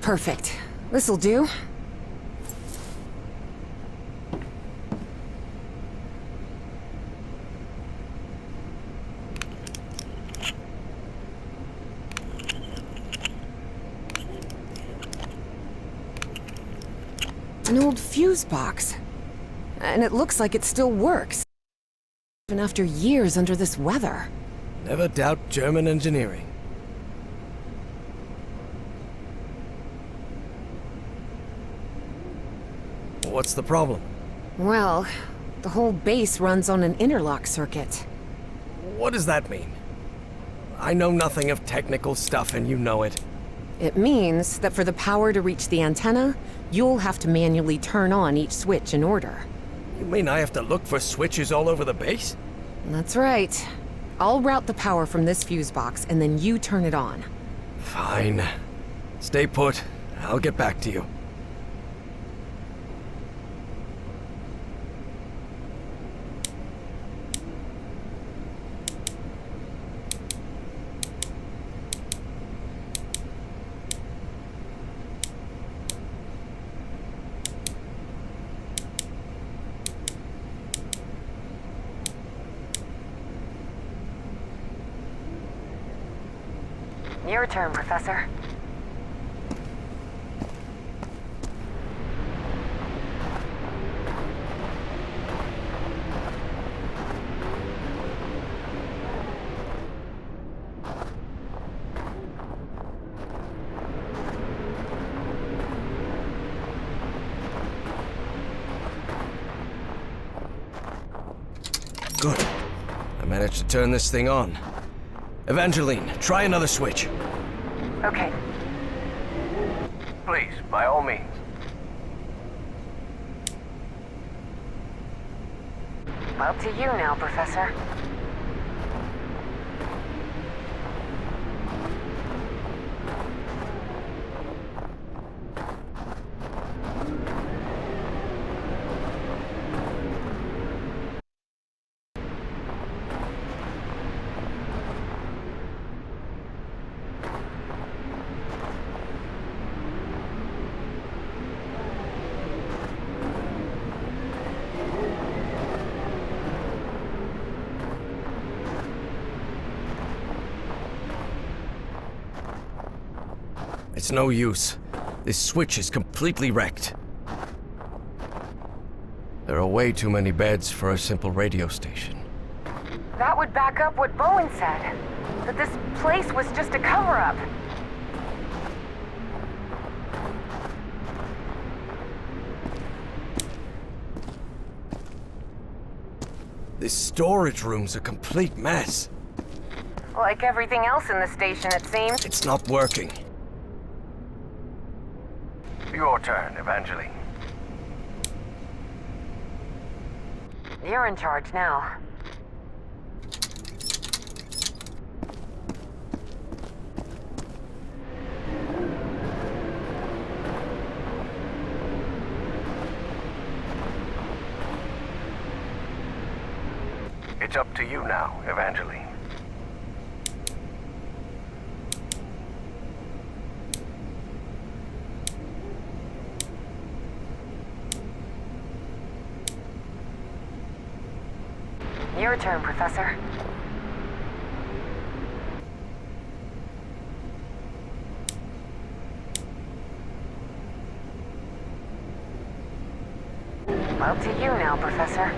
Perfect. This'll do. An old fuse box. And it looks like it still works. Even after years under this weather. Never doubt German engineering. What's the problem? Well, the whole base runs on an interlock circuit. What does that mean? I know nothing of technical stuff and you know it. It means that for the power to reach the antenna, you'll have to manually turn on each switch in order. You mean I have to look for switches all over the base? That's right. I'll route the power from this fuse box, and then you turn it on. Fine. Stay put. I'll get back to you. Your turn, Professor. Good. I managed to turn this thing on. Evangeline, try another switch. Okay. Please, by all means. Up to you now, Professor. It's no use. This switch is completely wrecked. There are way too many beds for a simple radio station. That would back up what Bowen said. That this place was just a cover-up. This storage room's a complete mess. Like everything else in the station, it seems. It's not working. Your turn, Evangeline. You're in charge now. It's up to you now, Evangeline. Your turn, Professor. Up to you now, Professor.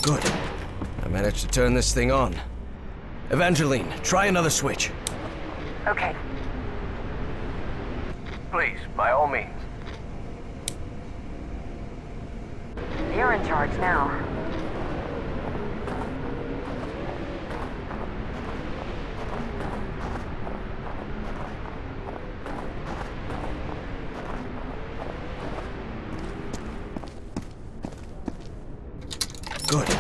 Good. I managed to turn this thing on. Evangeline, try another switch. Okay. Please, by all means. You're in charge now. Good.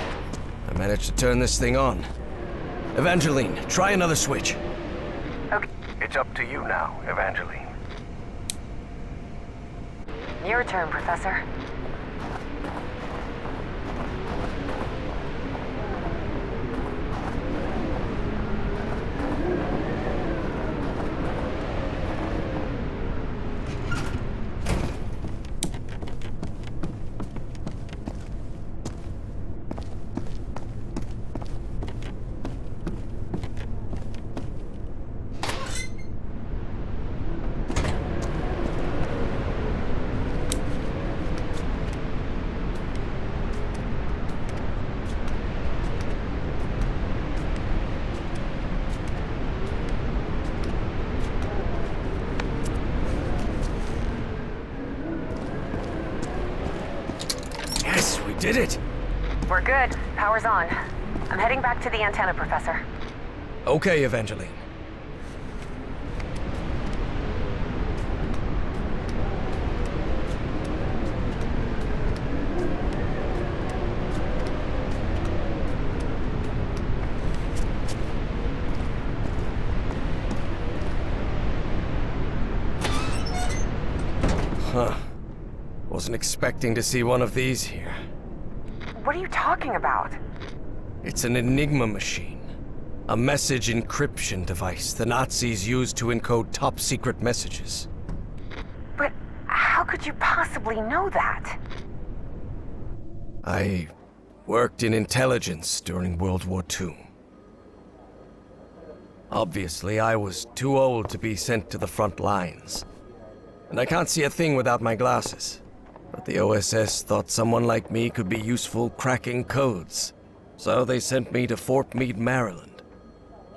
I managed to turn this thing on. Evangeline, try another switch. Okay. It's up to you now, Evangeline. Your turn, Professor. Yes, we did it! We're good. Power's on. I'm heading back to the antenna, Professor. Okay, Evangeline. Huh. Wasn't expecting to see one of these here. What are you talking about? It's an Enigma machine. A message encryption device the Nazis used to encode top-secret messages. But how could you possibly know that? I worked in intelligence during World War II. Obviously, I was too old to be sent to the front lines. And I can't see a thing without my glasses. But the OSS thought someone like me could be useful cracking codes. So they sent me to Fort Meade, Maryland,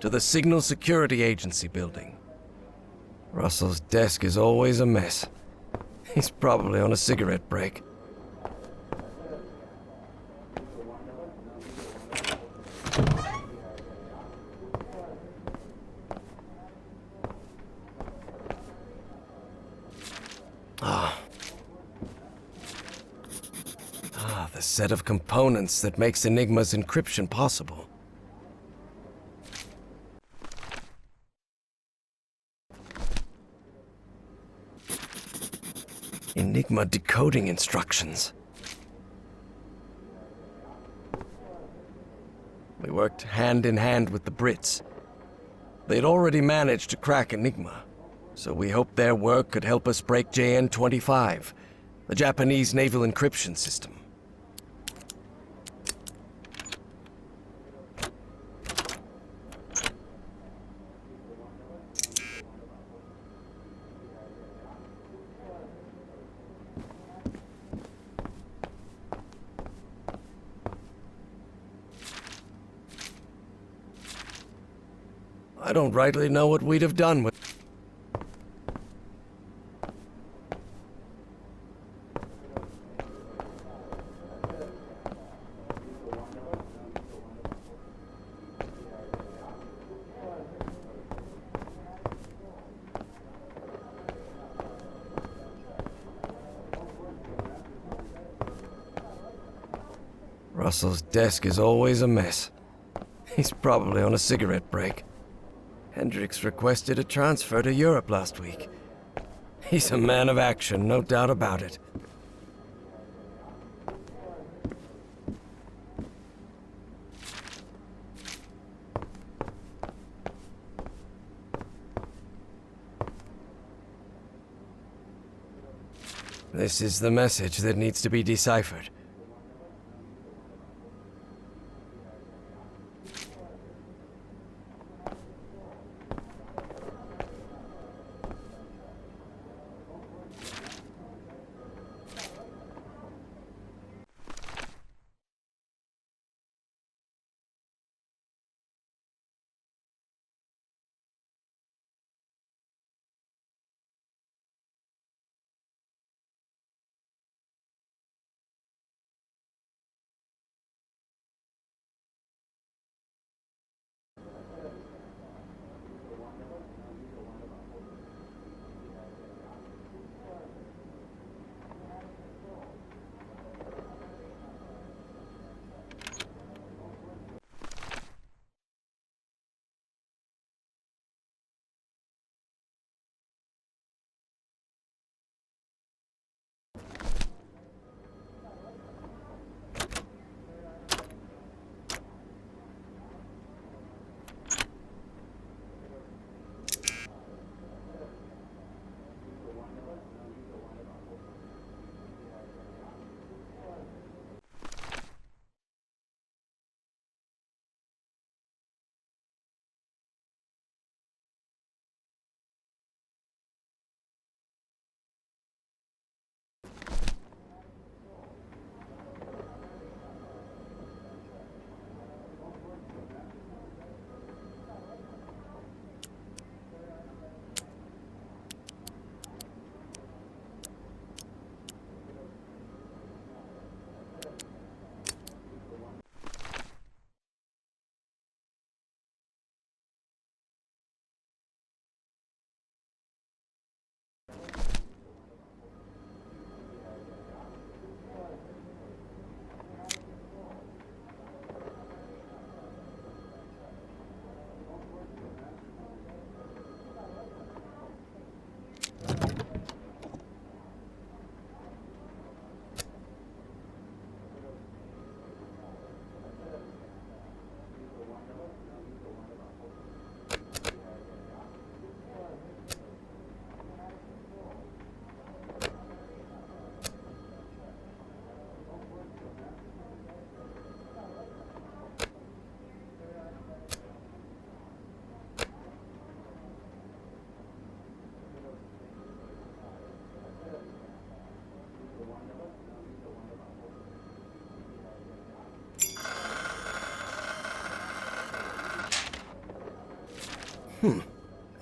to the Signal Security Agency building. Russell's desk is always a mess. He's probably on a cigarette break. The set of components that makes Enigma's encryption possible. Enigma decoding instructions. We worked hand in hand with the Brits. They'd already managed to crack Enigma, so we hoped their work could help us break JN-25, the Japanese naval encryption system. I don't rightly know what we'd have done with... Russell's desk is always a mess. He's probably on a cigarette break. Hendricks requested a transfer to Europe last week. He's a man of action, no doubt about it. This is the message that needs to be deciphered.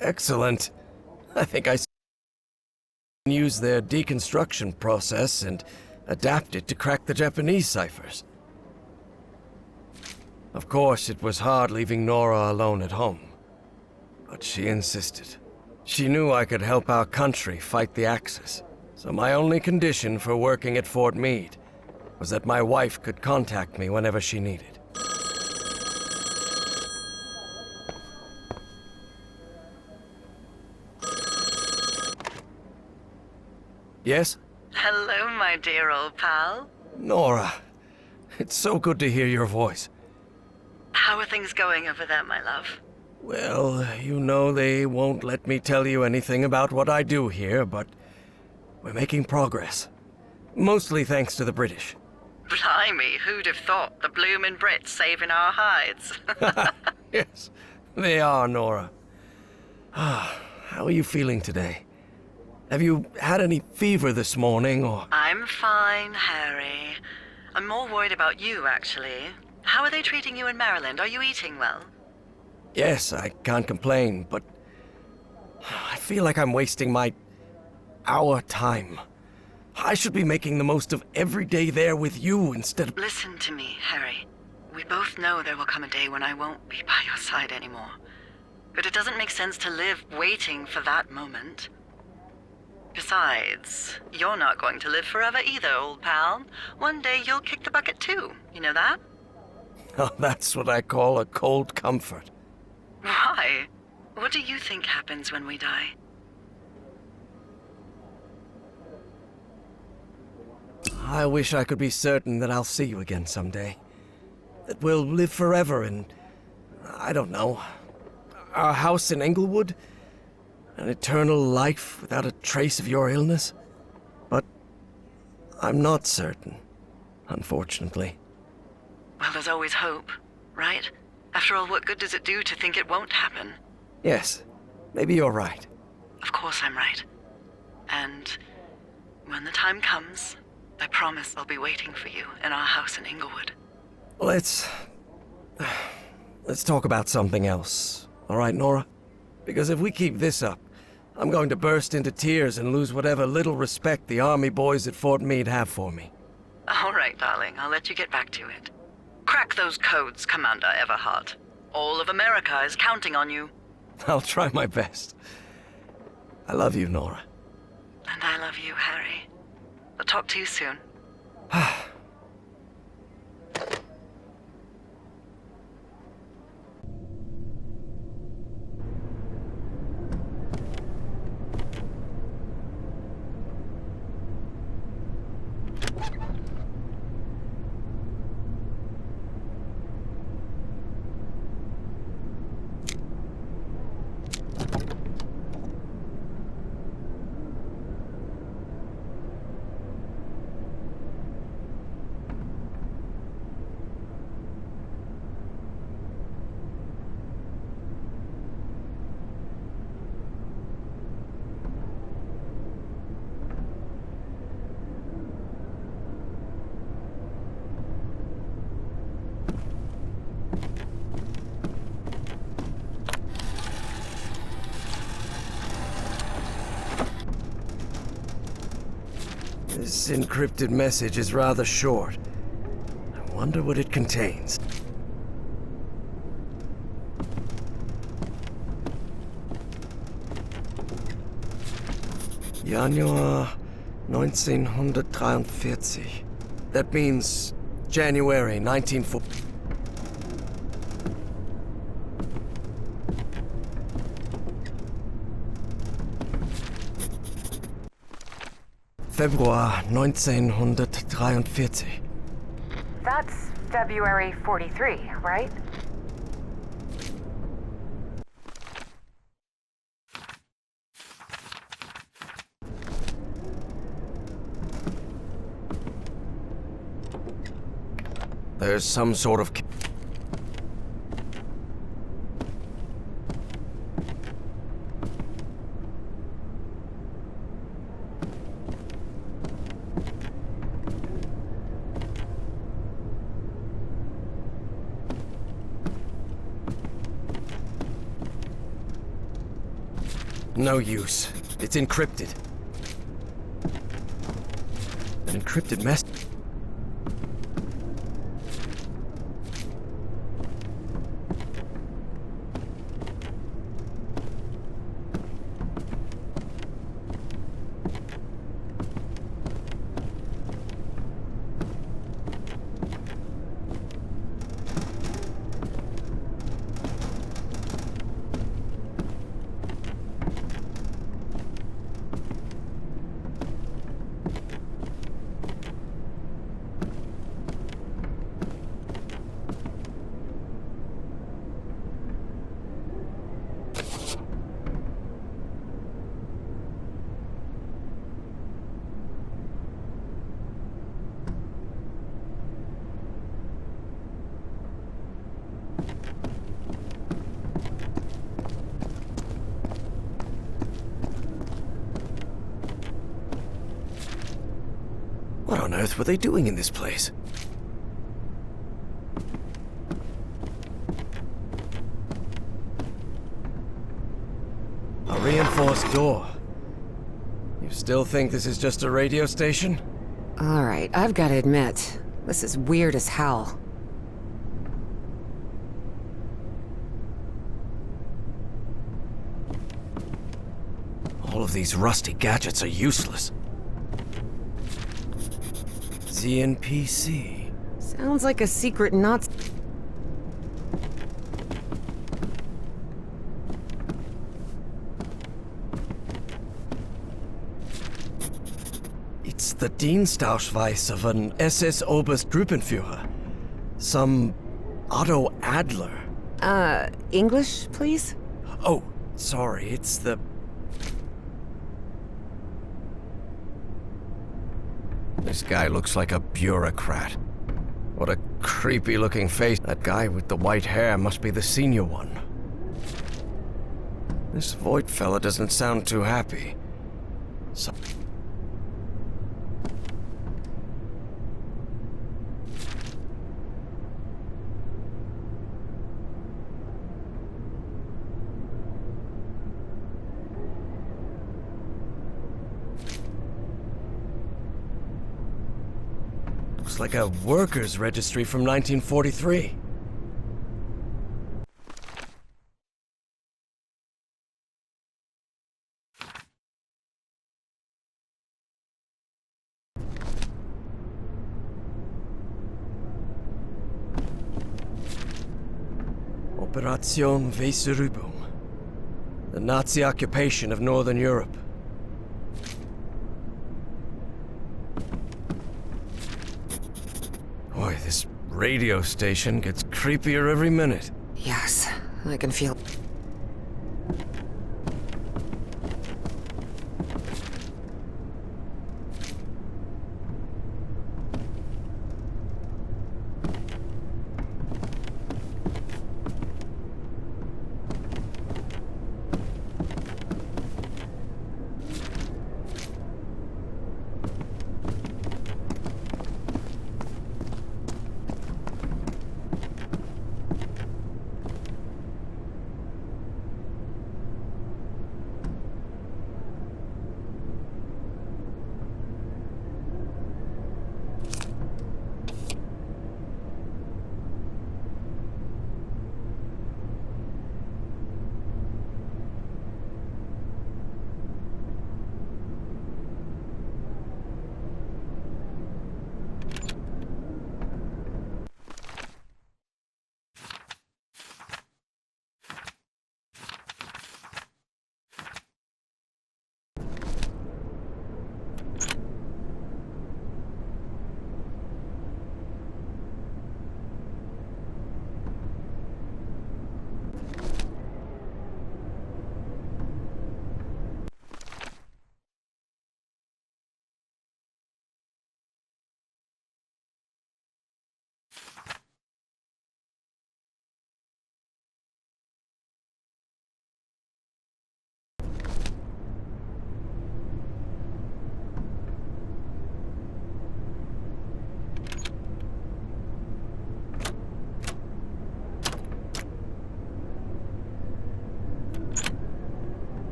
Excellent. I think I use their deconstruction process and adapt it to crack the Japanese ciphers. Of course, it was hard leaving Nora alone at home. But she insisted. She knew I could help our country fight the Axis. So my only condition for working at Fort Meade was that my wife could contact me whenever she needed. Yes? Hello, my dear old pal. Nora, it's so good to hear your voice. How are things going over there, my love? Well, you know they won't let me tell you anything about what I do here, but we're making progress. Mostly thanks to the British. Blimey, who'd have thought the bloomin' Brits saving our hides? Yes, they are, Nora. How are you feeling today? Have you had any fever this morning, or...? I'm fine, Harry. I'm more worried about you, actually. How are they treating you in Maryland? Are you eating well? Yes, I can't complain, but I feel like I'm wasting our time. I should be making the most of every day there with you instead of... Listen to me, Harry. We both know there will come a day when I won't be by your side anymore. But it doesn't make sense to live waiting for that moment. Besides, you're not going to live forever either, old pal. One day you'll kick the bucket too. You know that? Oh, that's what I call a cold comfort. Why? What do you think happens when we die? I wish I could be certain that I'll see you again someday. That we'll live forever in, I don't know, our house in Englewood? An eternal life without a trace of your illness? But I'm not certain, unfortunately. Well, there's always hope, right? After all, what good does it do to think it won't happen? Yes, maybe you're right. Of course I'm right. And when the time comes, I promise I'll be waiting for you in our house in Englewood. Let's talk about something else, all right, Nora? Because if we keep this up, I'm going to burst into tears and lose whatever little respect the Army boys at Fort Meade have for me. All right, darling, I'll let you get back to it. Crack those codes, Commander Everhart. All of America is counting on you. I'll try my best. I love you, Nora. And I love you, Harry. I'll talk to you soon. This encrypted message is rather short. I wonder what it contains. Januar 1943. That means January 1940. Februar 1943. That's February 43, right? There's some sort of... No use. It's encrypted. An encrypted message. What on earth were they doing in this place? A reinforced door. You still think this is just a radio station? Alright, I've got to admit, this is weird as hell. All of these rusty gadgets are useless. ZNP-C. Sounds like a secret Nazi. It's the Dienstausweis of an SS Oberstgruppenführer. Some Otto Adler. English, please? Oh, sorry, it's the... This guy looks like a bureaucrat. What a creepy-looking face. That guy with the white hair must be the senior one. This Voight fella doesn't sound too happy. So... Looks like a workers' registry from 1943. Operation Weserübung. The Nazi occupation of Northern Europe. Boy, this radio station gets creepier every minute. Yes, I can feel...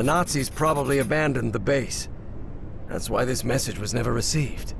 The Nazis probably abandoned the base. That's why this message was never received.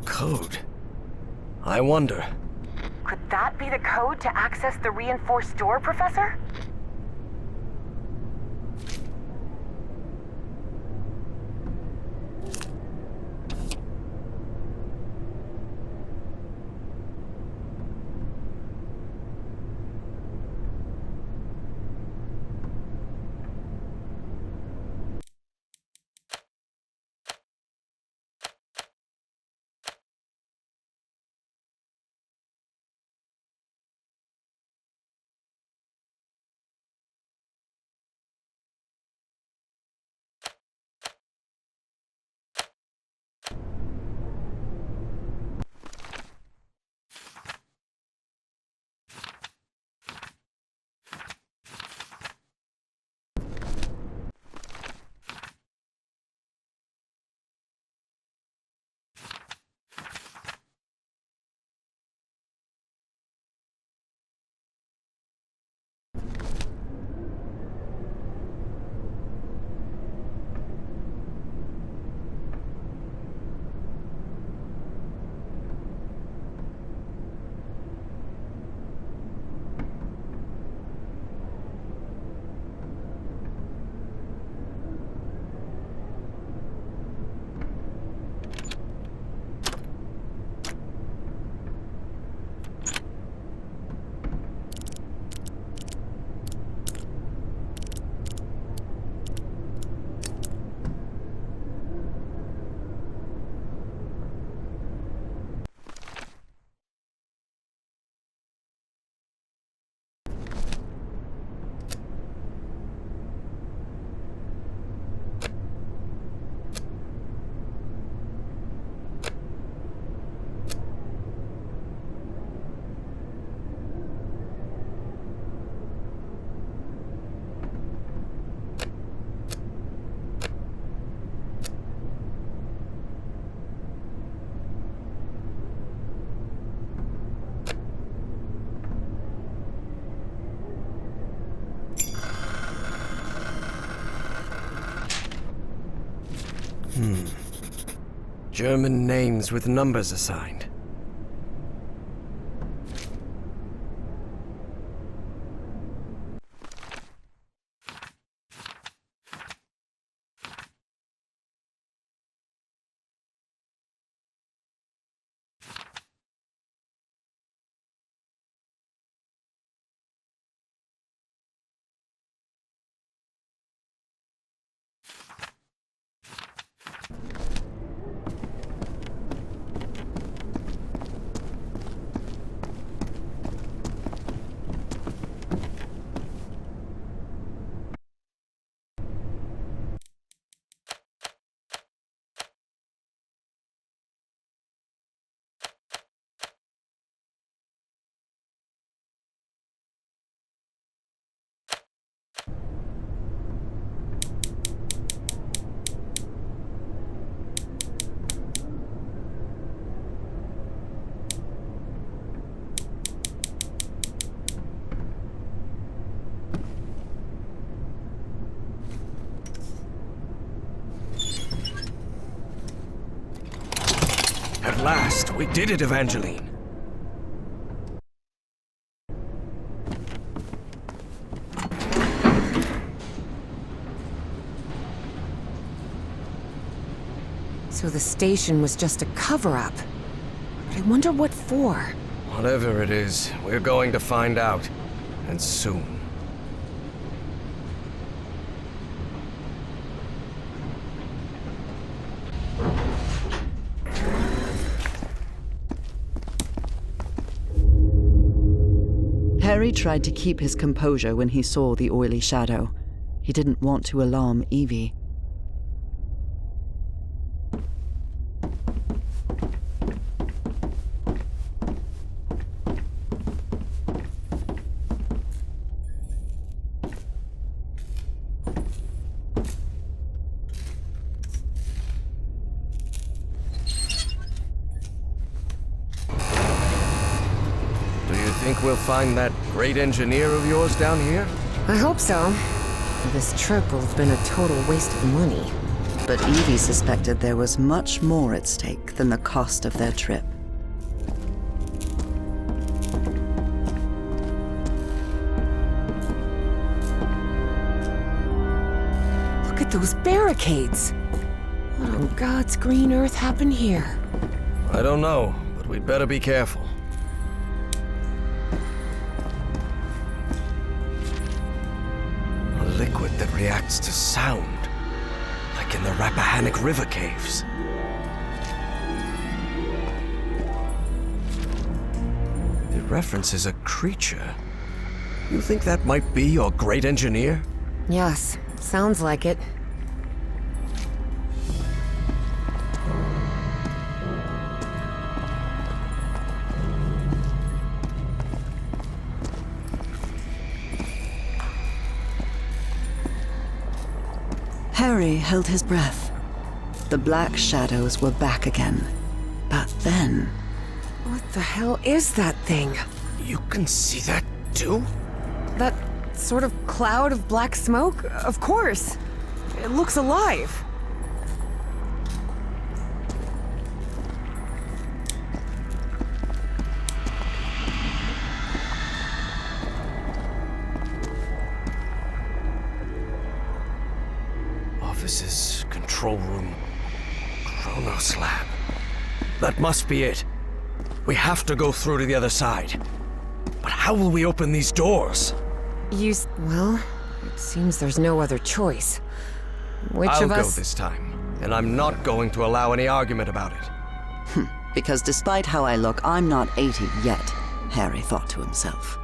Code. I wonder. Could that be the code to access the reinforced door, Professor? German names with numbers assigned. last, we did it, Evangeline. So the station was just a cover-up. But I wonder what for. Whatever it is, we're going to find out. And soon. Harry tried to keep his composure when he saw the oily shadow. He didn't want to alarm Evie. Think we'll find that great engineer of yours down here? I hope so. This trip will have been a total waste of money. But Evie suspected there was much more at stake than the cost of their trip. Look at those barricades! What on God's green earth happened here? I don't know, but we'd better be careful. Liquid that reacts to sound, like in the Rappahannock River caves. It references a creature. You think that might be your great engineer? Yes, sounds like it. Harry held his breath. The black shadows were back again. But then... What the hell is that thing? You can see that too? That sort of cloud of black smoke? Of course. It looks alive. Offices, control room, Chronos lab. That must be it. We have to go through to the other side. But how will we open these doors? Well, it seems there's no other choice. Which I'll of us... go this time, and I'm not going to allow any argument about it. Because despite how I look, I'm not 80 yet, Harry thought to himself.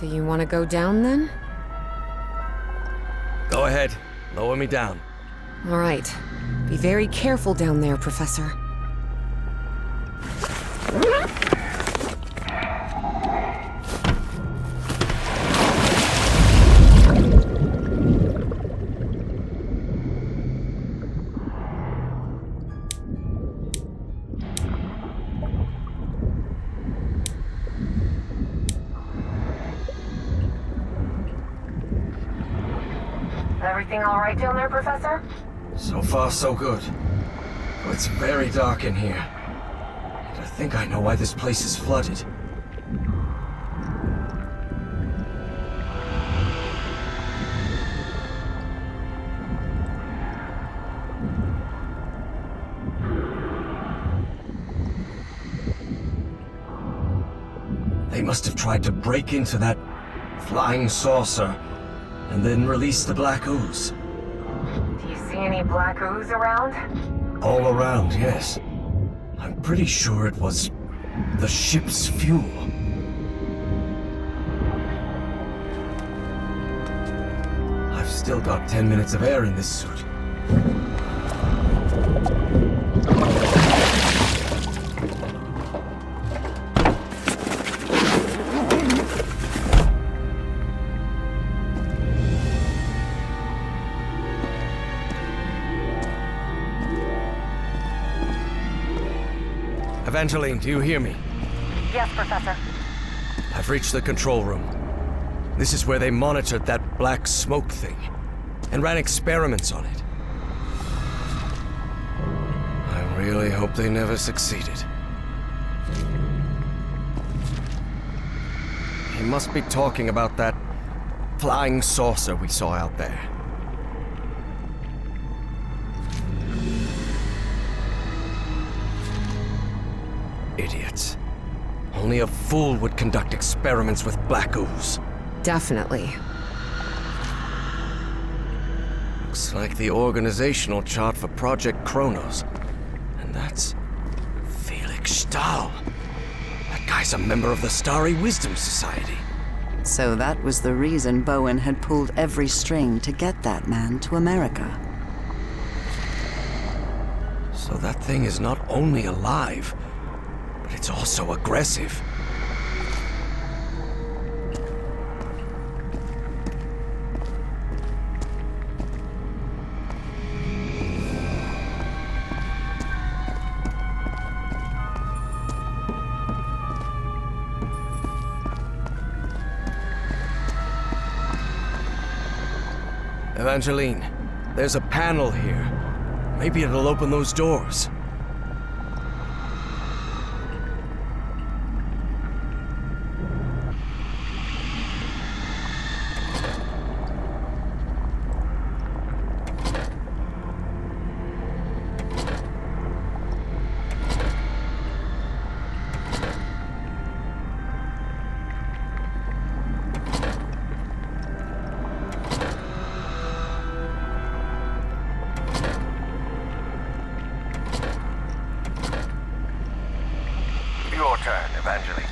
Do you want to go down then? Go ahead. Lower me down. All right. Be very careful down there, Professor. Everything all right down there, Professor? So far, so good. Oh, it's very dark in here. And I think I know why this place is flooded. They must have tried to break into that flying saucer and then release the black ooze. Do you see any black ooze around? All around, yes. I'm pretty sure it was the ship's fuel. I've still got 10 minutes of air in this suit. Evangeline, do you hear me? Yes, Professor. I've reached the control room. This is where they monitored that black smoke thing and ran experiments on it. I really hope they never succeeded. He must be talking about that flying saucer we saw out there. Idiots. Only a fool would conduct experiments with black ooze. Definitely. Looks like the organizational chart for Project Kronos. And that's Felix Stahl. That guy's a member of the Starry Wisdom Society. So that was the reason Bowen had pulled every string to get that man to America. So that thing is not only alive, but it's also aggressive. Evangeline, there's a panel here. Maybe it'll open those doors. Your turn, Evangeline.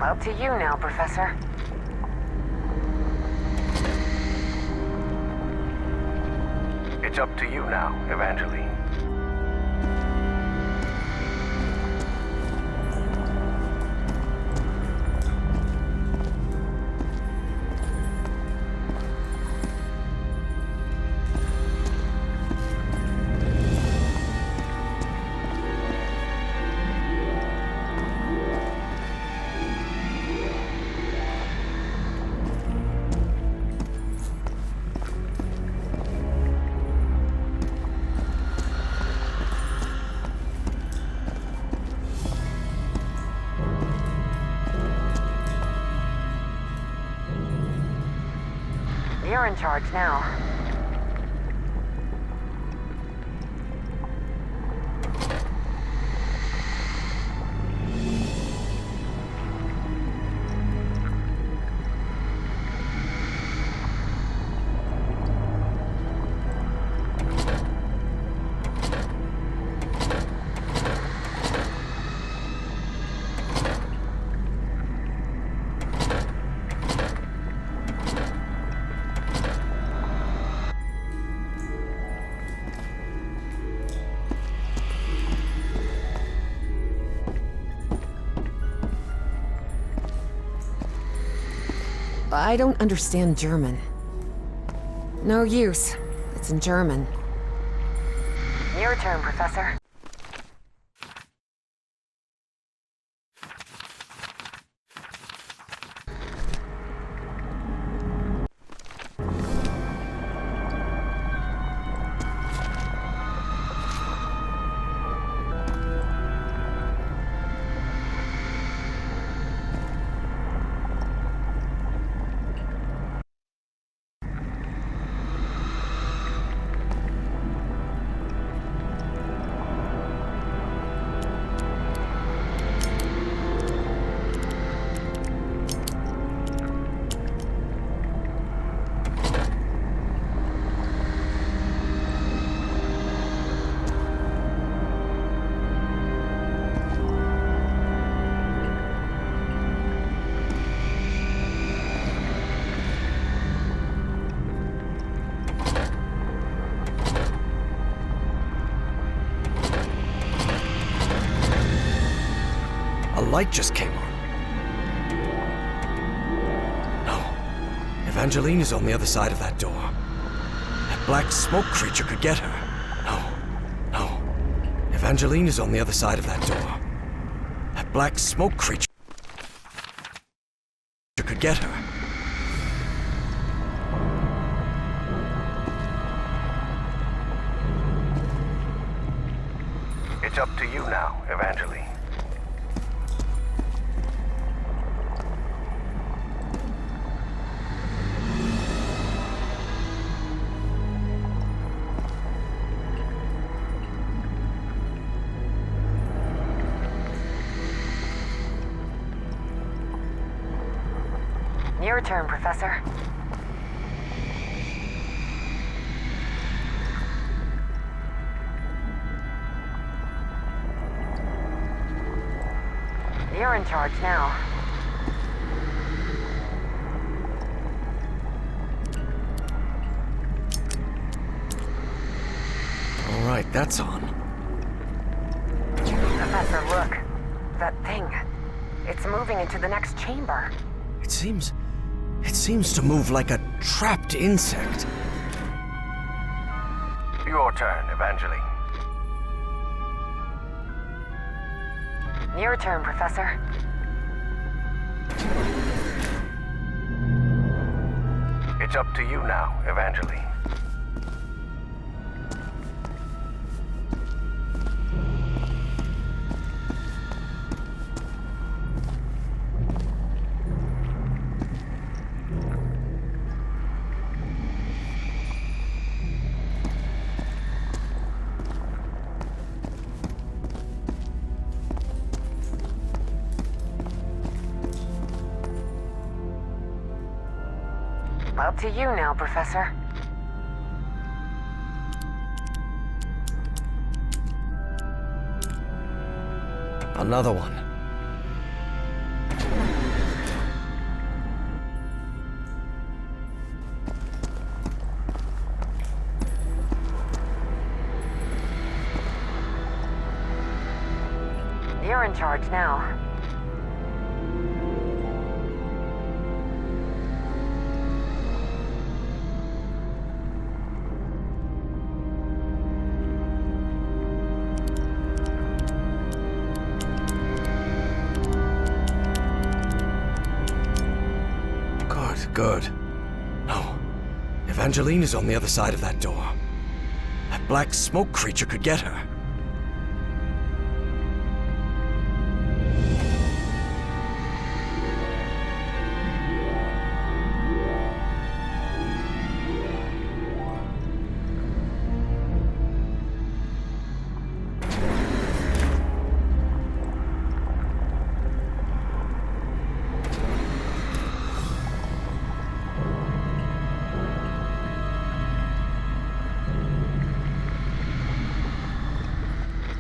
Up to you now, Professor. It's up to you now, Evangeline. You're in charge now. I don't understand German. No use. It's in German. Your turn, Professor. A light just came on. No. Evangeline is on the other side of that door. That black smoke creature could get her. No. Evangeline is on the other side of that door. That black smoke creature could get her. It's up to you now, Evangeline. Your turn, Professor. You're in charge now. All right, that's on. Professor, look. That thing. It's moving into the next chamber. It seems to move like a trapped insect. Your turn, Evangeline. Your turn, Professor. It's up to you now, Evangeline. Up to you now, Professor. Another one. You're in charge now. Good. No. Evangeline is on the other side of that door. That black smoke creature could get her.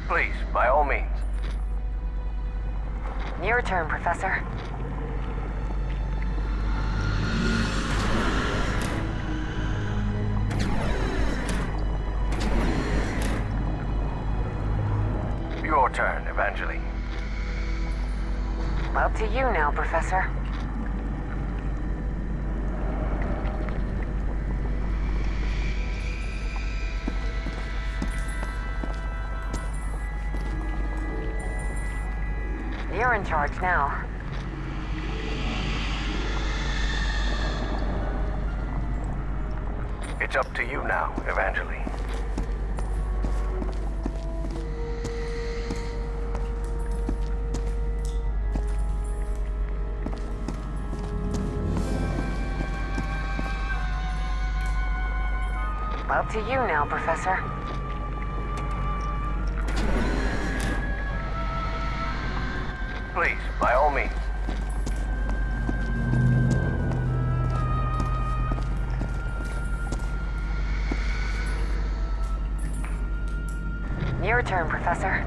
Please, by all means. Your turn, Professor. Your turn, Evangeline. Up to you now, Professor. You're in charge now. It's up to you now, Evangeline. Up to you now, Professor. Please, by all means. Your turn, Professor.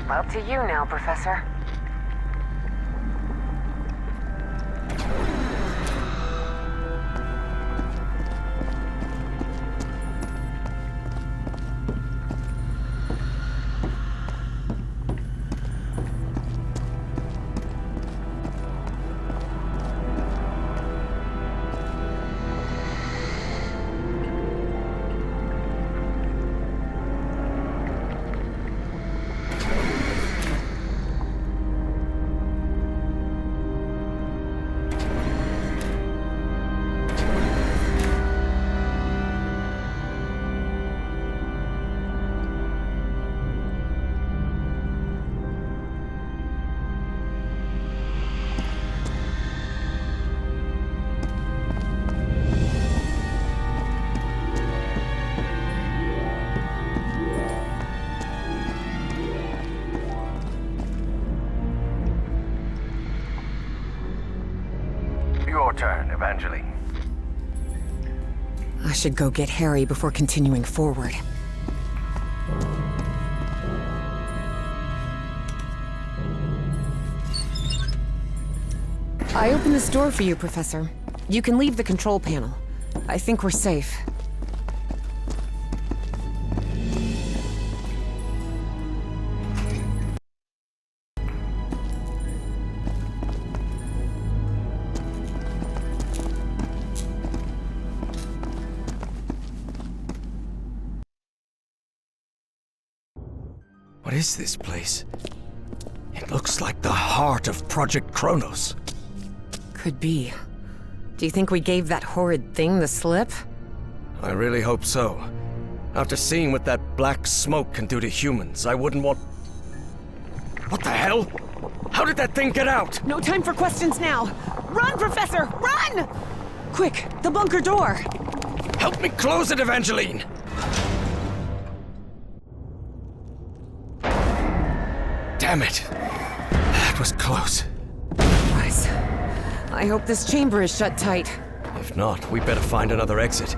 Up to you now, Professor. your turn, Evangeline. I should go get Harry before continuing forward. I opened this door for you, Professor. You can leave the control panel. I think we're safe. What is this place? It looks like the heart of Project Kronos. Could be. Do you think we gave that horrid thing the slip? I really hope so. After seeing what that black smoke can do to humans, I wouldn't want... What the hell? How did that thing get out? No time for questions now! Run, Professor! Run! Quick, the bunker door! Help me close it, Evangeline! Damn it! That was close. Guys, I hope this chamber is shut tight. If not, we better find another exit.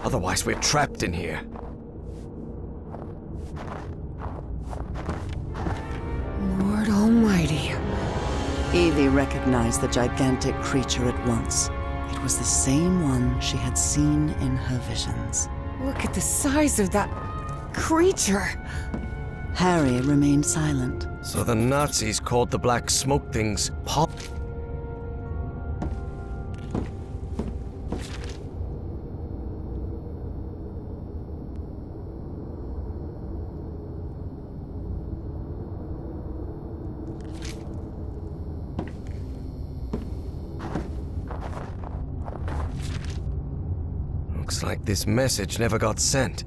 Otherwise, we're trapped in here. Lord Almighty. Evie recognized the gigantic creature at once. It was the same one she had seen in her visions. Look at the size of that creature. Harry remained silent. So the Nazis called the black smoke things pop. Looks like this message never got sent.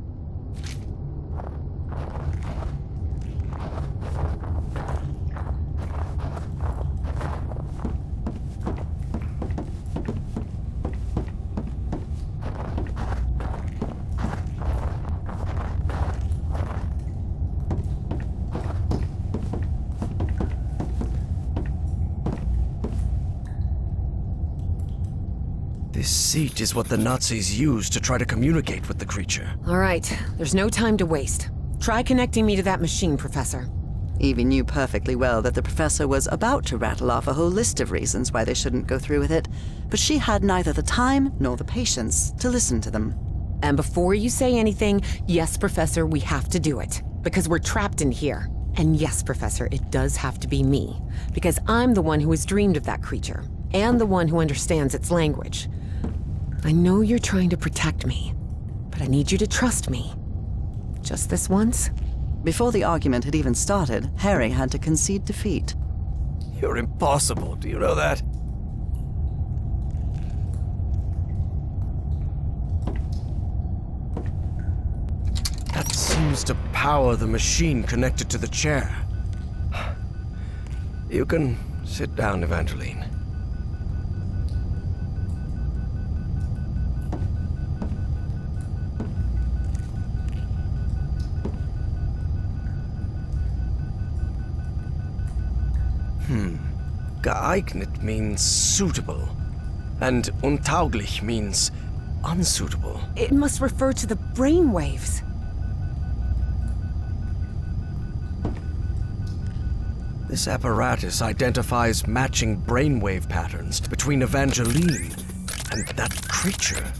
This seat is what the Nazis used to try to communicate with the creature. All right, there's no time to waste. Try connecting me to that machine, Professor. Evie knew perfectly well that the professor was about to rattle off a whole list of reasons why they shouldn't go through with it, but she had neither the time nor the patience to listen to them. And before you say anything, yes, Professor, we have to do it. Because we're trapped in here. And yes, Professor, it does have to be me. Because I'm the one who has dreamed of that creature. And the one who understands its language. I know you're trying to protect me, but I need you to trust me. Just this once? Before the argument had even started, Harry had to concede defeat. You're impossible, do you know that? That seems to power the machine connected to the chair. You can sit down, Evangeline. Geeignet means suitable, and untauglich means unsuitable. It must refer to the brainwaves. This apparatus identifies matching brainwave patterns between Evangeline and that creature.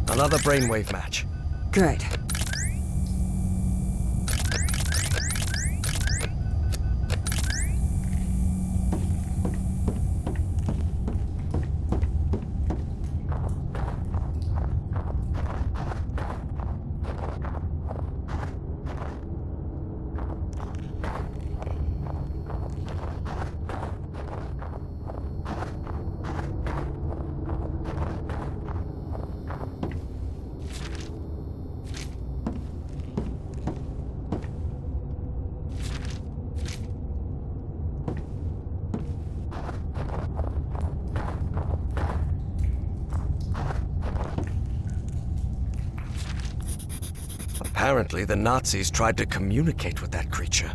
Another brainwave match. Good. Apparently, the Nazis tried to communicate with that creature.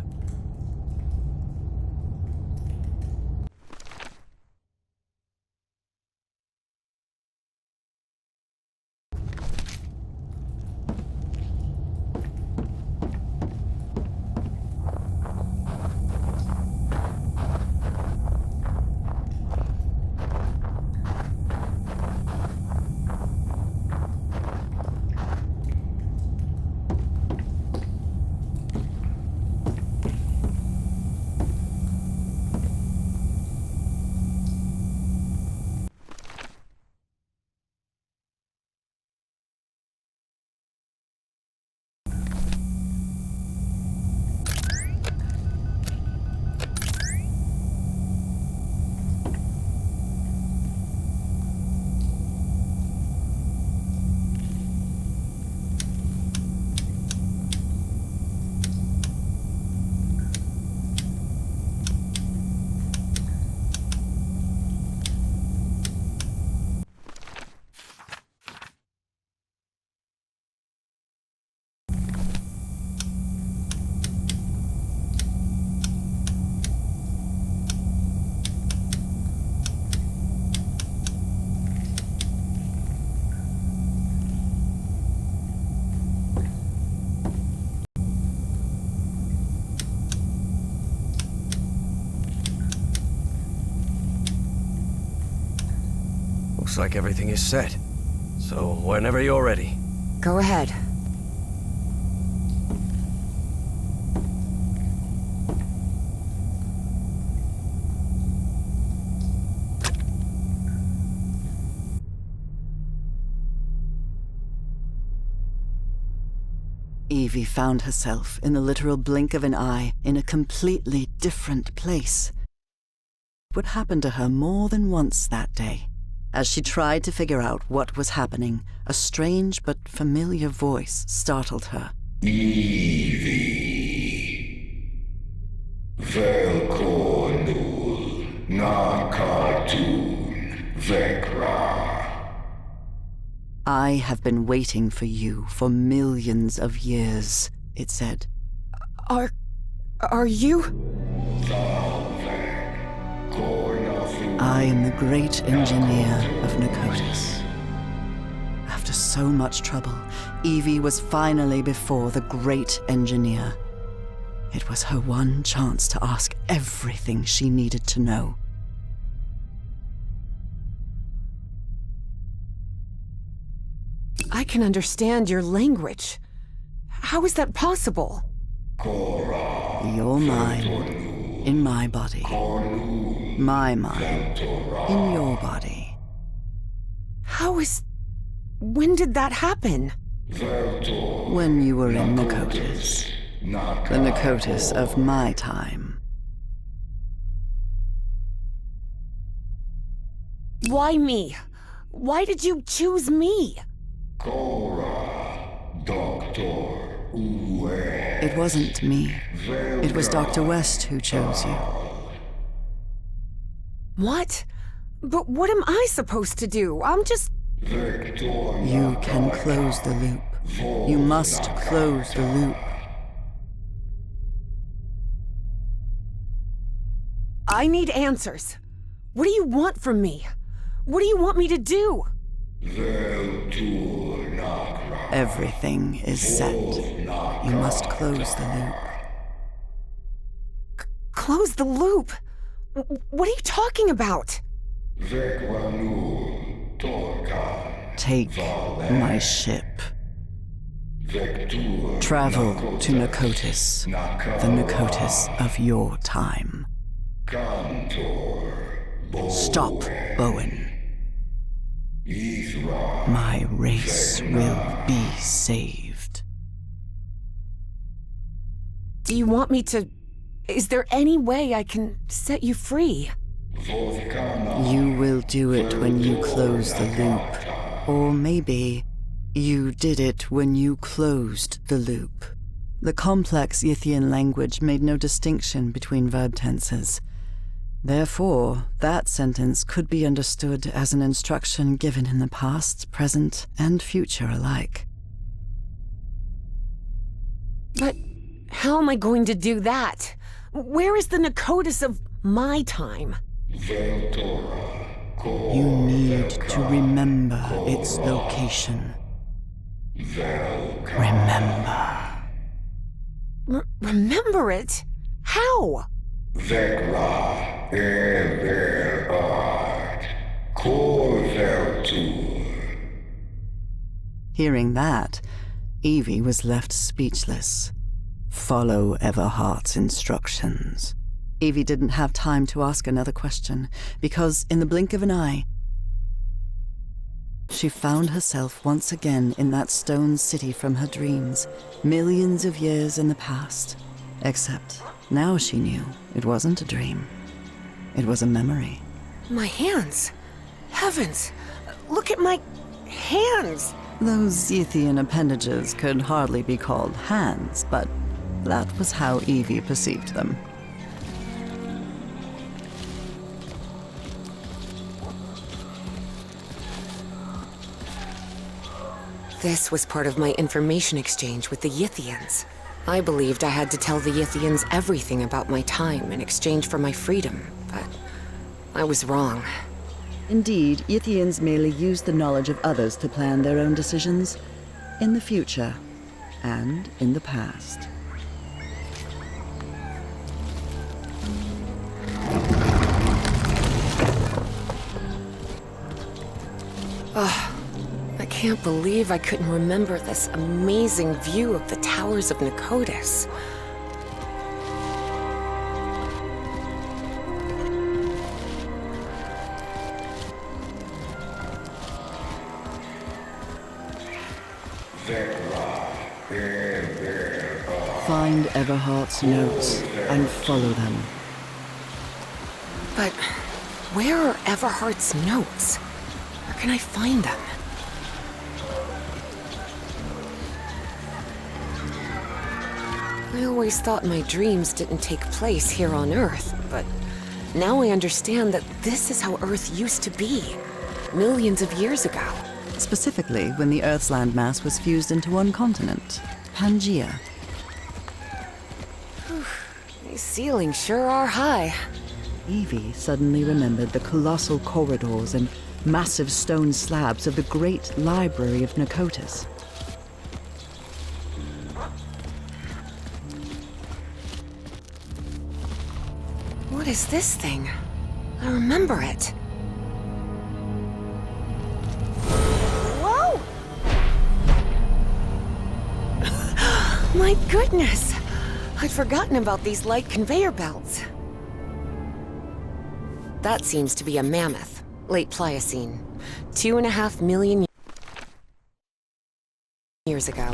Looks like everything is set. So, whenever you're ready. Go ahead. Evie found herself, in the literal blink of an eye, in a completely different place. What happened to her more than once that day? As she tried to figure out what was happening, a strange but familiar voice startled her. Evie. Velkommen na cartoon Vekra. I have been waiting for you for millions of years, it said. Are you? I am the great engineer of Nakotis. After so much trouble, Evie was finally before the great engineer. It was her one chance to ask everything she needed to know. I can understand your language. How is that possible? Your mind in my body. My mind in your body. When did that happen? When you were in Nakotis. The Nakotis of my time. Why me? Why did you choose me? It wasn't me. It was Dr. West who chose you. What? But what am I supposed to do? I'm just... You can close the loop. You must close the loop. I need answers. What do you want from me? What do you want me to do? Everything is set. You must close the loop. Close the loop? What are you talking about? Take my ship. Travel to Nakotis, the Nakotis of your time. Stop, Bowen. My race will be saved. Do you want me to... Is there any way I can set you free? You will do it when you close the loop. Or maybe you did it when you closed the loop. The complex Yithian language made no distinction between verb tenses. Therefore, that sentence could be understood as an instruction given in the past, present, and future alike. But how am I going to do that? Where is the Nakotis of my time? You need to remember its location. Remember. Remember it? How? Vekra Everard. Korveltur. Hearing that, Evie was left speechless. Follow Everhart's instructions. Evie didn't have time to ask another question, because in the blink of an eye, she found herself once again in that stone city from her dreams, millions of years in the past. Except now she knew it wasn't a dream. It was a memory. My hands. Heavens. Look at my hands. Those Yithian appendages could hardly be called hands, but that was how Evie perceived them. This was part of my information exchange with the Yithians. I believed I had to tell the Yithians everything about my time in exchange for my freedom, but I was wrong. Indeed, Yithians merely use the knowledge of others to plan their own decisions, in the future and in the past. I can't believe I couldn't remember this amazing view of the towers of Nakotis. Find Everhart's notes and follow them. But where are Everhart's notes? Where can I find them? I always thought my dreams didn't take place here on Earth, but now I understand that this is how Earth used to be, millions of years ago. Specifically when the Earth's landmass was fused into one continent, Pangaea. These ceilings sure are high. Evie suddenly remembered the colossal corridors and massive stone slabs of the great library of Nakotis. What is this thing? I remember it. Whoa! My goodness! I'd forgotten about these light conveyor belts. That seems to be a mammoth, late Pliocene, 2.5 million years ago.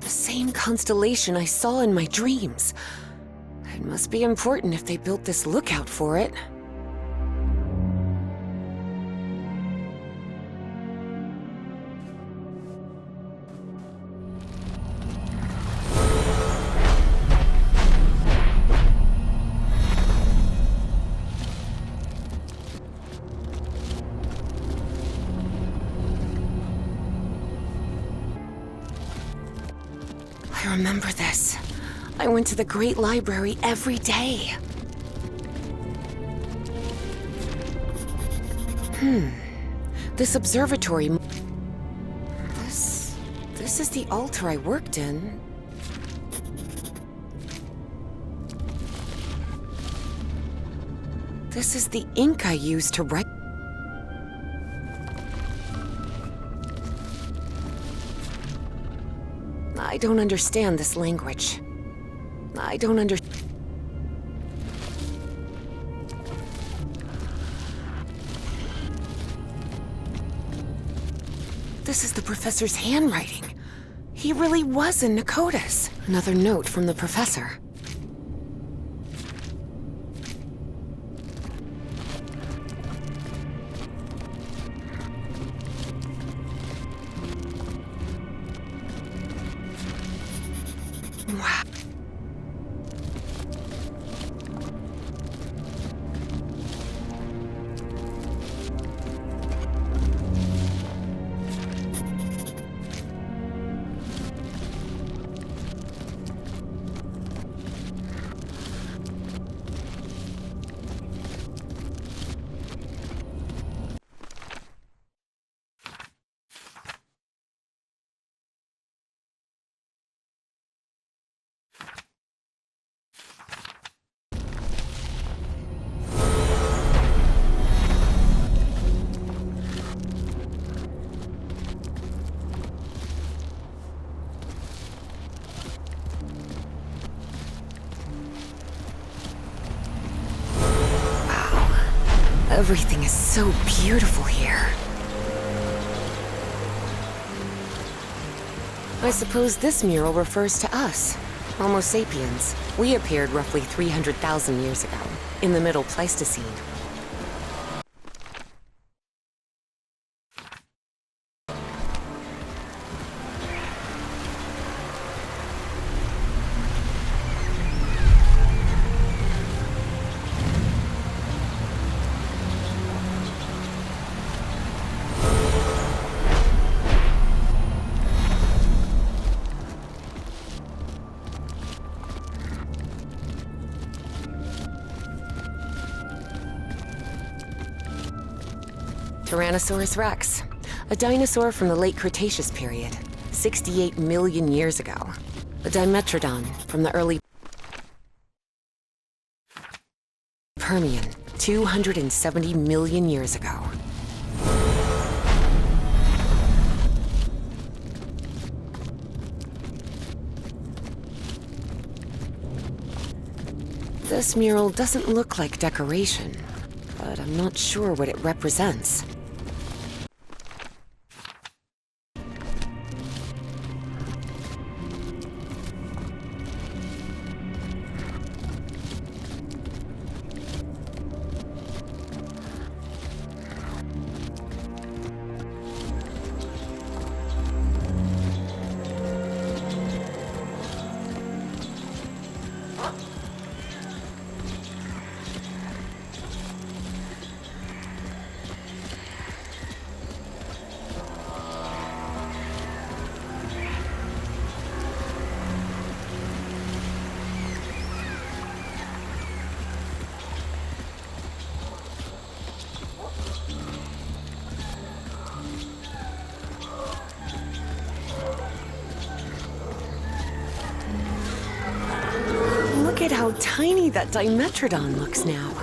The same constellation I saw in my dreams. It must be important if they built this lookout for it. I remember this. I went to the Great Library every day. This observatory... This is the altar I worked in. This is the ink I used to write. I don't understand this language. I don't understand. This is the professor's handwriting. He really was in Nakotas. Another note from the professor. Wow. Everything is so beautiful here. I suppose this mural refers to us, Homo sapiens. We appeared roughly 300,000 years ago, in the Middle Pleistocene. Tyrannosaurus rex, a dinosaur from the late Cretaceous period, 68 million years ago. A Dimetrodon from the early Permian, 270 million years ago. This mural doesn't look like decoration, but I'm not sure what it represents. Look at how tiny that Dimetrodon looks now.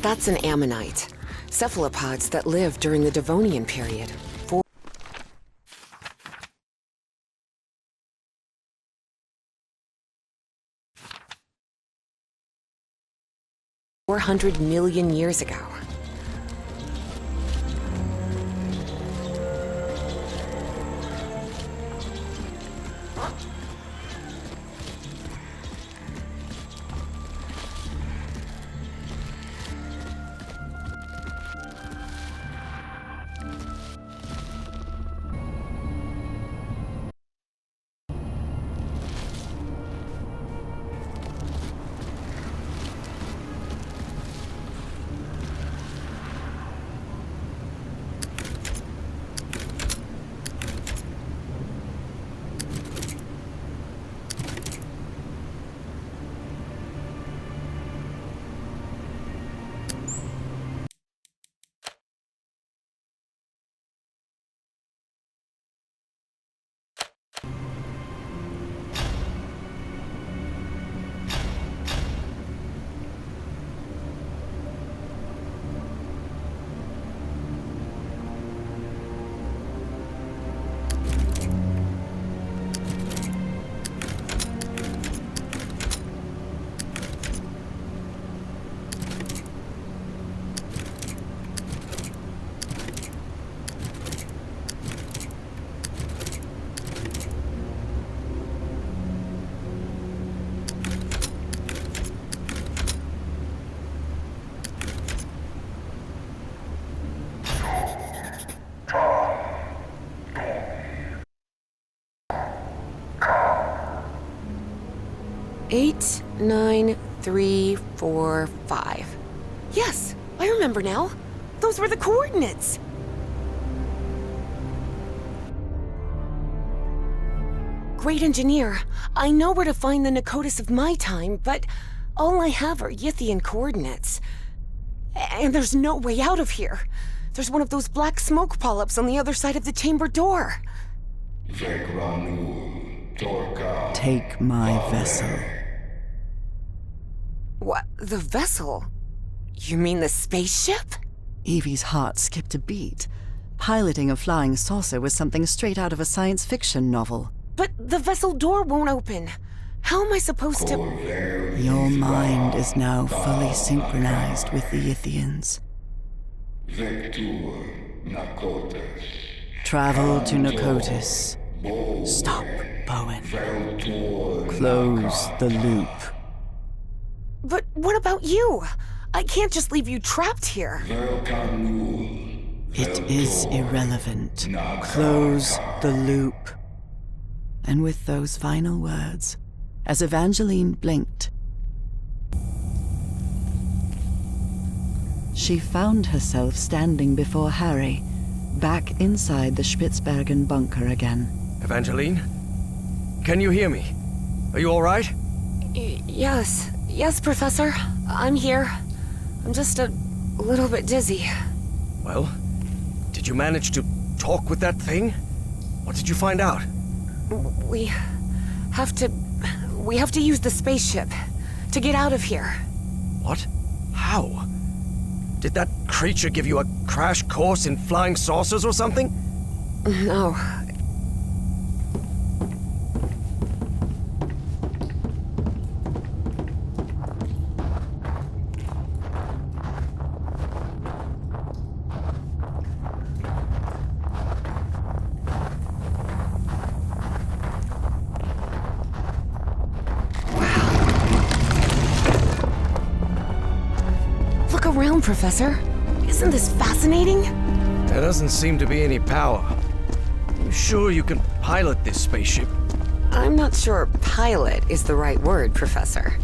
That's an ammonite, cephalopods that lived during the Devonian period. 400 million years ago. 8, 9, 3, 4, 5. Yes, I remember now. Those were the coordinates. Great engineer, I know where to find the Nakotis of my time, but all I have are Yithian coordinates. And there's no way out of here. There's one of those black smoke polyps on the other side of the chamber door. Take my vessel. What? The vessel? You mean the spaceship? Evie's heart skipped a beat. Piloting a flying saucer was something straight out of a science fiction novel. But the vessel door won't open. How am I supposed to... Your mind is now fully synchronized with the Yithians. Travel to Nakotis. Stop, Bowen. Close the loop. But what about you? I can't just leave you trapped here. It is irrelevant. Close the loop. And with those final words, as Evangeline blinked, she found herself standing before Harry, back inside the Spitzbergen bunker again. Evangeline? Can you hear me? Are you all right? Yes, Professor. I'm here. I'm just a little bit dizzy. Well, did you manage to talk with that thing? What did you find out? We have to use the spaceship to get out of here. What? How? Did that creature give you a crash course in flying saucers or something? No. Around, Professor. Isn't this fascinating? There doesn't seem to be any power. Are you sure you can pilot this spaceship? I'm not sure pilot is the right word, Professor.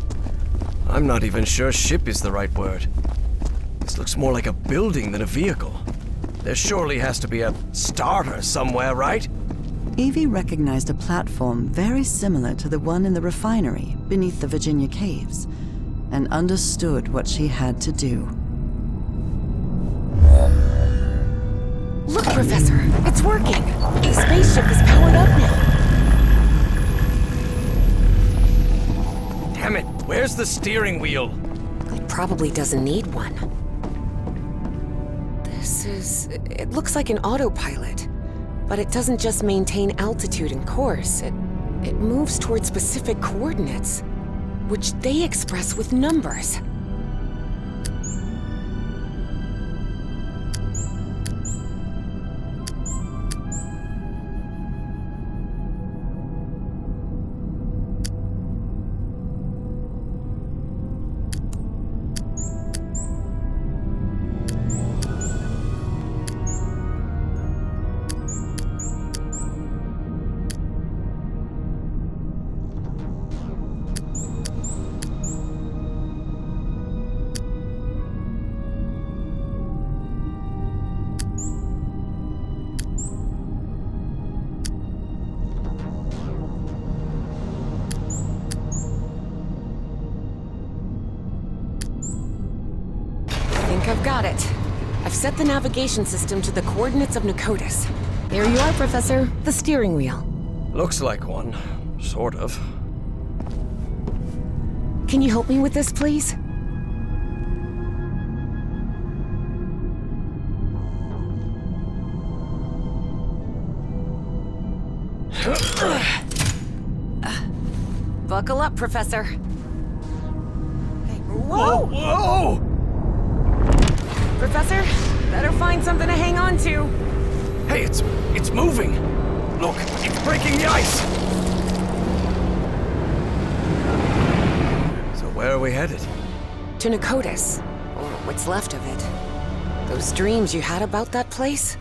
I'm not even sure ship is the right word. This looks more like a building than a vehicle. There surely has to be a starter somewhere, right? Evie recognized a platform very similar to the one in the refinery beneath the Virginia caves, and understood what she had to do. Look, Professor, it's working. The spaceship is powered up now. Damn it, where's the steering wheel? It probably doesn't need one. It looks like an autopilot, but it doesn't just maintain altitude and course. It moves towards specific coordinates, which they express with numbers. I've got it. I've set the navigation system to the coordinates of Nakotis. There you are, Professor. The steering wheel. Looks like one. Sort of. Can you help me with this, please? Buckle up, Professor. Hey, whoa! Whoa! Professor, better find something to hang on to. Hey, it's moving! Look, it's breaking the ice! So where are we headed? To Nakotis, or what's left of it. Those dreams you had about that place?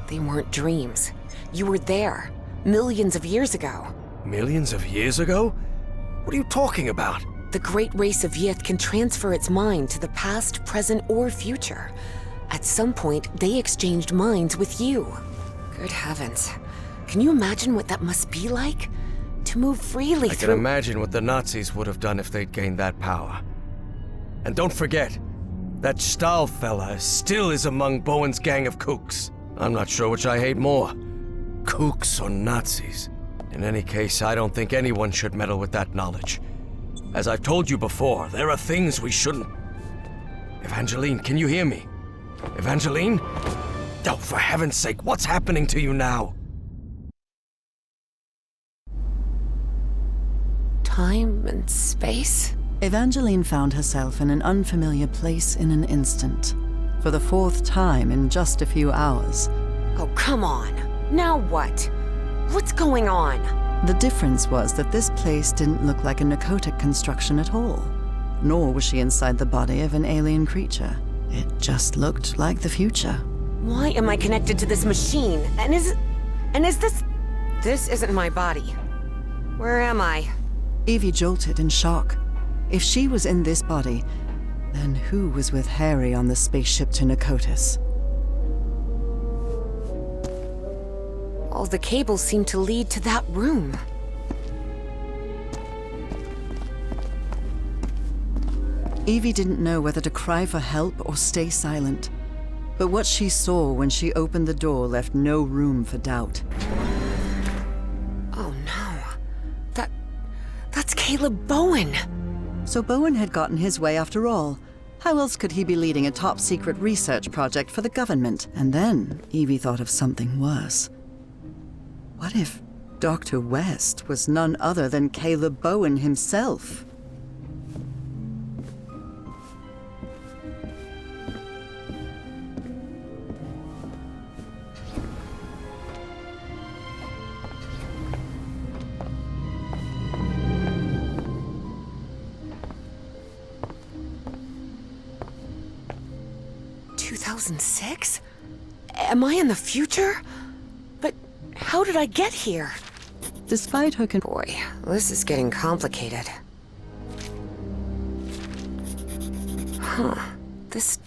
They weren't dreams. You were there, millions of years ago. Millions of years ago? What are you talking about? The great race of Yith can transfer its mind to the past, present, or future. At some point, they exchanged minds with you. Good heavens. Can you imagine what that must be like? To move freely I through... can imagine what the Nazis would have done if they'd gained that power. And don't forget, that Stahl fella still is among Bowen's gang of kooks. I'm not sure which I hate more, kooks or Nazis. In any case, I don't think anyone should meddle with that knowledge. As I've told you before, there are things we shouldn't... Evangeline, can you hear me? Evangeline? Oh, for heaven's sake, what's happening to you now? Time and space? Evangeline found herself in an unfamiliar place in an instant. For the fourth time in just a few hours. Oh, come on. Now what? What's going on? The difference was that this place didn't look like a narcotic construction at all. Nor was she inside the body of an alien creature. It just looked like the future. Why am I connected to this machine? And is this... This isn't my body. Where am I? Evie jolted in shock. If she was in this body, then who was with Harry on the spaceship to Narcotis? All the cables seem to lead to that room. Evie didn't know whether to cry for help or stay silent. But what she saw when she opened the door left no room for doubt. Oh no. That's Caleb Bowen. So Bowen had gotten his way after all. How else could he be leading a top-secret research project for the government? And then Evie thought of something worse. What if Dr. West was none other than Caleb Bowen himself? ...2006? Am I in the future? But how did I get here? Despite her Boy, this is getting complicated. Huh. This...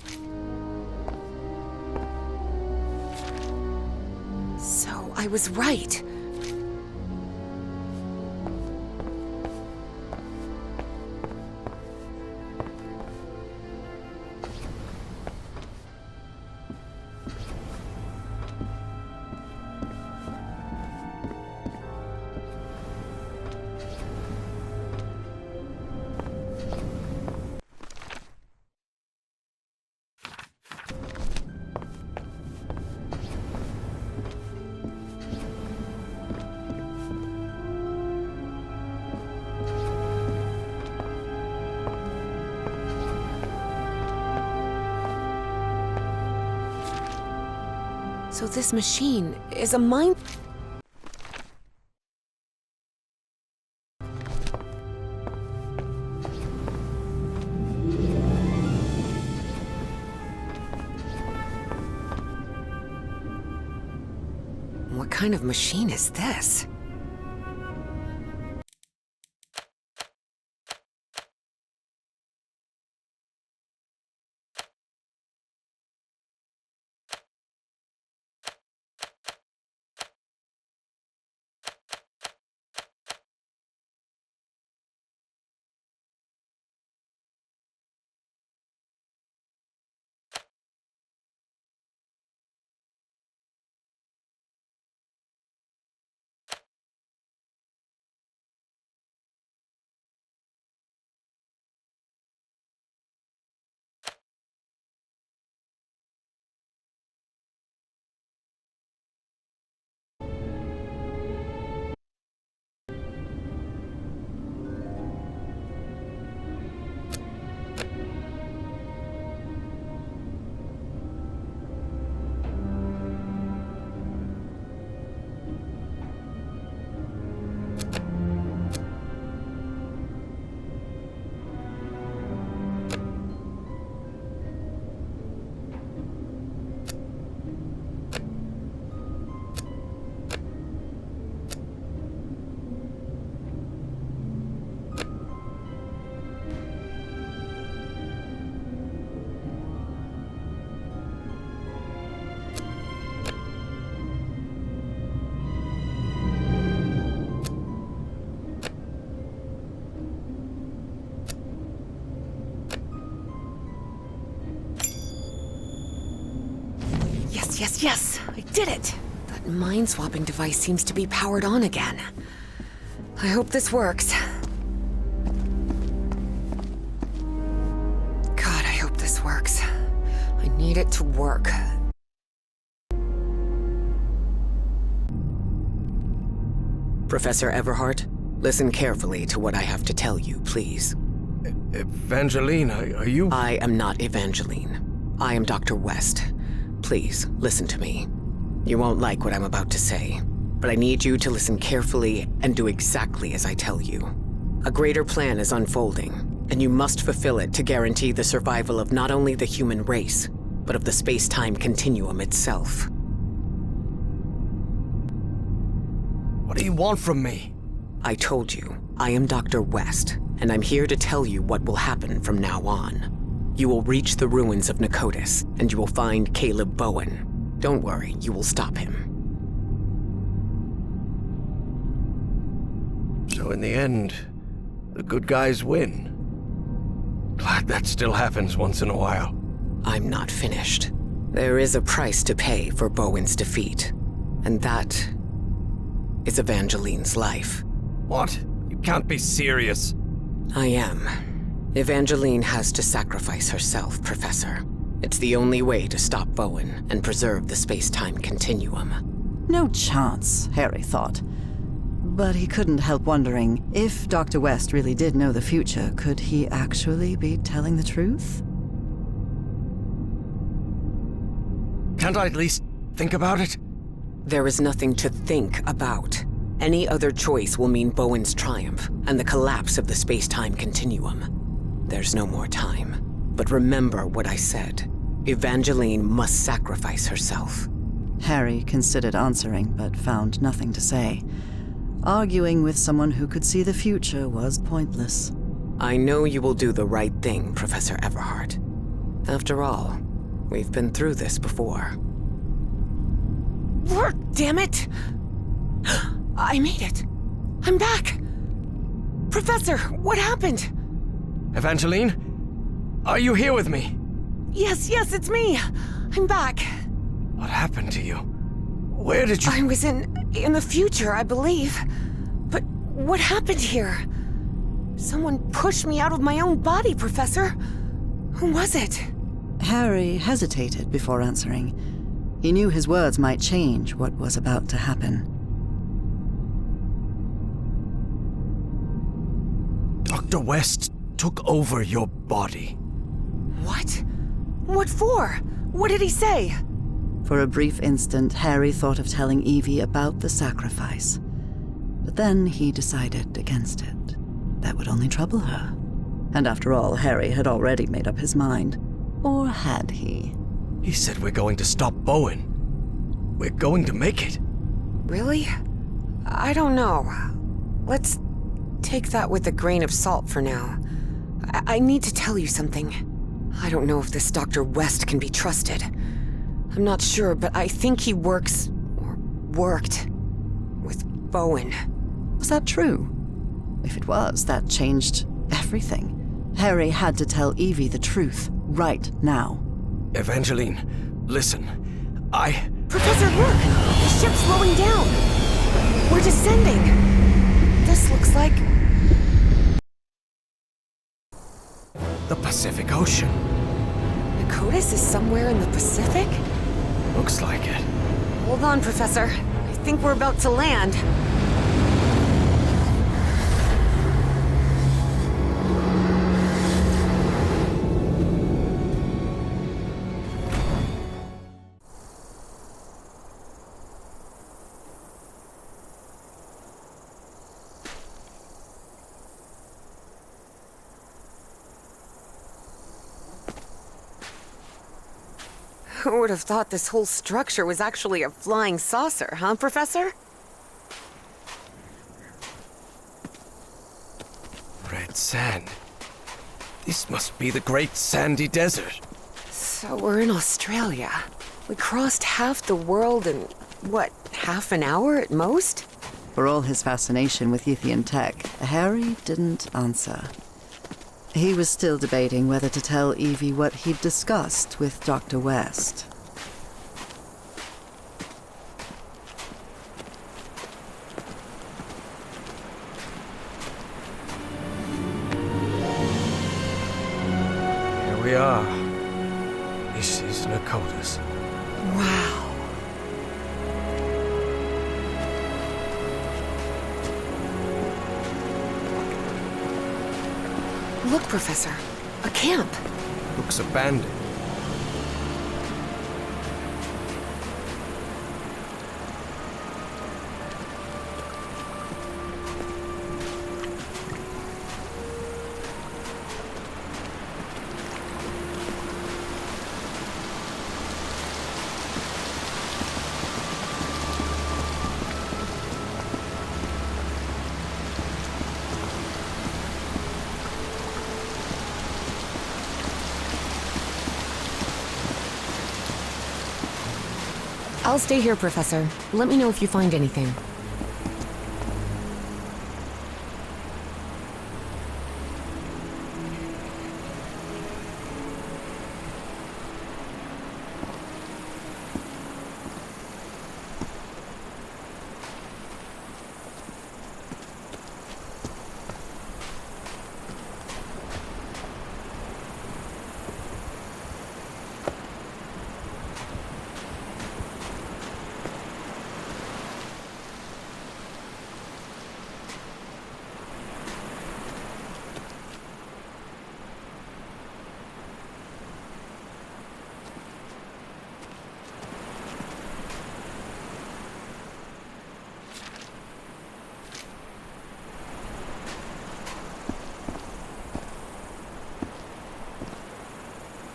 So, I was right. So this machine is a mind... What kind of machine is this? Yes, yes, yes! I did it! That mind-swapping device seems to be powered on again. I hope this works. God, I hope this works. I need it to work. Professor Everhart, listen carefully to what I have to tell you, please. Evangeline, are you... I am not Evangeline. I am Dr. West. Please, listen to me. You won't like what I'm about to say, but I need you to listen carefully and do exactly as I tell you. A greater plan is unfolding, and you must fulfill it to guarantee the survival of not only the human race, but of the space-time continuum itself. What do you want from me? I told you, I am Dr. West, and I'm here to tell you what will happen from now on. You will reach the ruins of Nicotis, and you will find Caleb Bowen. Don't worry, you will stop him. So in the end, the good guys win. Glad that still happens once in a while. I'm not finished. There is a price to pay for Bowen's defeat, and that is Evangeline's life. What? You can't be serious. I am. Evangeline has to sacrifice herself, Professor. It's the only way to stop Bowen and preserve the space-time continuum. No chance, Harry thought. But he couldn't help wondering, if Dr. West really did know the future, could he actually be telling the truth? Can't I at least think about it? There is nothing to think about. Any other choice will mean Bowen's triumph and the collapse of the space-time continuum. There's no more time. But remember what I said. Evangeline must sacrifice herself. Harry considered answering, but found nothing to say. Arguing with someone who could see the future was pointless. I know you will do the right thing, Professor Everhart. After all, we've been through this before. Work, damn it! I made it. I'm back. Professor, what happened? Evangeline? Are you here with me? Yes, it's me. I'm back. What happened to you? Where did you... I was in the future, I believe. But what happened here? Someone pushed me out of my own body, Professor. Who was it? Harry hesitated before answering. He knew his words might change what was about to happen. Dr. West took over your body. What? What for? What did he say? For a brief instant, Harry thought of telling Evie about the sacrifice. But then he decided against it. That would only trouble her. And after all, Harry had already made up his mind. Or had he? He said we're going to stop Bowen. We're going to make it. Really? I don't know. Let's take that with a grain of salt for now. I need to tell you something. I don't know if this Dr. West can be trusted. I'm not sure, but I think he works, or worked, with Bowen. Was that true? If it was, that changed everything. Harry had to tell Evie the truth, right now. Evangeline, listen. Professor, look! The ship's slowing down! We're descending! This looks like... The Pacific Ocean. Nicotis is somewhere in the Pacific? Looks like it. Hold on, Professor. I think we're about to land. Who would have thought this whole structure was actually a flying saucer, huh, Professor? Red sand. This must be the Great Sandy Desert. So we're in Australia. We crossed half the world in, what, half an hour at most? For all his fascination with Yithian tech, Harry didn't answer. He was still debating whether to tell Evie what he'd discussed with Dr. West. we are. This is Nakota's. Wow. Look, Professor. A camp. Looks abandoned. I'll stay here, Professor. Let me know if you find anything.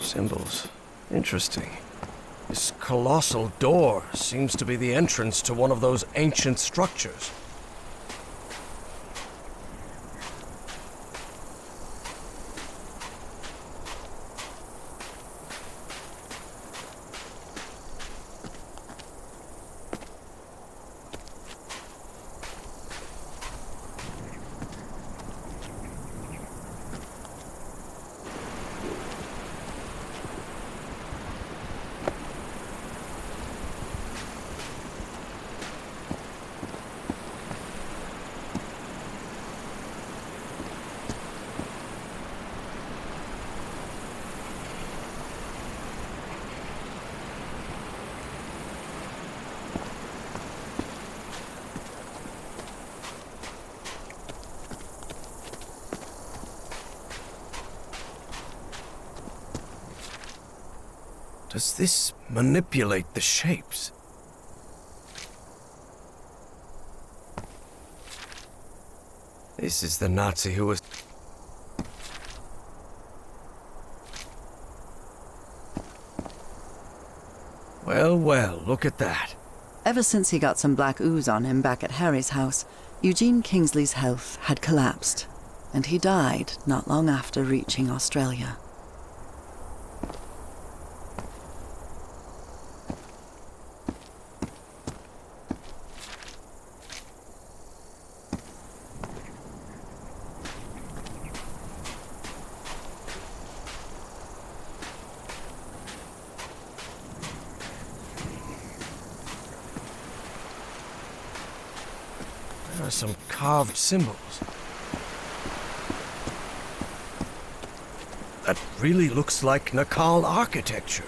Symbols. Interesting. This colossal door seems to be the entrance to one of those ancient structures. Does this manipulate the shapes? This is the Nazi who was... Well, well, look at that. Ever since he got some black ooze on him back at Harry's house, Eugene Kingsley's health had collapsed, and he died not long after reaching Australia. There are some carved symbols. That really looks like Nakal architecture.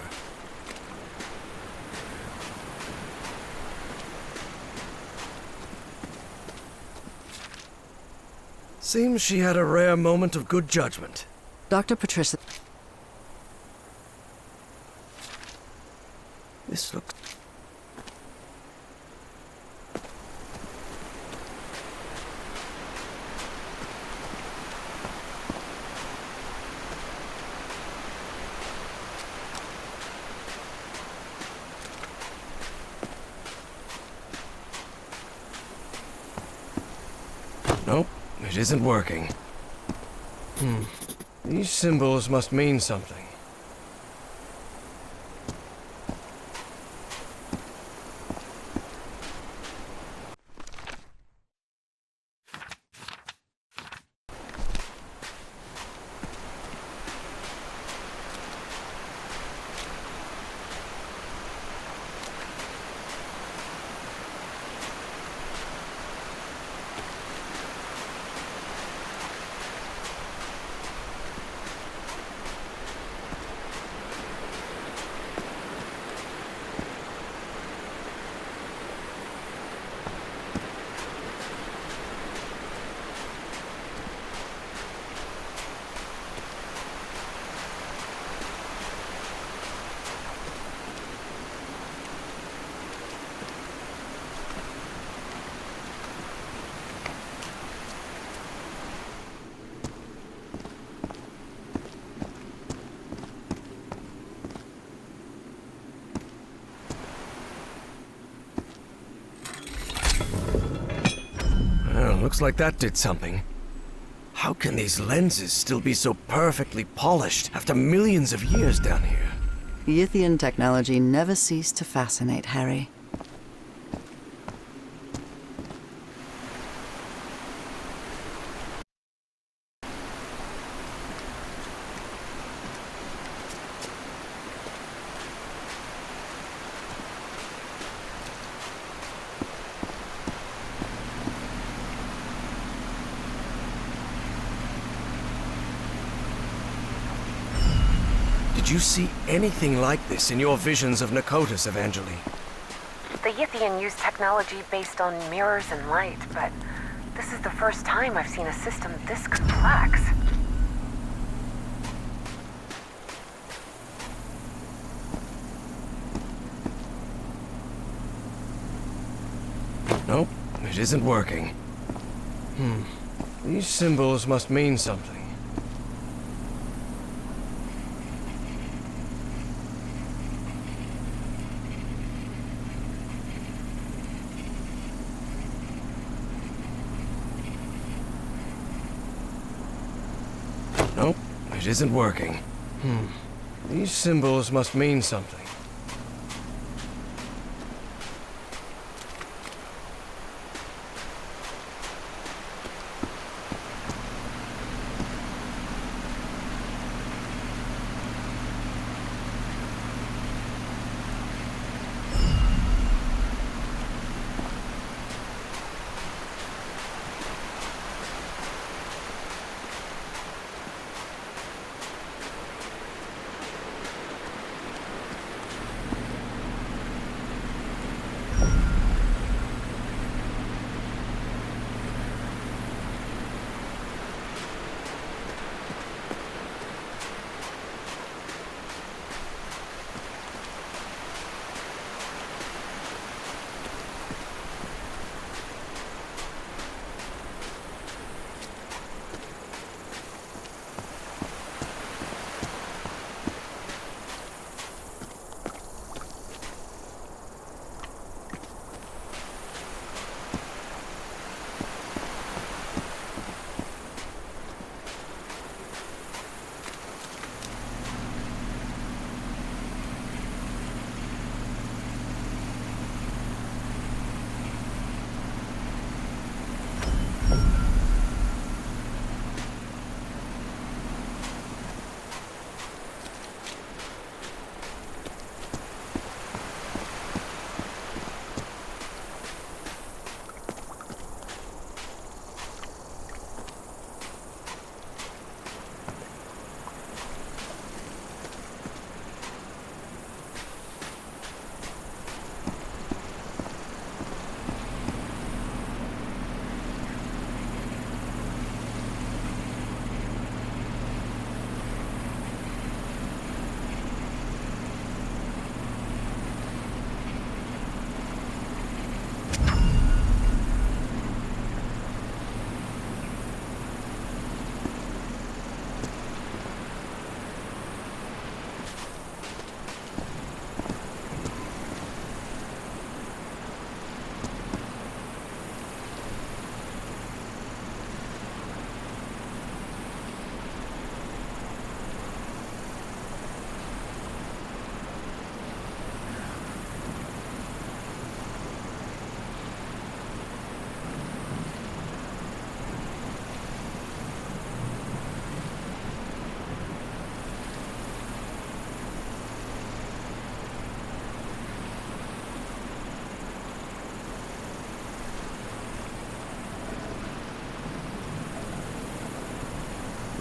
Seems she had a rare moment of good judgment. Dr. Patricia... This looks... Nope, it isn't working. These symbols must mean something. Looks like that did something. How can these lenses still be so perfectly polished after millions of years down here? Yithian technology never ceased to fascinate Harry. Did you see anything like this in your visions of Nakotas, Evangeline? The Yithian use technology based on mirrors and light, but this is the first time I've seen a system this complex. Nope, it isn't working. These symbols must mean something. Nope, it isn't working. These symbols must mean something.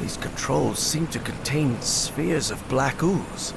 These controls seem to contain spheres of black ooze.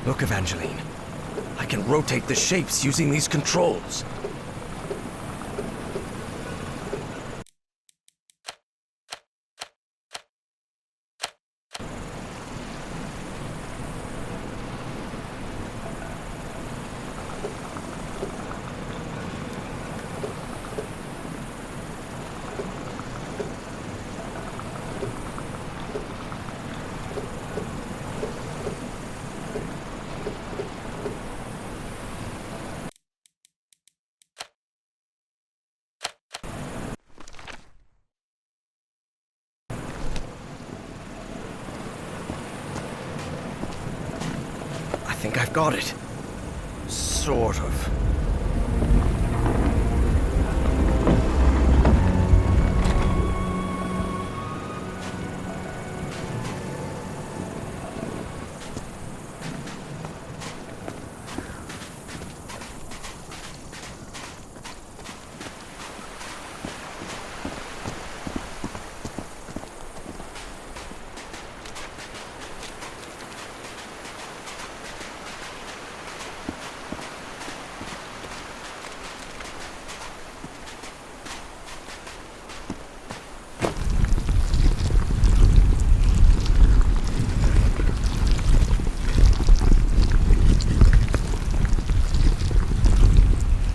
Look, Evangeline. I can rotate the shapes using these controls. I think I've got it. Sort of.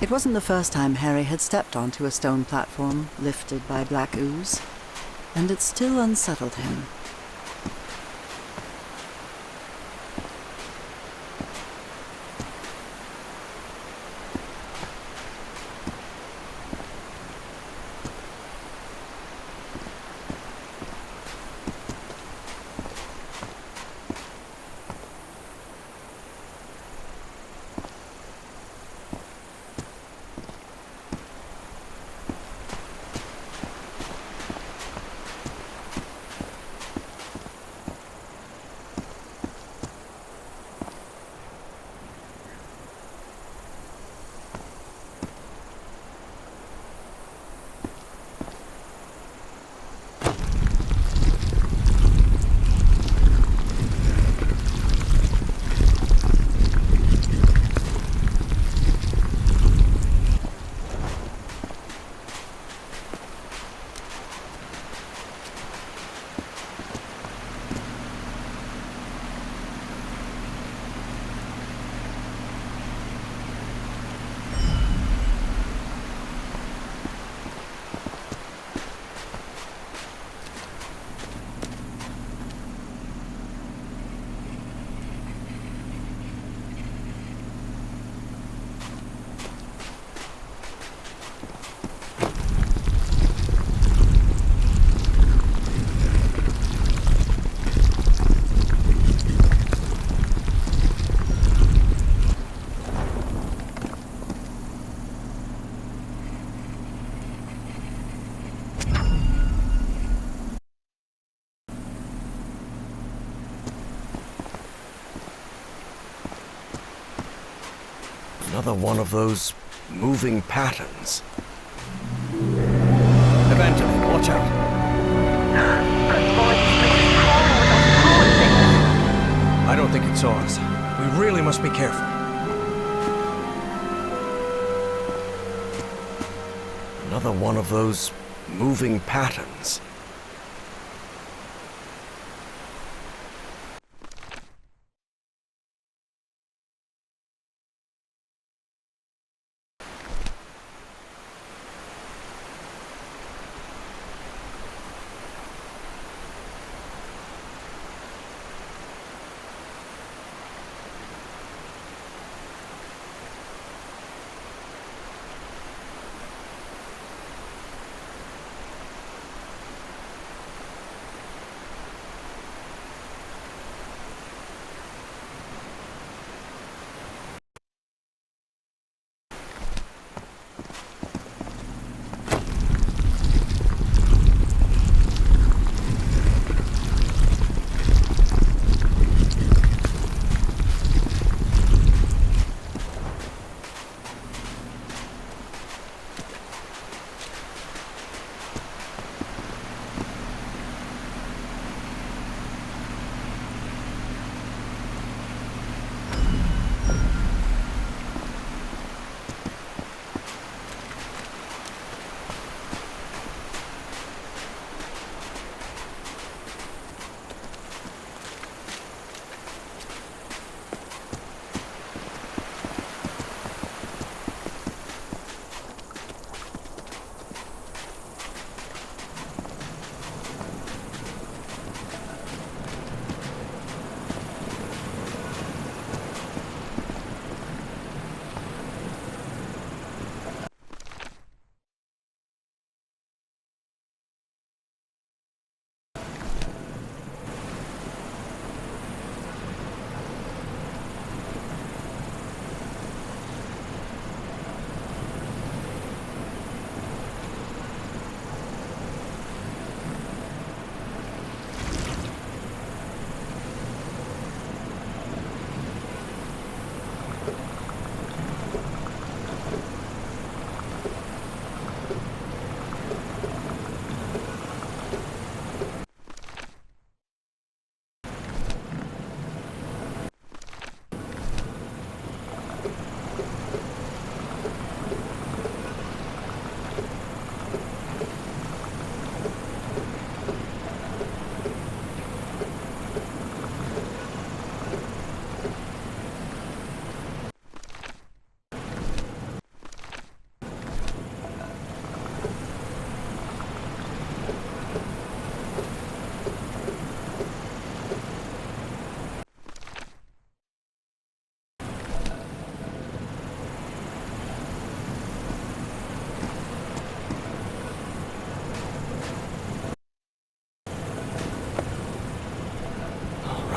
It wasn't the first time Harry had stepped onto a stone platform lifted by black ooze, and it still unsettled him. Another one of those moving patterns. Evangeline, watch out. Good lord, this place is crawling with those crawling things. I don't think it saw us. We really must be careful. Another one of those moving patterns.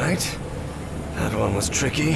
Alright. That one was tricky.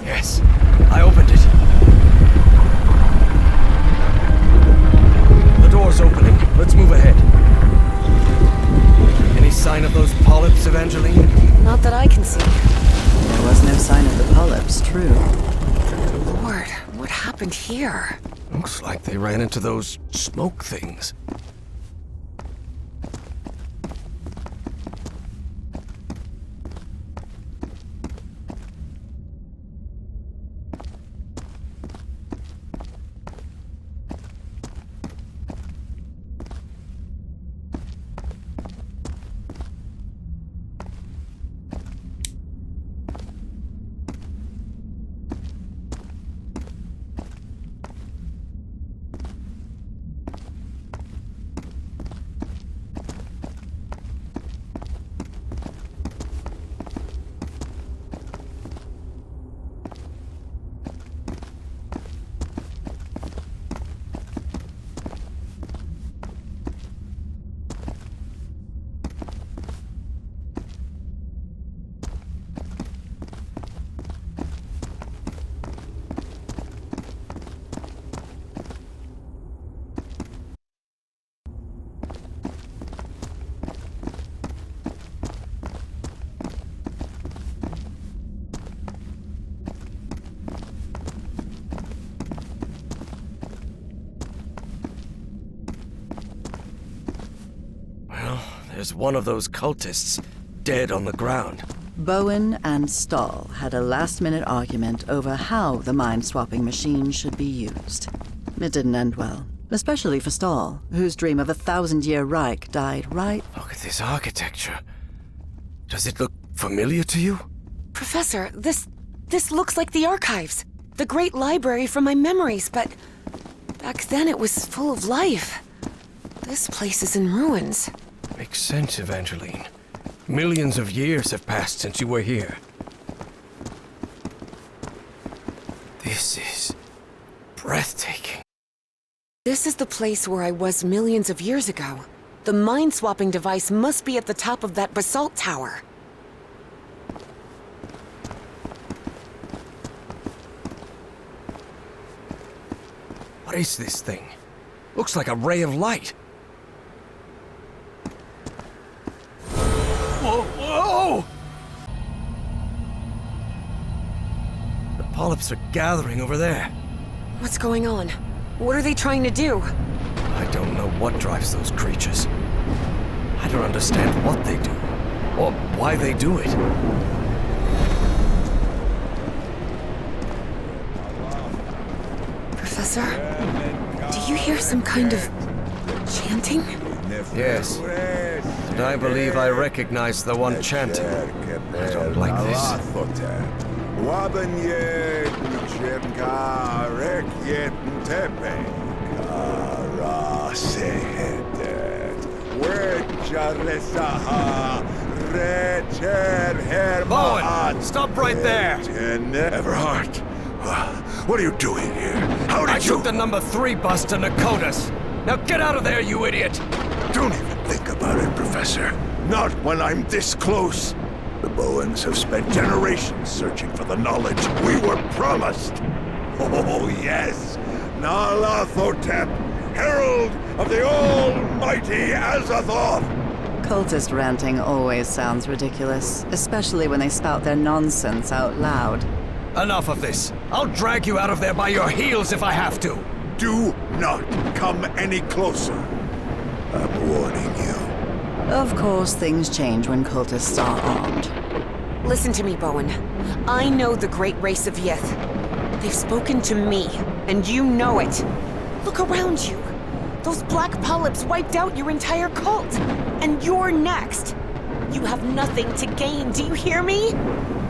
Yes, I opened it. The door's opening. Let's move ahead. Any sign of those polyps, Evangeline? Not that I can see. There was no sign of the polyps, true. Lord, what happened here? Looks like they ran into those smoke things. there's one of those cultists dead on the ground. Bowen and Stahl had a last-minute argument over how the mind-swapping machine should be used. It didn't end well, especially for Stahl, whose dream of a 1,000-year Reich died right... Look at this architecture. Does it look familiar to you? Professor, this looks like the archives. The great library from my memories, but back then it was full of life. This place is in ruins. Makes sense, Evangeline. Millions of years have passed since you were here. This is breathtaking. This is the place where I was millions of years ago. The mind-swapping device must be at the top of that basalt tower. What is this thing? Looks like a ray of light. Whoa, whoa! The polyps are gathering over there. What's going on? What are they trying to do? I don't know what drives those creatures. I don't understand what they do, or why they do it. Professor, do you hear some kind of chanting? Yes, and I believe I recognize the one chanting. I don't like this. Bowen, stop right there! Everhart, what are you doing here? How did I took the number 3 bus to Nakotas. Now get out of there, you idiot! Don't even think about it, Professor. Not when I'm this close. The Bowens have spent generations searching for the knowledge we were promised. Oh, yes. Nalathotep, herald of the almighty Azathoth. Cultist ranting always sounds ridiculous, especially when they spout their nonsense out loud. Enough of this. I'll drag you out of there by your heels if I have to. Do not come any closer. I'm warning you. Of course, things change when cultists are armed. Listen to me, Bowen. I know the great race of Yith. They've spoken to me, and you know it. Look around you. Those black polyps wiped out your entire cult, and you're next. You have nothing to gain, do you hear me?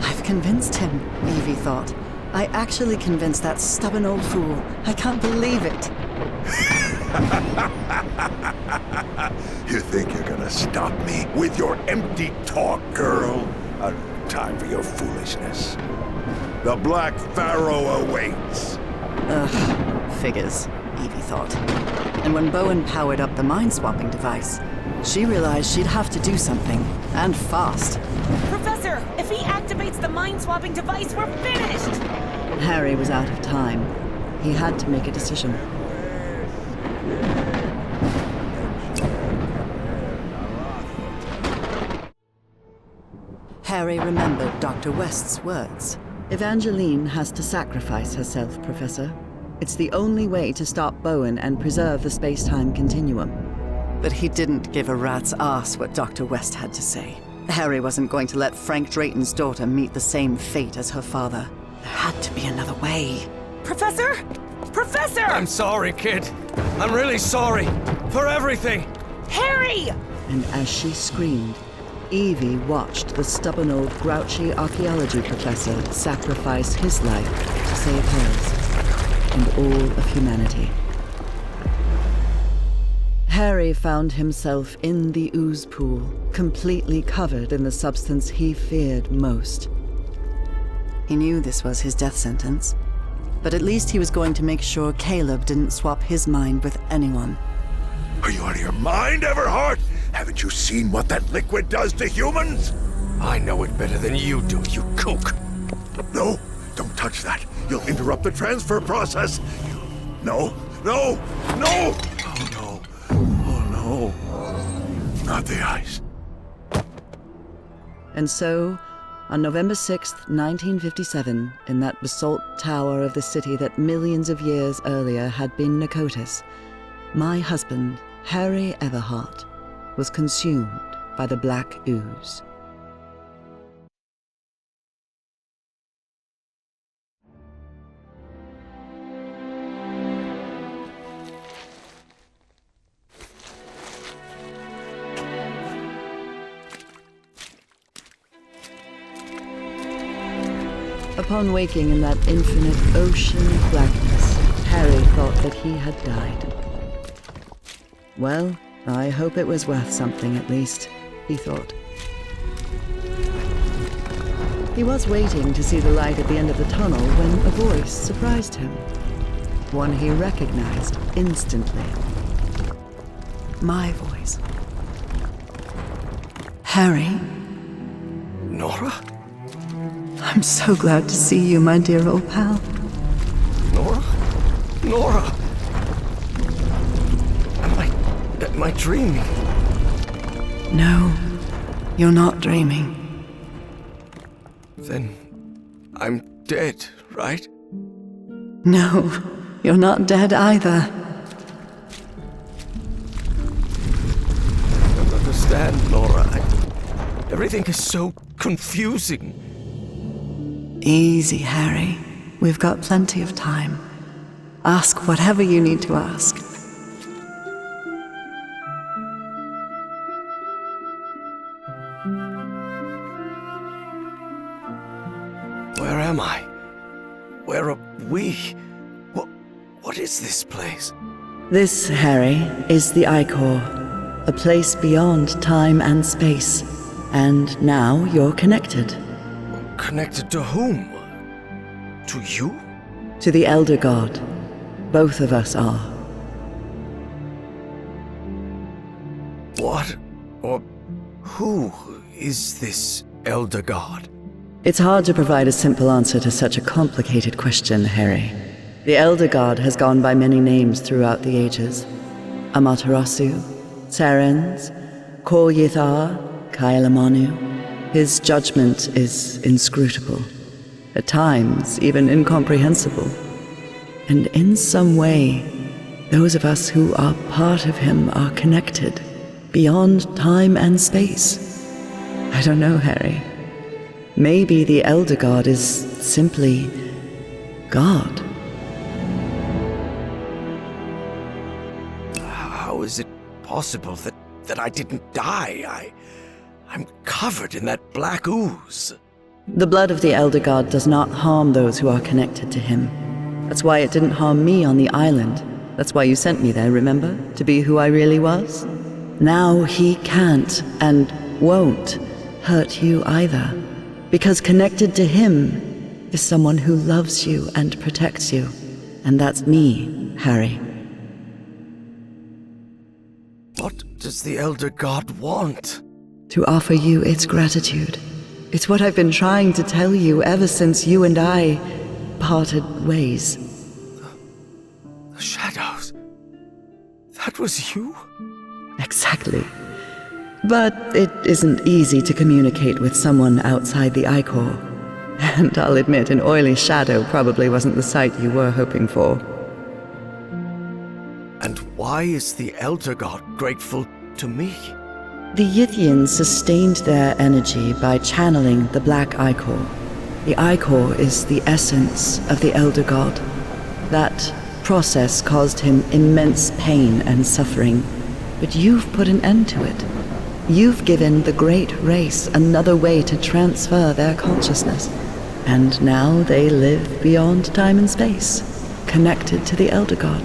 I've convinced him, Evie thought. I actually convinced that stubborn old fool. I can't believe it. You think you're gonna stop me with your empty talk, girl? Time for your foolishness. The Black Pharaoh awaits. Ugh, figures, Evie thought. And when Bowen powered up the mind-swapping device, she realized she'd have to do something, and fast. Professor, if he activates the mind-swapping device, we're finished! Harry was out of time. He had to make a decision. Harry remembered Dr. West's words. Evangeline has to sacrifice herself, Professor. It's the only way to stop Bowen and preserve the space-time continuum. But he didn't give a rat's ass what Dr. West had to say. Harry wasn't going to let Frank Drayton's daughter meet the same fate as her father. There had to be another way. Professor? Professor! I'm sorry, kid. I'm really sorry. For everything. Harry! And as she screamed, Evie watched the stubborn old grouchy archaeology professor sacrifice his life to save hers, and all of humanity. Harry found himself in the ooze pool, completely covered in the substance he feared most. He knew this was his death sentence, but at least he was going to make sure Caleb didn't swap his mind with anyone. Are you out of your mind, Everhart? Haven't you seen what that liquid does to humans? I know it better than you do, you kook. No, don't touch that. You'll interrupt the transfer process. No, no, no! Oh no, oh no. Not the ice. And so, on November 6th, 1957, in that basalt tower of the city that millions of years earlier had been Nakotas, my husband, Harry Everhart, was consumed by the black ooze. Upon waking in that infinite ocean of blackness, Harry thought that he had died. Well, I hope it was worth something at least, he thought. He was waiting to see the light at the end of the tunnel when a voice surprised him. One he recognized instantly. My voice. Harry? Nora? I'm so glad to see you, my dear old pal. Nora? Nora! Am I dreaming? No, you're not dreaming. Then I'm dead, right? No, you're not dead either. I don't understand, Nora. Everything is so confusing. Easy, Harry. We've got plenty of time. Ask whatever you need to ask. Where am I? Where are we? What is this place? This, Harry, is the Icor, a place beyond time and space. And now you're connected. Connected to whom? To you? To the Elder God. Both of us are. What or who is this Elder God? It's hard to provide a simple answer to such a complicated question, Harry. The Elder God has gone by many names throughout the ages. Amaterasu, Sarens, Kor Yithar, Kailamanu. His judgment is inscrutable, at times even incomprehensible. And in some way, those of us who are part of him are connected, beyond time and space. I don't know, Harry. Maybe the Elder God is simply God. How is it possible that I didn't die? I'm covered in that black ooze. The blood of the Elder God does not harm those who are connected to him. That's why it didn't harm me on the island. That's why you sent me there, remember? To be who I really was? Now he can't and won't hurt you either. Because connected to him is someone who loves you and protects you. And that's me, Harry. What does the Elder God want? To offer you its gratitude. It's what I've been trying to tell you ever since you and I parted ways. The shadows. That was you? Exactly. But it isn't easy to communicate with someone outside the Icor. And I'll admit, an oily shadow probably wasn't the sight you were hoping for. And why is the Elder God grateful to me? The Yithians sustained their energy by channeling the Black Icor. The Icor is the essence of the Elder God. That process caused him immense pain and suffering, but you've put an end to it. You've given the great race another way to transfer their consciousness, and now they live beyond time and space, connected to the Elder God.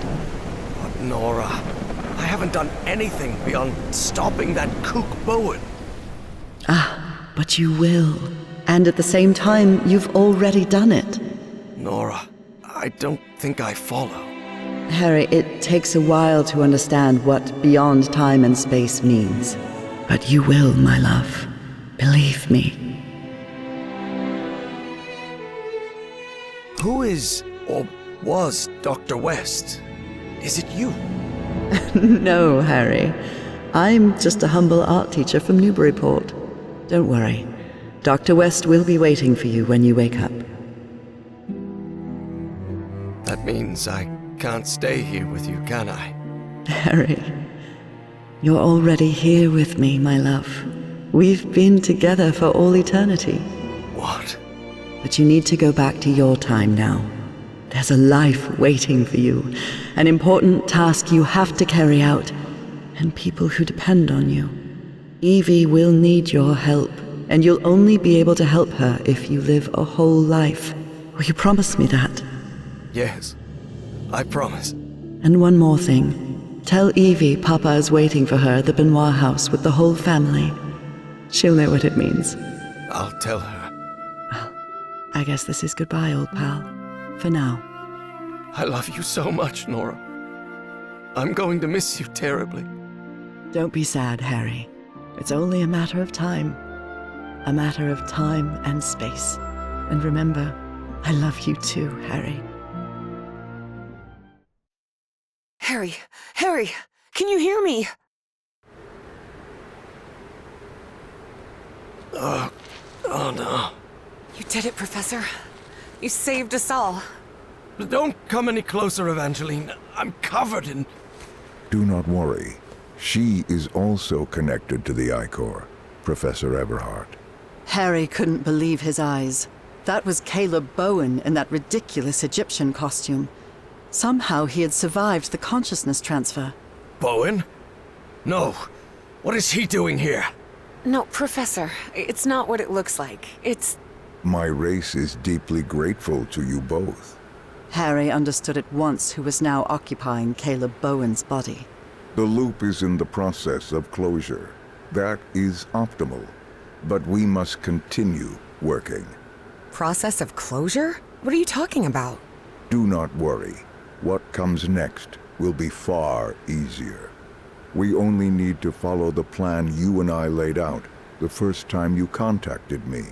But Nora, I haven't done anything beyond stopping that kook Bowen. Ah, but you will. And at the same time, you've already done it. Nora, I don't think I follow. Harry, it takes a while to understand what beyond time and space means. But you will, my love. Believe me. Who is, or was, Dr. West? Is it you? No, Harry. I'm just a humble art teacher from Newburyport. Don't worry. Dr. West will be waiting for you when you wake up. That means I can't stay here with you, can I? Harry, you're already here with me, my love. We've been together for all eternity. What? But you need to go back to your time now. There's a life waiting for you, an important task you have to carry out, and people who depend on you. Evie will need your help, and you'll only be able to help her if you live a whole life. Will you promise me that? Yes, I promise. And one more thing. Tell Evie Papa is waiting for her at the Benoit house with the whole family. She'll know what it means. I'll tell her. I guess this is goodbye, old pal. For now. I love you so much, Nora. I'm going to miss you terribly. Don't be sad, Harry. It's only a matter of time. A matter of time and space. And remember, I love you too, Harry. Harry, can you hear me? Oh no. You did it, Professor. You saved us all. Don't come any closer, Evangeline. I'm covered in... Do not worry. She is also connected to the Icor, Professor Everhart. Harry couldn't believe his eyes. That was Caleb Bowen in that ridiculous Egyptian costume. Somehow he had survived the consciousness transfer. Bowen? No. What is he doing here? No, Professor, it's not what it looks like. It's... My race is deeply grateful to you both. Harry understood at once who was now occupying Caleb Bowen's body. The loop is in the process of closure. That is optimal. But we must continue working. Process of closure? What are you talking about? Do not worry. What comes next will be far easier. We only need to follow the plan you and I laid out the first time you contacted me.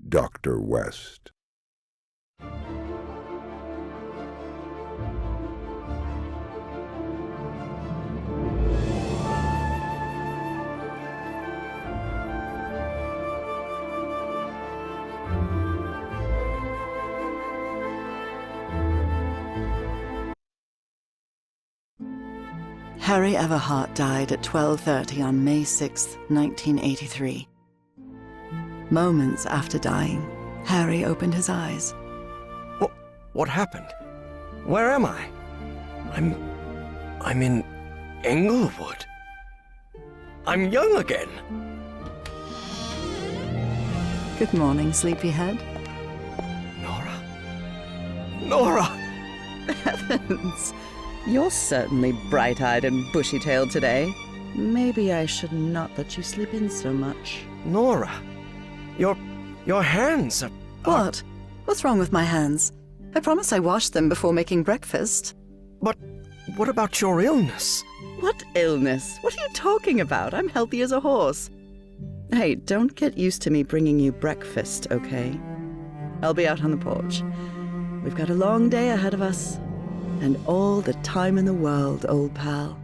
Dr. West. Harry Everhart died at 12:30 on May 6, 1983. Moments after dying, Harry opened his eyes. What happened? Where am I? I'm in Englewood. I'm young again. Good morning, sleepyhead. Nora! Heavens! You're certainly bright-eyed and bushy-tailed today. Maybe I should not let you sleep in so much. Nora! Your hands are... What? What's wrong with my hands? I promise I washed them before making breakfast. But what about your illness? What illness? What are you talking about? I'm healthy as a horse. Hey, don't get used to me bringing you breakfast, okay? I'll be out on the porch. We've got a long day ahead of us. And all the time in the world, old pal.